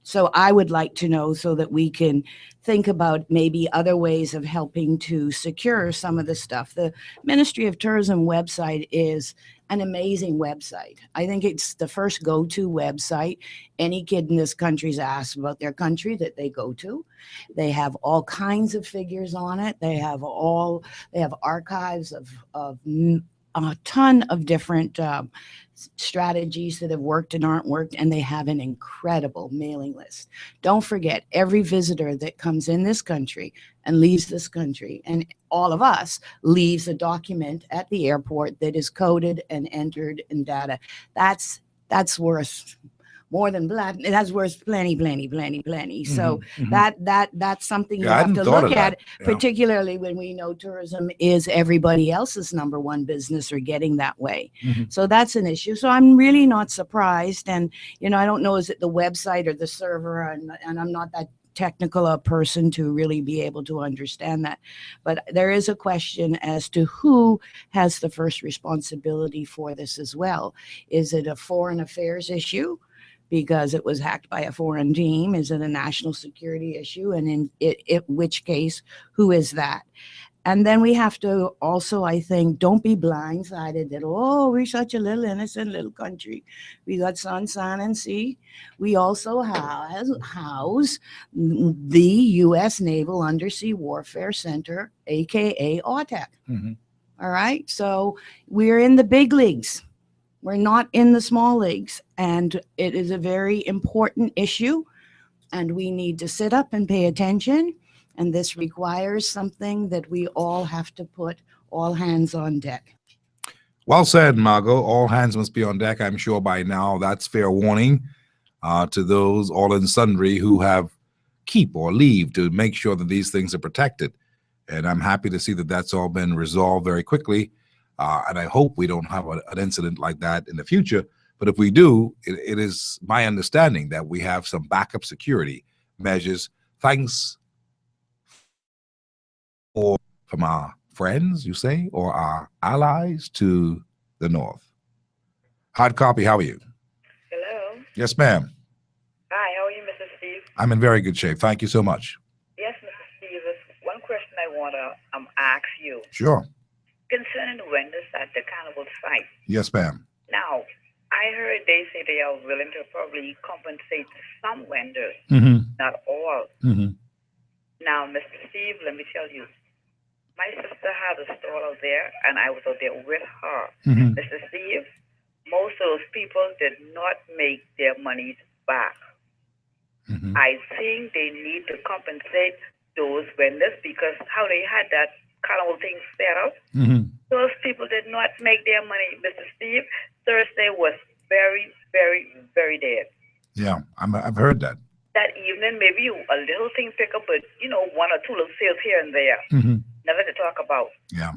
So I would like to know so that we can think about maybe other ways of helping to secure some of the stuff. The Ministry of Tourism website is an amazing website. I think it's the first go-to website any kid in this country is asked about their country that they go to. They have all kinds of figures on it. They have archives of a ton of different strategies that have worked and aren't worked, and they have an incredible mailing list. Don't forget, every visitor that comes in this country and leaves this country, and all of us, leaves a document at the airport that is coded and entered in data. That's worth more than blood. That's worth plenty. So that's something you have to look at, particularly when we know tourism is everybody else's number one business or getting that way. So that's an issue. So I'm really not surprised. And, I don't know, is it the website or the server? And I'm not that technical a person to really be able to understand that. But there is a question as to who has the first responsibility for this as well. Is it a foreign affairs issue? because it was hacked by a foreign team? Is it a national security issue? And in which case, who is that? And then we have to also, I think, don't be blindsided that, oh, we're such a little innocent little country. We got sun, and sea. We also house the U.S. Naval Undersea Warfare Center, aka AUTEC. All right. So we're in the big leagues. We're not in the small leagues. And it is a very important issue. And we need to sit up and pay attention. And this requires something that we all have to put all hands on deck. Well said, Margot. All hands must be on deck. I'm sure by now that's fair warning to those all and sundry who have keep or leave to make sure that these things are protected. And I'm happy to see that that's all been resolved very quickly. And I hope we don't have an incident like that in the future. But if we do, it is my understanding that we have some backup security measures, thanks or from our friends, you say, or our allies to the north. Hard copy, how are you? Hello. Yes, ma'am. Hi, how are you, Mr. Steve? I'm in very good shape. Thank you so much. Yes, Mr. Steve. There's one question I want to ask you. Sure. Concerning the vendors at the carnival site. Yes, ma'am. Now, I heard they say they are willing to probably compensate some vendors, not all. Now, Mr. Steve, let me tell you, my sister had a stall out there, and I was out there with her. Mr. Steve, most of those people did not make their monies back. I think they need to compensate those vendors because how they had that carnival thing set up, those people did not make their money. Mr. Steve, Thursday was very, very, very dead. Yeah, I've heard that. That evening, maybe a little thing pick up, but one or two little sales here and there. Nothing to talk about. Yeah.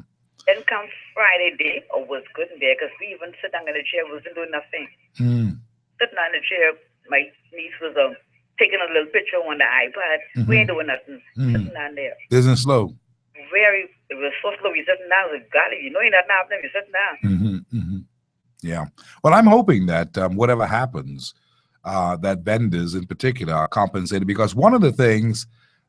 Then comes Friday day, was good in there because we even sit down in the chair, wasn't doing nothing. Sitting on the chair, my niece was taking a little picture on the iPad. We ain't doing nothing. Sitting down there. Business slow. It was so slow. We sitting down. Like, golly, you know you're not happening. You're sitting down. Yeah. Well, I'm hoping that whatever happens, that vendors in particular are compensated, because one of the things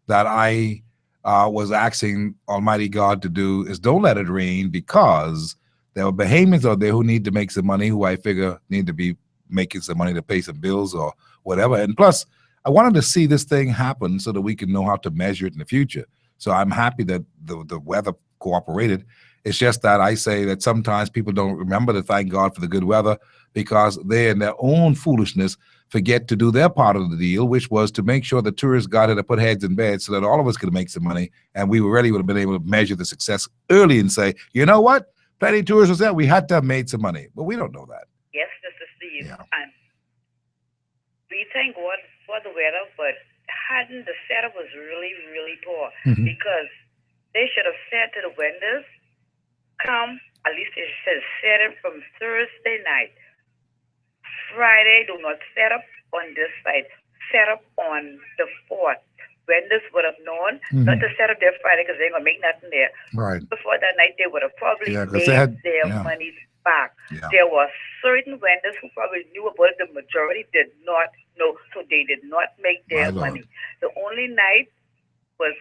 that I was asking Almighty God to do is don't let it rain, because there are behemoths out there who need to make some money, who I figure need to be making some money to pay some bills or whatever. And plus, I wanted to see this thing happen so that we can know how to measure it in the future. So I'm happy that the weather cooperated. It's just that I say that sometimes people don't remember to thank God for the good weather because they, in their own foolishness, forget to do their part of the deal, which was to make sure the tourists got here to put heads in bed so that all of us could make some money. And we really would have been able to measure the success early and say, you know what? Plenty of tourists was there. We had to have made some money. But we don't know that. Yes, Mr. Steve. And we thank God for the weather, but the setup was really, really poor because they should have said to the vendors, come, at least they should have said it from Thursday night. Friday, do not set up on this site. Set up on the 4th. Vendors would have known not to set up their Friday because they ain't going to make nothing there. Right. Before that night, they would have probably made their monies back. Yeah. There were certain vendors who probably knew about it. The majority did not know, so they did not make their money. The only night was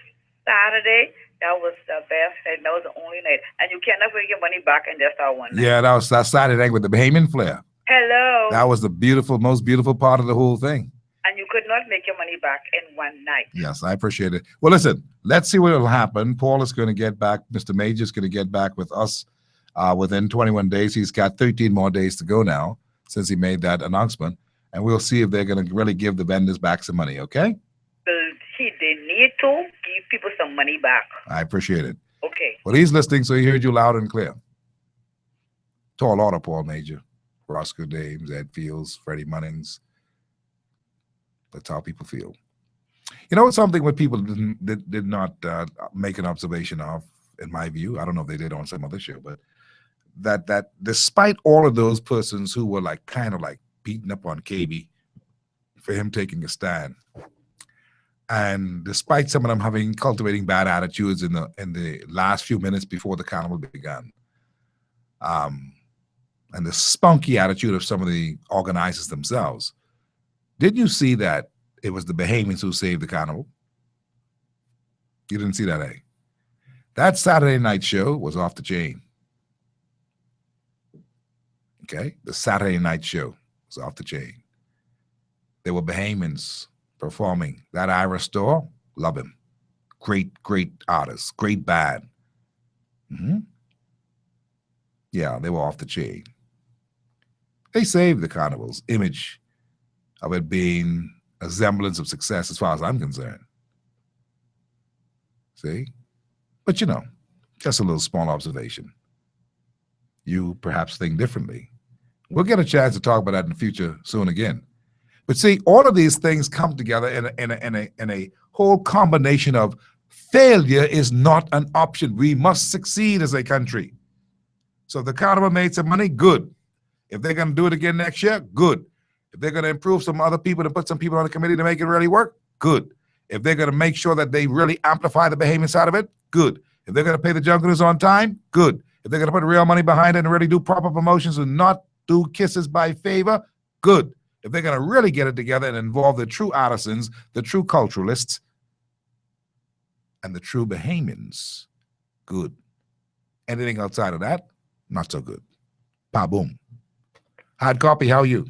Saturday. That was the best night. That was the only night. And you cannot bring your money back in just that one night. Yeah, that was that Saturday night with the Bahamian flair. Hello. That was the most beautiful part of the whole thing. And you could not make your money back in one night. Yes, I appreciate it. Well, listen, let's see what will happen. Paul is going to get back. Mr. Major is going to get back with us within 21 days. He's got 13 more days to go now since he made that announcement. And we'll see if they're going to really give the vendors back some money, okay? They need to give people some money back. I appreciate it. Okay. Well, he's listening, so he heard you loud and clear. Tall order, Paul Major. Roscoe Dames, Ed Fields, Freddie Munnings. That's how people feel. You know, something what people did not make an observation of, in my view, I don't know if they did on some other show, but that despite all of those persons who were like kind of like beating up on KB for him taking a stand, and despite some of them cultivating bad attitudes in the last few minutes before the carnival began, and the spunky attitude of some of the organizers themselves, Did you see that it was the Bahamians who saved the carnival? You didn't see that, eh? That Saturday night show was off the chain. Okay? The Saturday night show was off the chain. There were Bahamians performing. That Ira Store, love him. Great, great artist, great band. Yeah, they were off the chain. They saved the carnival's image of it being a semblance of success as far as I'm concerned. See? But you know, just a little small observation. You perhaps think differently. We'll get a chance to talk about that in the future soon again. But see, all of these things come together in a whole combination of failure is not an option. We must succeed as a country. So if the carnival made some money, good. If they're going to do it again next year, good. If they're going to improve some other people to put some people on the committee to make it really work, good. If they're going to make sure that they really amplify the Bahamian side of it, good. If they're going to pay the junglers on time, good. If they're going to put real money behind it and really do proper promotions and not do kisses by favor, good. If they're going to really get it together and involve the true artisans, the true culturalists, and the true Bahamians, good. Anything outside of that, not so good. Pa-boom. Hard copy, how are you?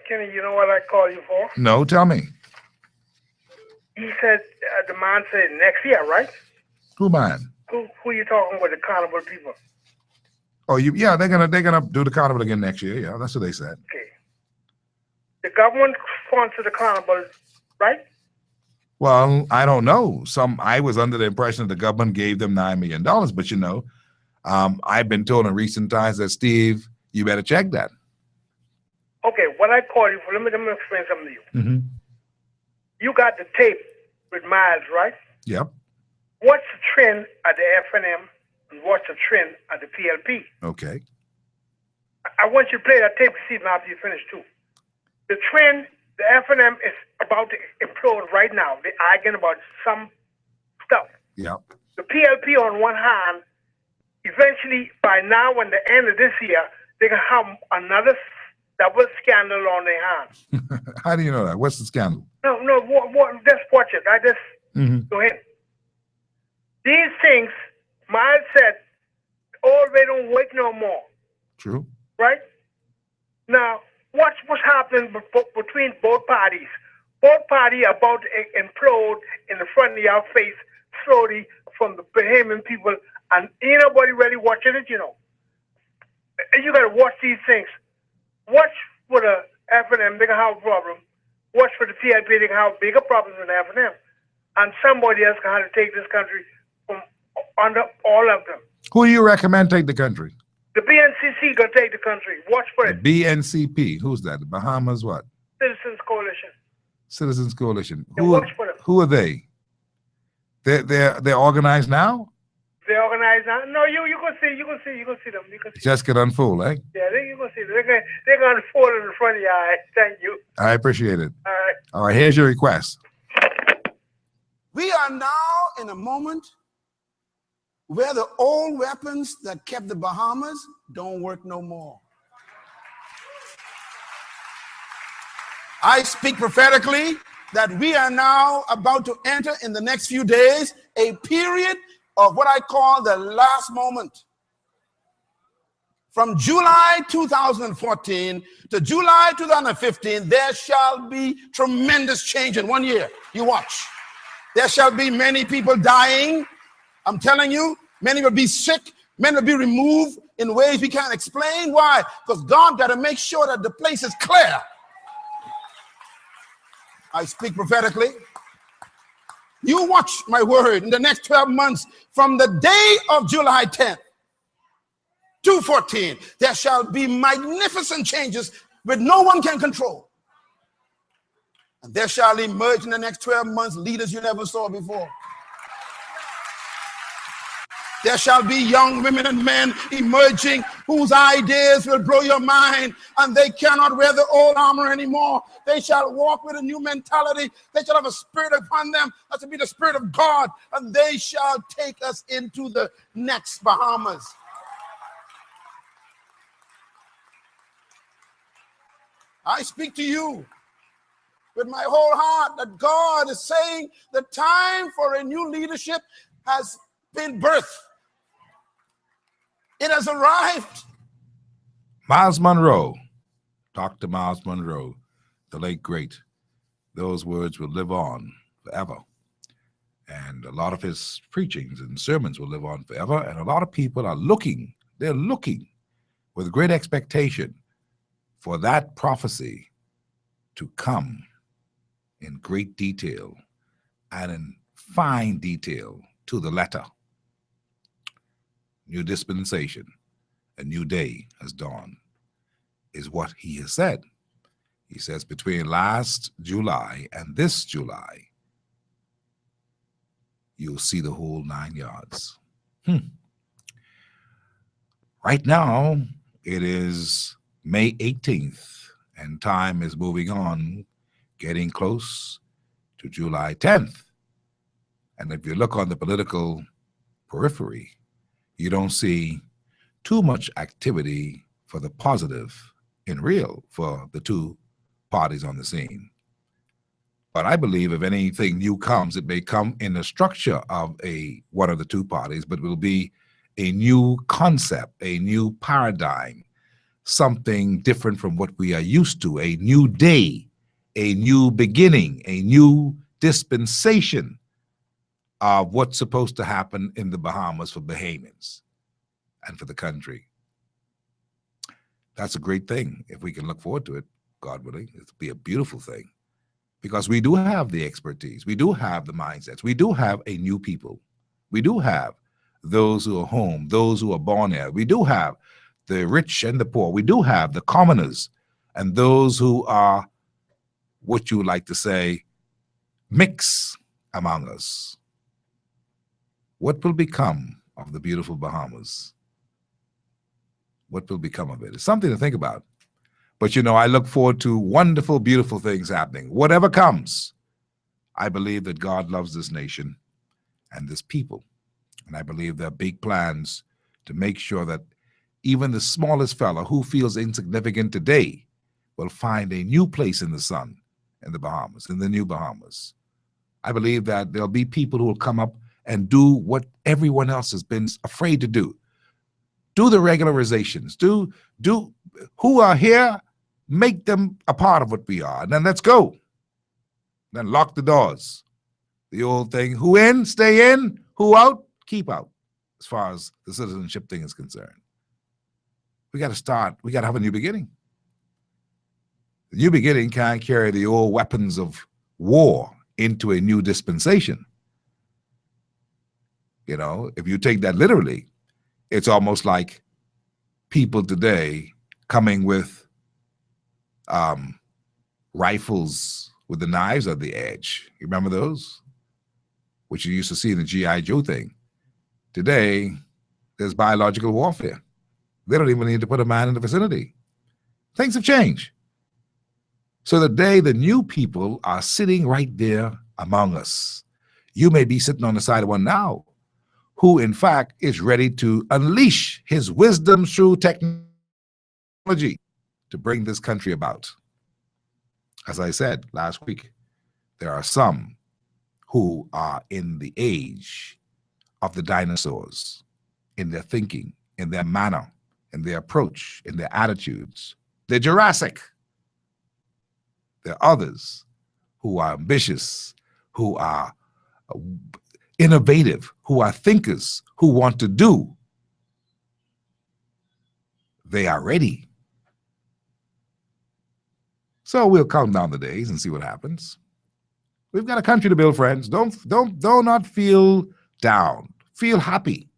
Kenny, you know what I call you for? No, tell me. He said, the man said next year, right? Who man? Who you talking with, the carnival people? Oh, yeah, they're gonna do the carnival again next year. Yeah, that's what they said. Okay. The government sponsored the carnival, right? Well, I don't know. I was under the impression that the government gave them $9 million, but you know, I've been told in recent times that, Steve, you better check that. Okay, what I call you for, let me explain something to you. Mm-hmm. You got the tape with Miles, right? Yep. What's the trend at the FNM and what's the trend at the PLP? Okay. I want you to play that tape this evening after you finish too. The trend, the FNM is about to implode right now. They're arguing about some stuff. Yep. The PLP on one hand, eventually by now and the end of this year, they're going to have another double scandal on their hands. How do you know that? What's the scandal? No, just watch it. I just go ahead. These things, Miles said, they don't work no more. True. Right? Now, what's happening between both parties? Both parties are about to implode in the front of your face slowly from the Bahamian people, and ain't nobody really watching it, you know. And you got to watch these things. Watch for the FNM, they can have a problem. Watch for the PIP, they can have bigger problems than the FNM. And somebody else can have to take this country from under all of them. Who do you recommend take the country? The BNCC going to take the country. Watch for it. The BNCP. Who's that? The Bahamas what? Citizens Coalition. Citizens Coalition. Yeah, watch for them. Who are they? They're organized now? They organize now. No, you can see them. You can see. Just get unfold, eh? Yeah, you can see them. They're going to unfold in the front of your eyes. Thank you. I appreciate it. All right. All right, here's your request. We are now in a moment where the old weapons that kept the Bahamas don't work no more. I speak prophetically that we are now about to enter in the next few days a period of what I call the last moment. From July 2014 to July 2015, there shall be tremendous change in 1 year. You watch. There shall be many people dying. I'm telling you, many will be sick. Many will be removed in ways we can't explain. Why? Because God got to make sure that the place is clear. I speak prophetically. You watch my word in the next 12 months from the day of July 10th to 14. There shall be magnificent changes which no one can control. And there shall emerge in the next 12 months leaders you never saw before. There shall be young women and men emerging whose ideas will blow your mind, and they cannot wear the old armor anymore. They shall walk with a new mentality. They shall have a spirit upon them that will be the spirit of God, and they shall take us into the next Bahamas. I speak to you with my whole heart that God is saying the time for a new leadership has been birthed. It has arrived. Miles Monroe, Dr. Miles Monroe, the late great, those words will live on forever. And a lot of his preachings and sermons will live on forever. And a lot of people are looking, they're looking with great expectation for that prophecy to come in great detail and in fine detail to the letter. New dispensation, a new day has dawned, is what he has said. He says between last July and this July, you'll see the whole 9 yards. Right now, it is May 18th, and time is moving on, getting close to July 10th. And if you look on the political periphery, you don't see too much activity for the positive in real for the two parties on the scene. But I believe if anything new comes, it may come in the structure of one of the two parties, but it will be a new concept, a new paradigm, something different from what we are used to, a new day, a new beginning, a new dispensation of what's supposed to happen in the Bahamas for Bahamians and for the country. That's a great thing. If we can look forward to it, God willing, it'll be a beautiful thing. Because we do have the expertise. We do have the mindsets. We do have a new people. We do have those who are home, those who are born here. We do have the rich and the poor. We do have the commoners and those who are, what you would like to say, mix among us. What will become of the beautiful Bahamas? What will become of it? It's something to think about. But, you know, I look forward to wonderful, beautiful things happening. Whatever comes, I believe that God loves this nation and this people. And I believe there are big plans to make sure that even the smallest fella who feels insignificant today will find a new place in the sun in the Bahamas, in the new Bahamas. I believe that there'll be people who will come up and do what everyone else has been afraid to do. Do the regularizations. Do who are here, make them a part of what we are. And then let's go. Then lock the doors. The old thing, who in, stay in, who out, keep out, as far as the citizenship thing is concerned. We got to start. We got to have a new beginning. The new beginning can't carry the old weapons of war into a new dispensation. You know, if you take that literally, it's almost like people today coming with rifles with the knives at the edge. You remember those? Which you used to see in the G.I. Joe thing. Today, there's biological warfare. They don't even need to put a man in the vicinity. Things have changed. So today, the new people are sitting right there among us. You may be sitting on the side of one now, who in fact is ready to unleash his wisdom through technology to bring this country about. As I said last week, there are some who are in the age of the dinosaurs, in their thinking, in their manner, in their approach, in their attitudes. They're Jurassic. There are others who are ambitious, who are innovative, who are thinkers, who want to do. They are ready. So we'll count down the days and see what happens. We've got a country to build, friends. Do not feel down. Feel happy.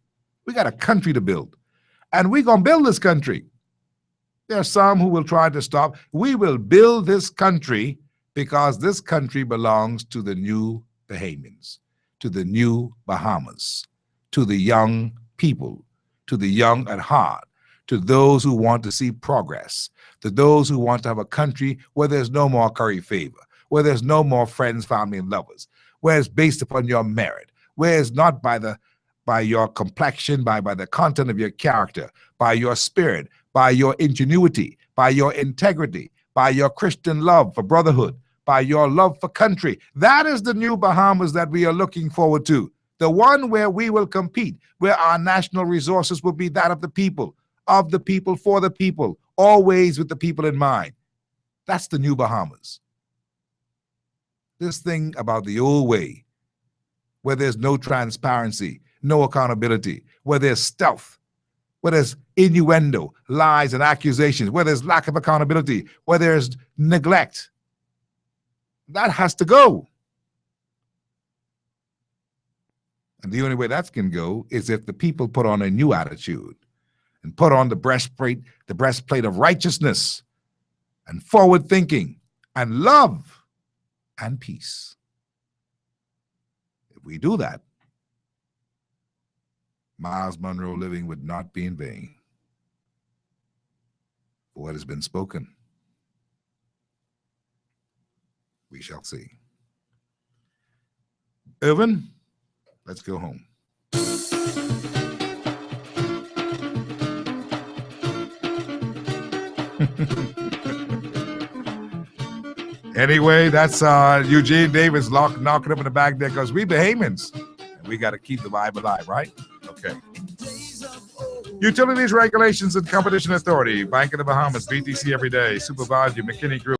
We got a country to build. And we're going to build this country. There are some who will try to stop. We will build this country because this country belongs to the new Bahamians, to the new Bahamas, to the young people, to the young at heart, to those who want to see progress, to those who want to have a country where there's no more curry favor, where there's no more friends, family, and lovers, where it's based upon your merit, where it's not by your complexion, by the content of your character, by your spirit, by your ingenuity, by your integrity, by your Christian love for brotherhood, by your love for country. That is the new Bahamas that we are looking forward to. The one where we will compete, where our national resources will be that of the people, for the people, always with the people in mind. That's the new Bahamas. This thing about the old way, where there's no transparency, no accountability, where there's stealth, where there's innuendo, lies, and accusations, where there's lack of accountability, where there's neglect. That has to go. And the only way that can go is if the people put on a new attitude and put on the breastplate of righteousness and forward thinking and love and peace. If we do that, Miles Monroe living would not be in vain. For what has been spoken, we shall see. Irvin, let's go home. Anyway, that's Eugene Davis knocking up in the back there because we Bahamians. And we got to keep the vibe alive, right? Okay. Utilities, Regulations, and Competition Authority, Bank of the Bahamas, BTC every day, Supervisor, McKinney Group.